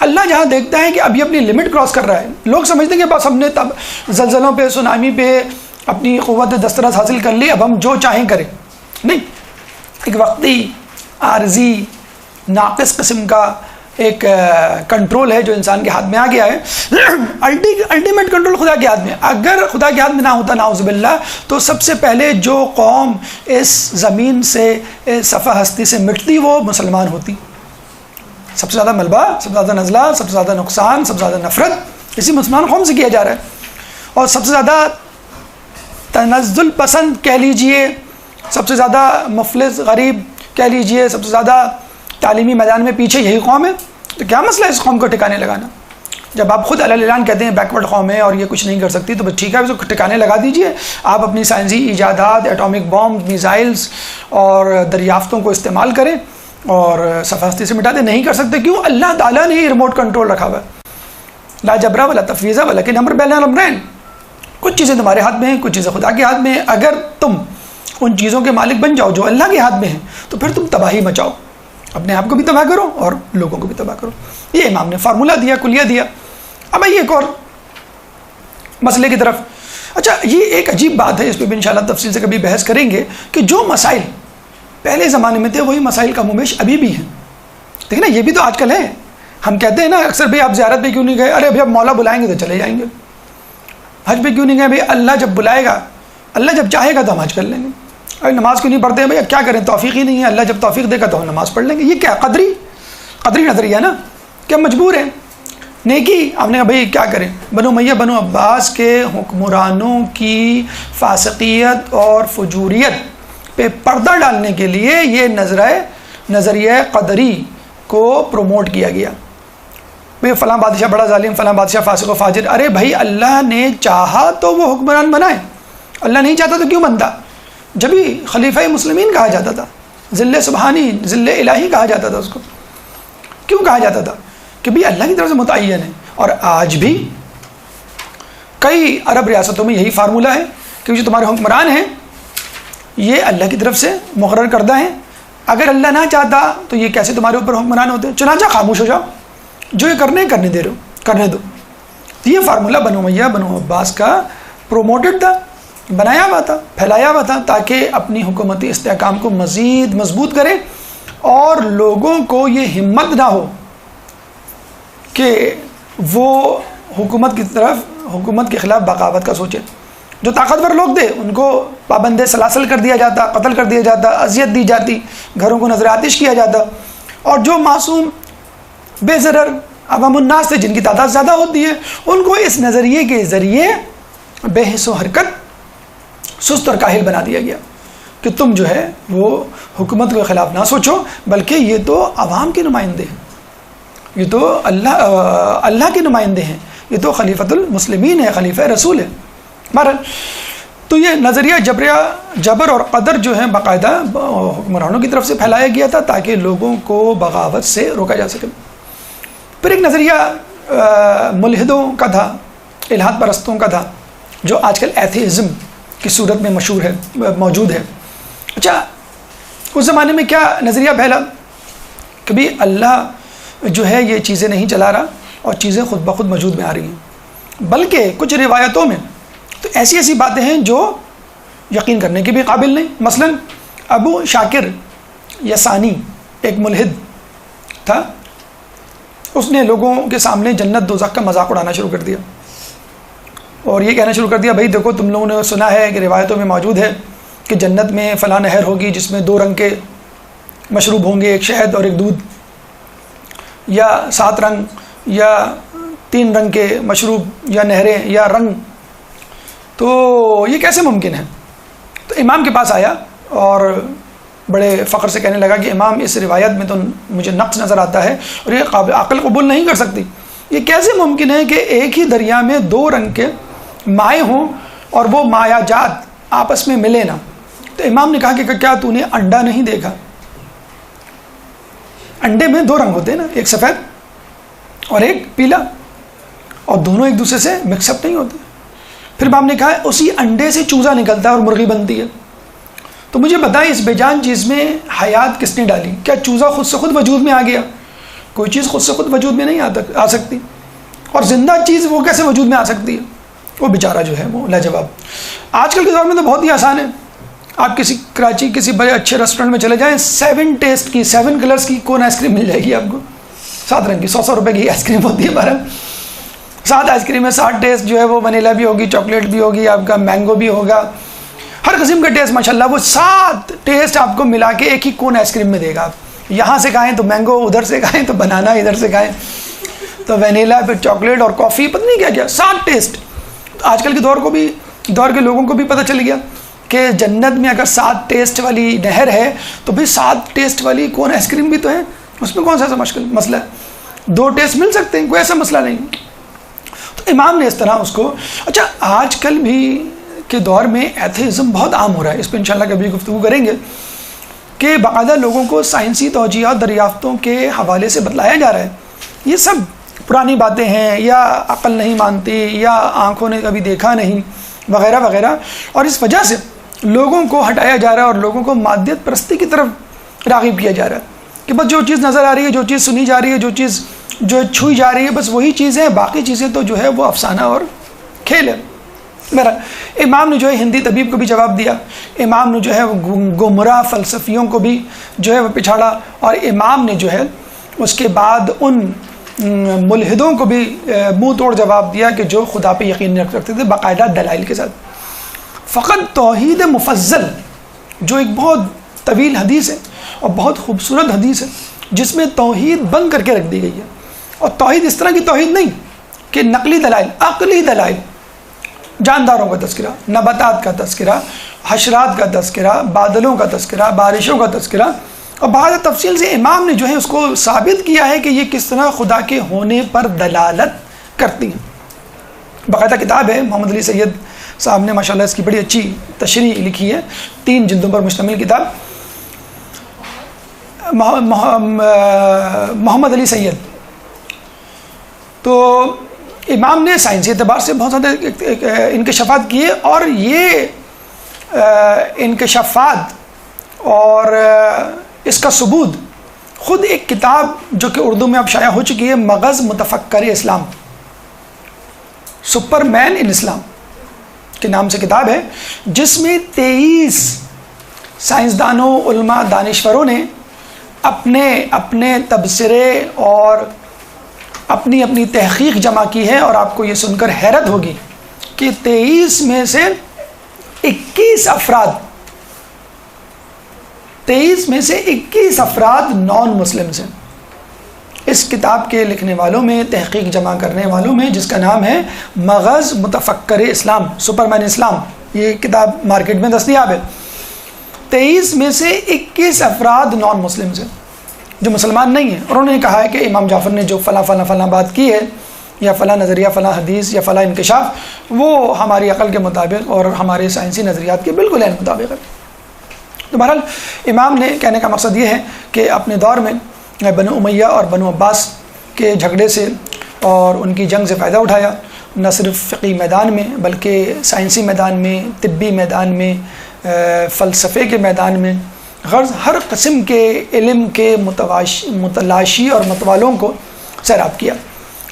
اللہ جہاں دیکھتا ہے کہ ابھی اپنی لمٹ کراس کر رہا ہے، لوگ سمجھتے ہیں کہ بس ہم نے تب زلزلوں پہ سونامی پہ اپنی قوت دسترس حاصل کر لی، اب ہم جو چاہیں کریں. نہیں، ایک وقتی عارضی ناقص قسم کا ایک کنٹرول ہے جو انسان کے ہاتھ میں آ گیا ہے. الٹیمیٹ کنٹرول خدا کے ہاتھ میں. اگر خدا کے ہاتھ میں نہ ہوتا نعوذ باللہ، تو سب سے پہلے جو قوم اس زمین سے صفحہ ہستی سے مٹتی وہ مسلمان ہوتی. سب سے زیادہ ملبہ، سب سے زیادہ نزلہ، سب سے زیادہ نقصان، سب سے زیادہ نفرت اسی مسلمان قوم سے کیا جا رہا ہے. اور سب سے زیادہ تنزل پسند کہہ لیجئے، سب سے زیادہ مفلس غریب کہہ لیجئے، سب سے زیادہ تعلیمی میدان میں پیچھے یہی قوم ہے. تو کیا مسئلہ ہے اس قوم کو ٹھکانے لگانا؟ جب آپ خود اعلان کہتے ہیں بیکورڈ قوم ہے اور یہ کچھ نہیں کر سکتی، تو ٹھیک ہے، اس کو ٹھکانے لگا دیجئے. آپ اپنی سائنسی ایجادات، ایٹامک بامب، میزائلز اور دریافتوں کو استعمال کریں اور صفحہ ہستی سے مٹا دیں. نہیں کر سکتے، کیوں؟ اللہ تعالیٰ نے ہی ریموٹ کنٹرول رکھا ہوا ہے. لا جبرا ولا تفویض ولکن امر بین الامرین. کچھ چیزیں تمہارے ہاتھ میں ہیں، کچھ چیزیں خدا کے ہاتھ میں ہیں. اگر تم ان چیزوں کے مالک بن جاؤ جو اللہ کے ہاتھ میں ہیں، تو پھر تم تباہی مچاؤ، اپنے آپ کو بھی تباہ کرو اور لوگوں کو بھی تباہ کرو. یہ امام نے فارمولہ دیا، کلیہ دیا. اب آئیے ایک اور مسئلے کی طرف. اچھا، یہ ایک عجیب بات ہے، اس پہ بھی انشاءاللہ تفصیل سے کبھی بحث کریں گے کہ جو مسائل پہلے زمانے میں تھے وہی مسائل کم و بیش ابھی بھی ہیں. دیکھیں نا، یہ بھی تو آج کل ہے. ہم کہتے ہیں نا اکثر، بھائی آپ زیارت پہ کیوں نہیں گئے؟ ارے ابھی اب مولا بلائیں گے تو چلے جائیں گے. حج پہ کیوں نہیں گئے؟ بھائی اللہ جب بلائے گا، اللہ جب چاہے گا تو ہم حج کر لیں گے. ارے نماز کیوں نہیں پڑھتے ہیں؟ بھائی کیا کریں، توفیق ہی نہیں ہے. اللہ جب توفیق دے گا تو ہم نماز پڑھ لیں گے. یہ کیا قدری نظریہ نا کہ ہم مجبور ہیں. نیکی ہم نے کہا بھائی کیا کریں، بنو امیہ بنو عباس کے حکمرانوں کی فاسقیت اور فجوریت پہ پردہ ڈالنے کے لیے یہ نظریہ قدری کو پروموٹ کیا گیا. بھئی فلاں بادشاہ بڑا ظالم، فلاں بادشاہ فاسق و فاجر. ارے بھائی اللہ نے چاہا تو وہ حکمران بنائے، اللہ نہیں چاہتا تو کیوں بنتا؟ جبھی خلیفہ مسلمین کہا جاتا تھا، ذل سبحانی، ذل الہی کہا جاتا تھا. اس کو کیوں کہا جاتا تھا؟ کہ بھی اللہ کی طرف سے متعین ہے. اور آج بھی کئی عرب ریاستوں میں یہی فارمولہ ہے کہ جو تمہارے حکمران ہیں یہ اللہ کی طرف سے مقرر کردہ ہیں. اگر اللہ نہ چاہتا تو یہ کیسے تمہارے اوپر حکمران ہوتے؟ چنانچہ خاموش ہو جاؤ، جو یہ کرنے دے رہے ہو کرنے دو. تو یہ فارمولہ بنو امیہ بنو عباس کا پروموٹڈ تھا، بنایا ہوا تھا، پھیلایا ہوا تھا، تاکہ اپنی حکومتی استحکام کو مزید مضبوط کرے اور لوگوں کو یہ ہمت نہ ہو کہ وہ حکومت کے خلاف بغاوت کا سوچے. جو طاقتور لوگ تھے ان کو پابند سلاسل کر دیا جاتا، قتل کر دیا جاتا، اذیت دی جاتی، گھروں کو نظر آتش کیا جاتا. اور جو معصوم بے ضرر عوام الناس تھے جن کی تعداد زیادہ ہوتی ہے، ان کو اس نظریے کے ذریعے بے حس و حرکت، سست اور کاہل بنا دیا گیا کہ تم جو ہے وہ حکومت کے خلاف نہ سوچو، بلکہ یہ تو عوام کے نمائندے ہیں، یہ تو اللہ کے نمائندے ہیں، یہ تو خلیفۃ المسلمین ہے، خلیفہ رسول ہے. بہرحال تو یہ نظریہ جبر اور قدر جو ہے باقاعدہ حکمرانوں کی طرف سے پھیلایا گیا تھا تاکہ لوگوں کو بغاوت سے روکا جا سکے. پھر ایک نظریہ ملحدوں کا تھا، الہاد پرستوں کا تھا، جو آج کل ایتھیزم کی صورت میں موجود ہے. اچھا، اس زمانے میں کیا نظریہ پھیلا کہ بھی اللہ جو ہے یہ چیزیں نہیں چلا رہا اور چیزیں خود بخود موجود میں آ رہی ہیں، بلکہ کچھ روایتوں میں تو ایسی باتیں ہیں جو یقین کرنے کے بھی قابل نہیں. مثلا ابو شاکر یسانی ایک ملحد تھا، اس نے لوگوں کے سامنے جنت دوزخ کا مذاق اڑانا شروع کر دیا اور یہ کہنا شروع کر دیا، بھائی دیکھو تم لوگوں نے سنا ہے کہ روایتوں میں موجود ہے کہ جنت میں فلاں نہر ہوگی جس میں 2 رنگ کے مشروب ہوں گے، ایک شہد اور ایک دودھ، یا 7 رنگ یا 3 رنگ کے مشروب یا نہریں یا رنگ. تو یہ کیسے ممکن ہے؟ تو امام کے پاس آیا اور بڑے فخر سے کہنے لگا کہ امام اس روایت میں تو مجھے نقص نظر آتا ہے اور یہ قابل عقل قبول نہیں کر سکتی. یہ کیسے ممکن ہے کہ ایک ہی دریا میں 2 رنگ کے مائع ہوں اور وہ مایع جات آپس میں ملے نا. تو امام نے کہا کہ کیا تو نے انڈا نہیں دیکھا؟ انڈے میں 2 رنگ ہوتے ہیں نا، ایک سفید اور ایک پیلا، اور دونوں ایک دوسرے سے مکس اپ نہیں ہوتے. پھر امام نے کہا اسی انڈے سے چوزا نکلتا ہے اور مرغی بنتی ہے. تو مجھے بتائیں اس بے جان چیز میں حیات کس نے ڈالی؟ کیا چوزا خود سے خود وجود میں آ گیا؟ کوئی چیز خود سے خود وجود میں نہیں آ سکتی، اور زندہ چیز وہ کیسے وجود میں آ سکتی ہے؟ وہ بیچارہ جو ہے وہ لاجواب. آج کل کے دور میں تو بہت ہی آسان ہے. آپ کسی کراچی کسی بڑے اچھے ریسٹورینٹ میں چلے جائیں، 7 ٹیسٹ کی 7 کلرز کی کون آئس کریم مل جائے گی آپ کو، 7 رنگ کی. 100 روپے کی آئس کریم ہوتی ہے. 7 آئس کریم میں 7 ٹیسٹ جو ہے وہ ونیلا بھی ہوگی، چاکلیٹ بھی ہوگی، آپ کا مینگو بھی ہوگا، ہر قسم کا ٹیسٹ ماشاءاللہ. وہ 7 ٹیسٹ آپ کو ملا کے ایک ہی کون آئس کریم میں دے گا. آپ یہاں سے کھائیں تو مینگو، ادھر سے کھائیں تو بنانا، ادھر سے کھائیں تو وینیلا، پھر چاکلیٹ اور کافی، پتہ نہیں کیا کیا 7 ٹیسٹ. آج کل کے دور کے لوگوں کو بھی پتہ چل گیا کہ جنت میں اگر 7 ٹیسٹ والی نہر ہے تو بھی 7 ٹیسٹ والی کون آئس کریم بھی تو ہے. اس میں کون سا مسئلہ ہے؟ 2 ٹیسٹ مل سکتے ہیں، کوئی ایسا مسئلہ نہیں. تو امام نے اس طرح اس کو. اچھا آج کل بھی کے دور میں ایتھیزم بہت عام ہو رہا ہے، اس پہ انشاءاللہ کبھی گفتگو کریں گے کہ باقاعدہ لوگوں کو سائنسی توجیہات دریافتوں کے حوالے سے بتلایا جا رہا ہے یہ سب پرانی باتیں ہیں، یا عقل نہیں مانتی، یا آنکھوں نے کبھی دیکھا نہیں، وغیرہ وغیرہ. اور اس وجہ سے لوگوں کو ہٹایا جا رہا ہے اور لوگوں کو مادیت پرستی کی طرف راغب کیا جا رہا ہے کہ بس جو چیز نظر آ رہی ہے، جو چیز سنی جا رہی ہے، جو چیز جو چھوئی جا رہی ہے، بس وہی چیزیں ہیں، باقی چیزیں تو جو ہے وہ افسانہ اور کھیل ہے. میرا امام نے جو ہے ہندی طبیب کو بھی جواب دیا، امام نے جو ہے وہ گمراہ فلسفیوں کو بھی جو ہے وہ پچھاڑا، اور امام نے جو ہے اس کے بعد ان ملحدوں کو بھی منہ توڑ جواب دیا کہ جو خدا پہ یقین رکھتے تھے باقاعدہ دلائل کے ساتھ. فقط توحید مفضل جو ایک بہت طویل حدیث ہے اور بہت خوبصورت حدیث ہے جس میں توحید بند کر کے رکھ دی گئی ہے، اور توحید اس طرح کی توحید نہیں کہ نقلی دلائل، عقلی دلائل، جانداروں کا تذکرہ، نباتات کا تذکرہ، حشرات کا تذکرہ، بادلوں کا تذکرہ، بارشوں کا تذکرہ، اور بعض تفصیل سے امام نے جو ہے اس کو ثابت کیا ہے کہ یہ کس طرح خدا کے ہونے پر دلالت کرتی ہیں. باقاعدہ کتاب ہے، محمد علی سید صاحب نے ماشاءاللہ اس کی بڑی اچھی تشریح لکھی ہے، 3 جلدوں پر مشتمل کتاب. محمد علی سید تو امام نے سائنسی اعتبار سے بہت زیادہ انکشافات کیے، اور یہ انکشافات اور اس کا ثبوت خود ایک کتاب جو کہ اردو میں اب شائع ہو چکی ہے، مغز متفکر اسلام، سپر مین ان اسلام کے نام سے کتاب ہے، جس میں 23 سائنسدانوں، علماء، دانشوروں نے اپنے تبصرے اور اپنی تحقیق جمع کی ہے. اور آپ کو یہ سن کر حیرت ہوگی کہ 23 میں سے 21 افراد نان مسلمز ہیں. اس کتاب کے لکھنے والوں میں، تحقیق جمع کرنے والوں میں، جس کا نام ہے مغز متفکر اسلام، سپرمین اسلام، یہ کتاب مارکیٹ میں دستیاب ہے. 23 میں سے 21 افراد نان مسلمز ہیں جو مسلمان نہیں ہیں، اور انہوں نے کہا ہے کہ امام جعفر نے جو فلاں بات کی ہے، یا فلاں نظریہ، فلاں حدیث، یا فلاں انکشاف، وہ ہماری عقل کے مطابق اور ہمارے سائنسی نظریات کے بالکل عین مطابق ہے. تو بہرحال امام نے کہنے کا مقصد یہ ہے کہ اپنے دور میں بنو امیہ اور بنو عباس کے جھگڑے سے اور ان کی جنگ سے فائدہ اٹھایا، نہ صرف فقہی میدان میں بلکہ سائنسی میدان میں، طبی میدان میں، فلسفے کے میدان میں، غرض ہر قسم کے علم کے متلاشی اور متوالوں کو سیراب کیا،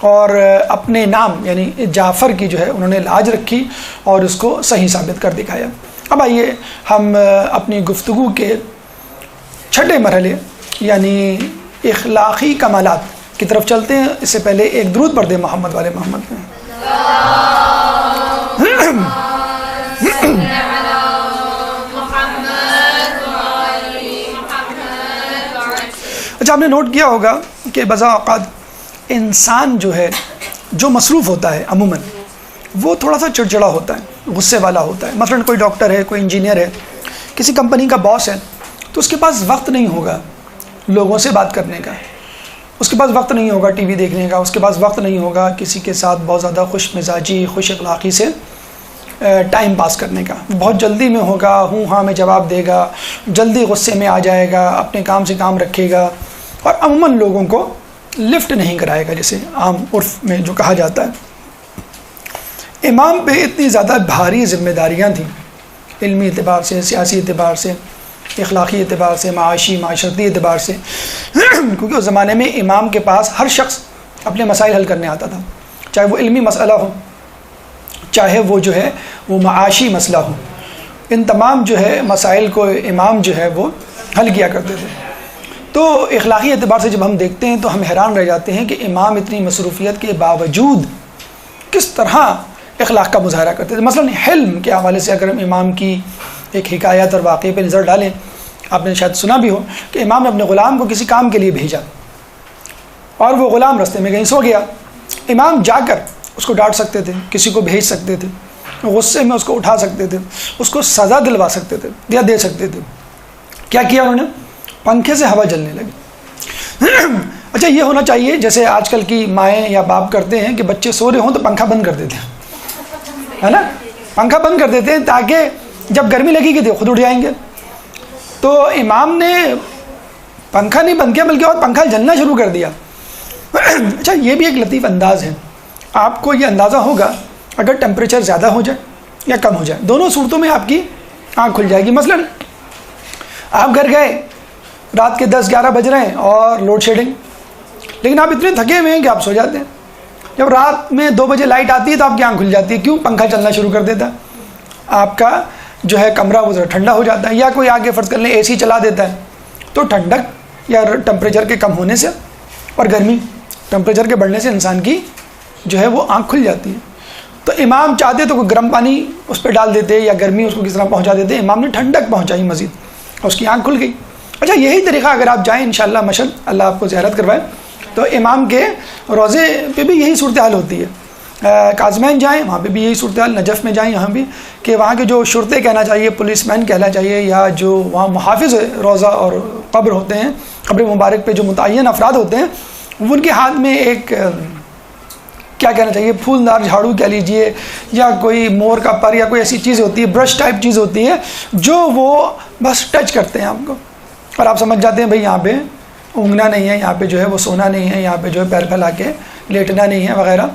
اور اپنے نام یعنی جعفر کی جو ہے انہوں نے لاج رکھی اور اس کو صحیح ثابت کر دکھایا. اب آئیے ہم اپنی گفتگو کے 6 مرحلے یعنی اخلاقی کمالات کی طرف چلتے ہیں. اس سے پہلے ایک درود پڑھ دیں محمد والے محمد میں. اچھا، آپ نے نوٹ کیا ہوگا کہ بعض اوقات انسان جو ہے جو مصروف ہوتا ہے عموماً وہ تھوڑا سا چڑچڑا ہوتا ہے، غصے والا ہوتا ہے. مثلاً کوئی ڈاکٹر ہے، کوئی انجینئر ہے، کسی کمپنی کا باس ہے، تو اس کے پاس وقت نہیں ہوگا لوگوں سے بات کرنے کا، اس کے پاس وقت نہیں ہوگا ٹی وی دیکھنے کا، اس کے پاس وقت نہیں ہوگا کسی کے ساتھ بہت زیادہ خوش مزاجی، خوش اخلاقی سے ٹائم پاس کرنے کا، بہت جلدی میں ہوگا، ہوں ہاں میں جواب دے گا، جلدی غصے میں آ جائے گا، اپنے کام سے کام رکھے گا، اور عموماً لوگوں کو لفٹ نہیں کرائے گا، جیسے عام عرف میں جو کہا جاتا ہے۔ امام پہ اتنی زیادہ بھاری ذمہ داریاں تھیں، علمی اعتبار سے، سیاسی اعتبار سے، اخلاقی اعتبار سے، معاشی معاشرتی اعتبار سے، کیونکہ اس زمانے میں امام کے پاس ہر شخص اپنے مسائل حل کرنے آتا تھا، چاہے وہ علمی مسئلہ ہو، چاہے وہ جو ہے وہ معاشی مسئلہ ہو، ان تمام جو ہے مسائل کو امام جو ہے وہ حل کیا کرتے تھے۔ تو اخلاقی اعتبار سے جب ہم دیکھتے ہیں تو ہم حیران رہ جاتے ہیں کہ امام اتنی مصروفیت کے باوجود کس طرح اخلاق کا مظاہرہ کرتے تھے۔ مثلا حلم کے حوالے سے اگر ہم امام کی ایک حکایت اور واقعے پہ نظر ڈالیں، آپ نے شاید سنا بھی ہو کہ امام نے اپنے غلام کو کسی کام کے لیے بھیجا اور وہ غلام رستے میں کہیں سو گیا۔ امام جا کر اس کو ڈانٹ سکتے تھے، کسی کو بھیج سکتے تھے، غصے میں اس کو اٹھا سکتے تھے، اس کو سزا دلوا سکتے تھے یا دے سکتے تھے۔ کیا کیا انہوں نے؟ پنکھے سے ہوا جلنے لگی۔ اچھا، یہ ہونا چاہیے جیسے آج کل کی مائیں یا باپ کرتے ہیں کہ بچے سو رہے ہوں تو پنکھا بند کر دیتے ہیں، ہے نا، پنکھا بند کر دیتے ہیں تاکہ جب گرمی لگے گی تو خود اٹھ جائیں گے۔ تو امام نے پنکھا نہیں بند کیا بلکہ اور پنکھا جلنا شروع کر دیا۔ اچھا، یہ بھی ایک لطیف انداز ہے، آپ کو یہ اندازہ ہوگا اگر ٹیمپریچر زیادہ ہو جائے یا کم ہو جائے، دونوں صورتوں میں آپ کی آنکھ کھل جائے گی۔ مثلا آپ گھر گئے، رات کے 10-11 بج رہے ہیں اور لوڈ شیڈنگ، لیکن آپ اتنے تھکے ہوئے ہیں کہ آپ سو جاتے ہیں۔ جب رات میں 2 بجے لائٹ آتی ہے تو آپ کی آنکھ کھل جاتی ہے، کیوں؟ پنکھا چلنا شروع کر دیتا ہے، آپ کا جو ہے کمرہ وہ ذرا ٹھنڈا ہو جاتا ہے، یا کوئی آگے فرض کر لیں اے سی چلا دیتا ہے، تو ٹھنڈک یا ٹمپریچر کے کم ہونے سے اور گرمی ٹمپریچر کے بڑھنے سے انسان کی جو ہے وہ آنکھ کھل جاتی ہے۔ تو امام چاہتے تو کوئی گرم پانی اس پہ ڈال دیتے یا گرمی اس کو کس طرح پہنچا دیتے، امام نے ٹھنڈک پہنچائی مزید، اس کی آنکھ کھل گئی۔ اچھا، یہی طریقہ اگر آپ جائیں انشاءاللہ مشہد اللہ آپ کو زیارت کروائے تو امام کے روضے پہ بھی یہی صورتحال ہوتی ہے۔ کاظمین جائیں، وہاں پہ بھی یہی صورتحال، نجف میں جائیں یہاں بھی، کہ وہاں کے جو شرطے کہنا چاہیے، پولیس مین کہنا چاہیے، یا جو وہاں محافظ روضہ اور قبر ہوتے ہیں، قبر مبارک پہ جو متعین افراد ہوتے ہیں، ان کے ہاتھ میں ایک کیا کہنا چاہیے، پھولدار جھاڑو کہہ لیجئے، یا کوئی مور کا پر یا کوئی ایسی چیز ہوتی ہے، برش ٹائپ چیز ہوتی ہے، جو وہ بس ٹچ کرتے ہیں آپ کو اور آپ سمجھ جاتے ہیں بھئی یہاں پہ اونگنا نہیں ہے، یہاں پہ جو ہے وہ سونا نہیں ہے، یہاں پہ جو ہے پیر پھیلا کے لیٹنا نہیں ہے وغیرہ۔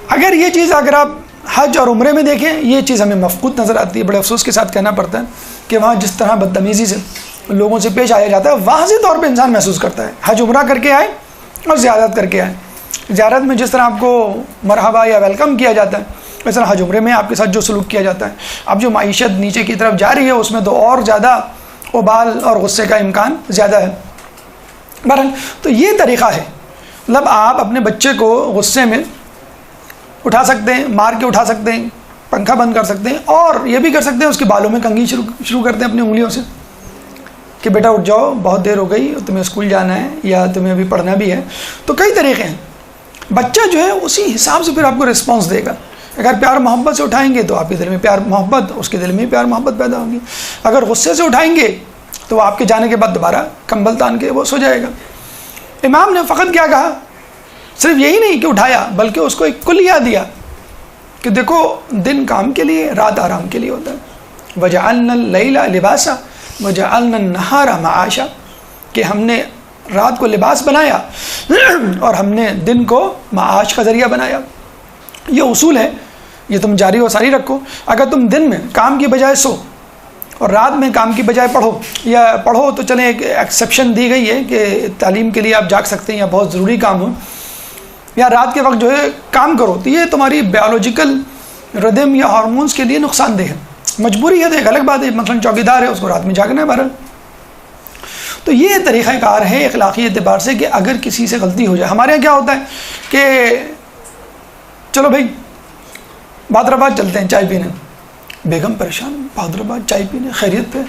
اگر یہ چیز اگر آپ حج اور عمرے میں دیکھیں، یہ چیز ہمیں مفقود نظر آتی ہے، بڑے افسوس کے ساتھ کہنا پڑتا ہے کہ وہاں جس طرح بدتمیزی سے لوگوں سے پیش آیا جاتا ہے، واضح طور پہ انسان محسوس کرتا ہے۔ حج عمرہ کر کے آئے اور زیارت کر کے آئے، زیارت میں جس طرح آپ کو مرحبا یا ویلکم کیا جاتا ہے، اس طرح حج عمرے میں آپ کے ساتھ جو سلوک کیا جاتا ہے، اب جو معیشت نیچے کی طرف جا رہی ہے اس میں تو اور زیادہ ابال اور غصے کا امکان زیادہ ہے۔ بہرحال تو یہ طریقہ ہے، مطلب آپ اپنے بچے کو غصے میں اٹھا سکتے ہیں، مار کے اٹھا سکتے ہیں، پنکھا بند کر سکتے ہیں، اور یہ بھی کر سکتے ہیں اس کے بالوں میں کنگھی شروع کرتے ہیں اپنی انگلیوں سے کہ بیٹا اٹھ جاؤ، بہت دیر ہو گئی، تمہیں اسکول جانا ہے یا تمہیں ابھی پڑھنا بھی ہے۔ تو کئی طریقے ہیں، بچہ جو ہے اسی حساب سے پھر آپ کو رسپانس دے گا۔ اگر پیار محبت سے اٹھائیں گے تو آپ کے دل میں پیار محبت، اس کے دل میں پیار محبت پیدا ہوگی۔ اگر غصے سے اٹھائیں گے تو وہ آپ کے جانے کے بعد دوبارہ کمبل تان کے وہ سو جائے گا۔ امام نے فقط کیا کہا، صرف یہی نہیں کہ اٹھایا، بلکہ اس کو ایک کلیہ دیا کہ دیکھو دن کام کے لیے، رات آرام کے لیے ہوتا ہے۔ وَجَعَلْنَا اللَّيْلَ لِبَاسًا وَجَعَلْنَا النَّهَارَ مَعَاشًا، کہ ہم نے رات کو لباس بنایا اور ہم نے دن کو معاش کا ذریعہ بنایا۔ یہ اصول ہے، یہ تم جاری و ساری رکھو۔ اگر تم دن میں کام کی بجائے سو اور رات میں کام کی بجائے پڑھو، یا پڑھو تو چلیں ایک ایکسیپشن دی گئی ہے کہ تعلیم کے لیے آپ جاگ سکتے ہیں یا بہت ضروری کام ہو، یا رات کے وقت جو ہے کام کرو، تو یہ تمہاری بیولوجیکل ردم یا ہارمونز کے لیے نقصان دہ ہے۔ مجبوری ہے تو ایک الگ بات ہے، مثلا چوکیدار ہے، اس کو رات میں جاگنا ہے بہرحال۔ تو یہ طریقہ کار ہے اخلاقی اعتبار سے کہ اگر کسی سے غلطی ہو جائے، ہمارے یہاں کیا ہوتا ہے کہ چلو بھائی بہادرآباد چلتے ہیں چائے پینے، بیگم پریشان، بہادرآباد چائے پینے، خیریت پہ؟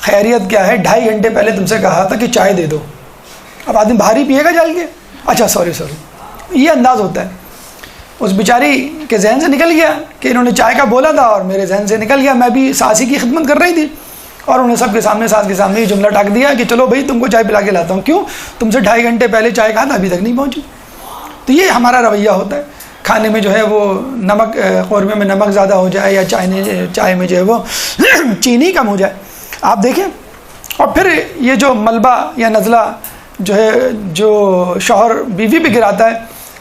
خیریت کیا ہے، 2.5 گھنٹے پہلے تم سے کہا تھا کہ چائے دے دو، اب آدمی باہر ہی پیے گا جال کے، اچھا سوری، یہ انداز ہوتا ہے۔ اس بیچاری کے ذہن سے نکل گیا کہ انہوں نے چائے کا بولا تھا اور میرے ذہن سے نکل گیا، میں بھی ساسی کی خدمت کر رہی تھی اور انہیں سب کے سامنے، ساس کے سامنے یہ جملہ ٹاک دیا کہ چلو بھائی تم کو چائے پلا کے لاتا ہوں، کیوں؟ تم سے 2.5 گھنٹے پہلے چائے کہا تھا، ابھی تک نہیں پہنچی۔ تو یہ ہمارا رویہ ہوتا ہے، کھانے میں جو ہے وہ نمک، قورمے میں نمک زیادہ ہو جائے، یا چائے میں جو ہے وہ چینی کم ہو جائے. آپ دیکھیں. اور پھر یہ جو ملبہ یا نزلہ جو ہے جو شوہر بیوی پہ گراتا ہے،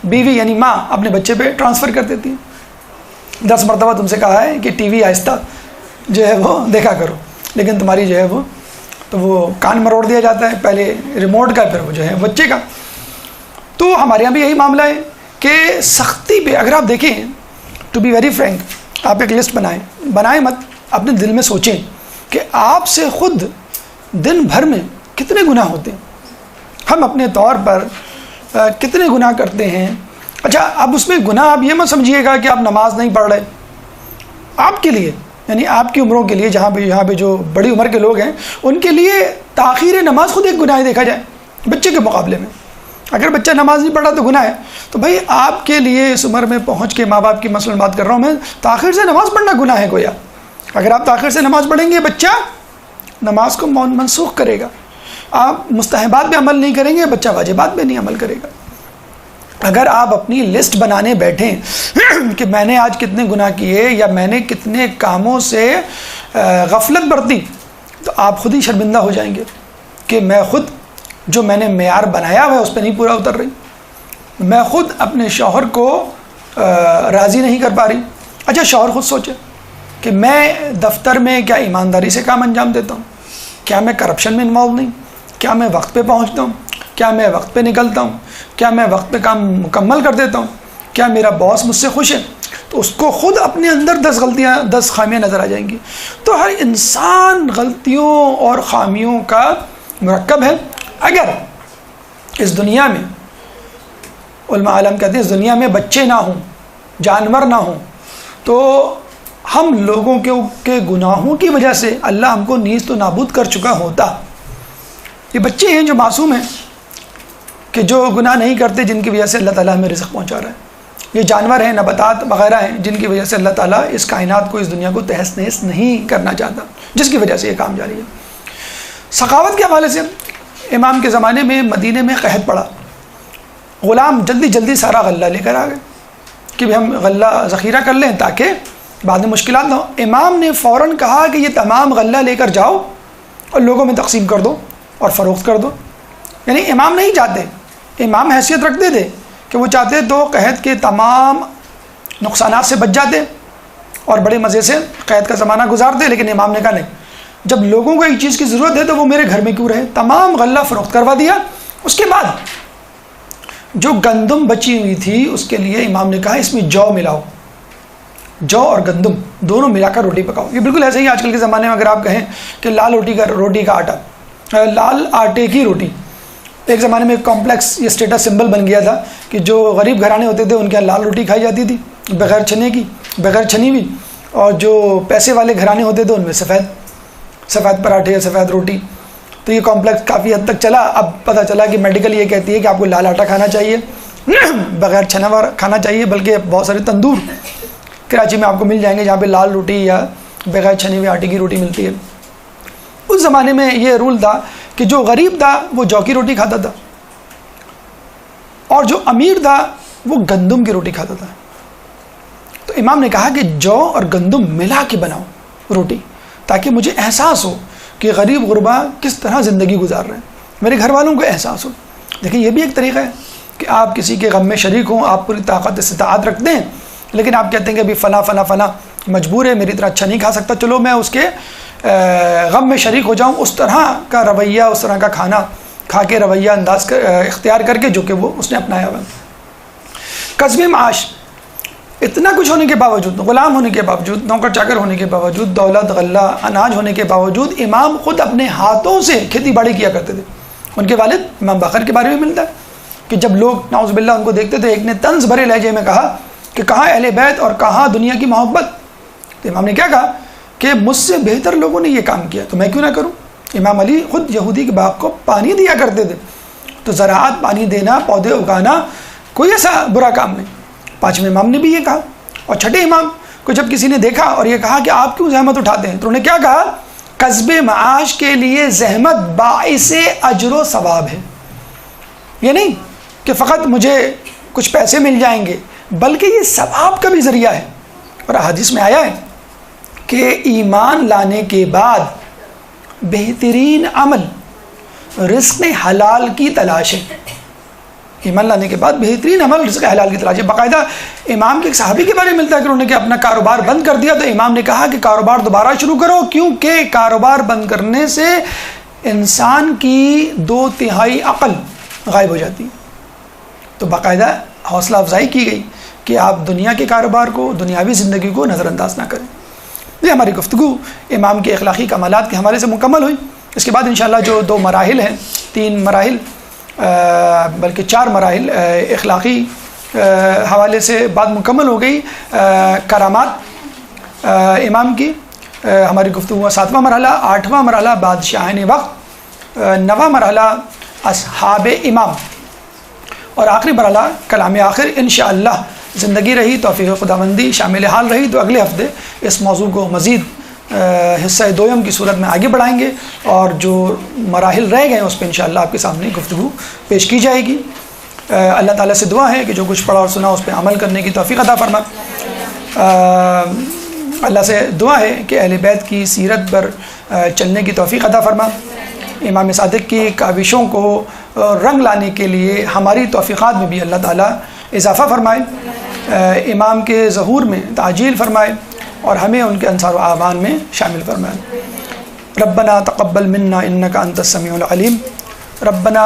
بیوی یعنی ماں اپنے بچے پہ ٹرانسفر کر دیتی ہے. 10 مرتبہ تم سے کہا ہے کہ ٹی وی آہستہ جو ہے وہ دیکھا کرو، لیکن تمہاری جو ہے وہ تو وہ کان مروڑ دیا جاتا ہے، پہلے ریموٹ کا پھر وہ جو ہے بچے کا. تو ہمارے یہاں بھی یہی معاملہ ہے کہ سختی پہ اگر آپ دیکھیں، ٹو بی ویری فرینک، آپ ایک لسٹ بنائیں مت، اپنے دل میں سوچیں کہ آپ سے خود دن بھر میں کتنے گناہ ہوتے ہیں. ہم اپنے طور پر کتنے گناہ کرتے ہیں. اچھا، اب اس میں گناہ آپ یہ مت سمجھیے گا کہ آپ نماز نہیں پڑھ رہے. آپ کے لیے یعنی آپ کی عمروں کے لیے، یہاں پہ جو بڑی عمر کے لوگ ہیں ان کے لیے تاخیر نماز خود ایک گناہ دیکھا جائے بچے کے مقابلے میں. اگر بچہ نماز نہیں پڑھ رہا تو گناہ ہے. تو بھائی آپ کے لیے اس عمر میں پہنچ کے، ماں باپ کی مثلاً بات کر رہا ہوں میں، تاخیر سے نماز پڑھنا گناہ ہے گویا. اگر آپ تاخیر سے نماز پڑھیں گے بچہ نماز کو منسوخ کرے گا. آپ مستحبات پہ عمل نہیں کریں گے، بچہ واجبات پہ نہیں عمل کرے گا. اگر آپ اپنی لسٹ بنانے بیٹھیں کہ میں نے آج کتنے گناہ کیے یا میں نے کتنے کاموں سے غفلت برتی، تو آپ خود ہی شرمندہ ہو جائیں گے کہ میں خود جو میں نے معیار بنایا ہوا ہے اس پہ نہیں پورا اتر رہی، میں خود اپنے شوہر کو راضی نہیں کر پا رہی. اچھا، شوہر خود سوچے کہ میں دفتر میں کیا ایمانداری سے کام انجام دیتا ہوں، کیا میں کرپشن میں انوالو نہیں، کیا میں وقت پہ پہنچتا ہوں، کیا میں وقت پہ نکلتا ہوں، کیا میں وقت پہ کام مکمل کر دیتا ہوں، کیا میرا باس مجھ سے خوش ہے. تو اس کو خود اپنے اندر 10 خامیاں نظر آ جائیں گی. تو ہر انسان غلطیوں اور خامیوں کا مرکب ہے. اگر اس دنیا میں، علماء عالم کہتے ہیں اس دنیا میں بچے نہ ہوں، جانور نہ ہوں، تو ہم لوگوں کے گناہوں کی وجہ سے اللہ ہم کو نیست و نابود کر چکا ہوتا. یہ بچے ہیں جو معصوم ہیں، کہ جو گناہ نہیں کرتے، جن کی وجہ سے اللہ تعالیٰ ہمیں رزق پہنچا رہا ہے. یہ جانور ہیں، نباتات وغیرہ ہیں، جن کی وجہ سے اللہ تعالیٰ اس کائنات کو، اس دنیا کو تہس نہس نہیں کرنا چاہتا، جس کی وجہ سے یہ کام جاری ہے. سخاوت کے حوالے سے امام کے زمانے میں مدینے میں قحط پڑا. غلام جلدی سارا غلہ لے کر آ گئے کہ ہم غلہ ذخیرہ کر لیں تاکہ بعد میں مشکلات نہ ہو. امام نے فوراً کہا کہ یہ تمام غلہ لے کر جاؤ اور لوگوں میں تقسیم کر دو اور فروخت کر دو. یعنی امام نہیں چاہتے، امام حیثیت رکھتے تھے کہ وہ چاہتے تو قحط کے تمام نقصانات سے بچ جاتے اور بڑے مزے سے قحط کا زمانہ گزارتے، لیکن امام نے کہا نہیں، جب لوگوں کو ایک چیز کی ضرورت ہے تو وہ میرے گھر میں کیوں رہے. تمام غلہ فروخت کروا دیا. اس کے بعد جو گندم بچی ہوئی تھی اس کے لیے امام نے کہا اس میں جو ملاؤ، جو اور گندم دونوں ملا کر روٹی پکاؤ. یہ بالکل ایسے ہی آج کل کے زمانے میں اگر آپ کہیں کہ لال روٹی کا آٹا، لال آٹے کی روٹی. ایک زمانے میں ایک کمپلیکس یہ اسٹیٹس سمبل بن گیا تھا کہ جو غریب گھرانے ہوتے تھے ان کے یہاں لال روٹی کھائی جاتی تھی بغیر چھنے کی، بغیر چھنی ہوئی، اور جو پیسے والے گھرانے ہوتے تھے ان میں سفید پراٹھے، سفید روٹی. تو یہ کمپلیکس کافی حد تک چلا. اب پتہ چلا کہ میڈیکل یہ کہتی ہے کہ آپ کو لال آٹا کھانا چاہیے، بغیر چھنا ہوا کھانا چاہیے، بلکہ بہت سارے تندور کراچی میں آپ کو مل جائیں گے جہاں پہ لال روٹی یا بغیر چھنی ہوئی آٹے کی روٹی ملتی ہے. اس زمانے میں یہ رول تھا کہ جو غریب تھا وہ جو کی روٹی کھاتا تھا اور جو امیر تھا وہ گندم کی روٹی کھاتا تھا. تو امام نے کہا کہ جو اور گندم ملا کے بناؤ روٹی تاکہ مجھے احساس ہو کہ غریب غربا کس طرح زندگی گزار رہے ہیں، میرے گھر والوں کو احساس ہو. دیکھیں یہ بھی ایک طریقہ ہے کہ آپ کسی کے غم میں شریک ہوں، آپ پوری طاقت استطاعت رکھتے ہیں، لیکن آپ کہتے ہیں کہ ابھی فلاں مجبور ہے، میری طرح اچھا نہیں کھا سکتا، چلو میں اس کے غم میں شریک ہو جاؤں. اس طرح کا رویہ، اس طرح کا کھانا کھا کے رویہ انداز اختیار کر کے جو کہ وہ اس نے اپنایا ہوا. کسب معاش، اتنا کچھ ہونے کے باوجود، غلام ہونے کے باوجود، نوکر چاکر ہونے کے باوجود، دولت غلہ اناج ہونے کے باوجود امام خود اپنے ہاتھوں سے کھیتی باڑی کیا کرتے تھے. ان کے والد امام باقر کے بارے میں ملتا ہے کہ جب لوگ نعوذ باللہ ان کو دیکھتے تھے، ایک نے طنز بھرے لہجے میں کہا کہ کہاں اہل بیت اور کہاں دنیا کی محبت. تو امام نے کیا کہا کہ مجھ سے بہتر لوگوں نے یہ کام کیا تو میں کیوں نہ کروں. امام علی خود یہودی کے باغ کو پانی دیا کرتے تھے، تو زراعت، پانی دینا، پودے اگانا کوئی ایسا برا کام نہیں. پانچویں امام نے بھی یہ کہا. اور چھٹے امام کو جب کسی نے دیکھا اور یہ کہا کہ آپ کیوں زحمت اٹھاتے ہیں، تو انہوں نے کیا کہا، کسب معاش کے لیے زحمت باعث اجر و ثواب ہے. یہ نہیں کہ فقط مجھے کچھ پیسے مل جائیں گے، بلکہ یہ ثواب کا بھی ذریعہ ہے. اور حدیث میں آیا ہے کہ ایمان لانے کے بعد بہترین عمل رزق حلال کی تلاش ہے. ایمان لانے کے بعد بہترین عمل رزق حلال کی تلاش ہے. باقاعدہ امام کے ایک صحابی کے بارے میں ملتا ہے کہ انہوں نے اپنا کاروبار بند کر دیا تو امام نے کہا کہ کاروبار دوبارہ شروع کرو، کیونکہ کاروبار بند کرنے سے انسان کی 2/3 عقل غائب ہو جاتی ہے. تو باقاعدہ حوصلہ افزائی کی گئی کہ آپ دنیا کے کاروبار کو، دنیاوی زندگی کو نظر انداز نہ کریں. یہ ہماری گفتگو امام کے اخلاقی کمالات کے حوالے سے مکمل ہوئی. اس کے بعد انشاءاللہ جو 2 مراحل ہیں، 3 مراحل بلکہ 4 مراحل اخلاقی حوالے سے بات مکمل ہو گئی. کرامات امام کی ہماری گفتگو 7واں مرحلہ، 8واں مرحلہ بادشاہان وقت، 9واں مرحلہ اصحاب امام، اور آخری مرحلہ کلام آخر. انشاءاللہ زندگی رہی، توفیق خداوندی شامل حال رہی تو اگلے ہفتے اس موضوع کو مزید حصہ دوم کی صورت میں آگے بڑھائیں گے، اور جو مراحل رہ گئے ہیں اس پہ انشاءاللہ آپ کے سامنے گفتگو پیش کی جائے گی. اللہ تعالیٰ سے دعا ہے کہ جو کچھ پڑھا اور سنا اس پہ عمل کرنے کی توفیق عطا فرما. اللہ سے دعا ہے کہ اہل بیت کی سیرت پر چلنے کی توفیق عطا فرما. امام صادق کی کاوشوں کو رنگ لانے کے لیے ہماری توفیقات میں بھی اللہ تعالیٰ اضافہ فرمائے، امام کے ظہور میں تعجیل فرمائے، اور ہمیں ان کے انصار و اعوان میں شامل فرمائے. ربنا تقبل منا انك انت السميع العليم، ربنا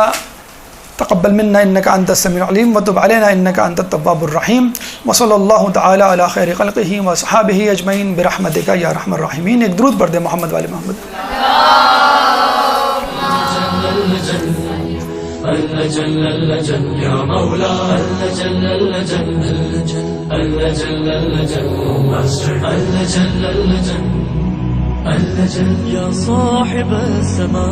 تقبل منا انك انت السميع العليم وتب علينا انك انت التواب الرحيم، وصلى الله تعالى على خير خلقه واصحابه اجمعين برحمتك يا ارحم الراحمين. ایک درود پڑھ دیں محمد والے محمد. جل جل يا مولا جل جل جل جل يا صاحب السماء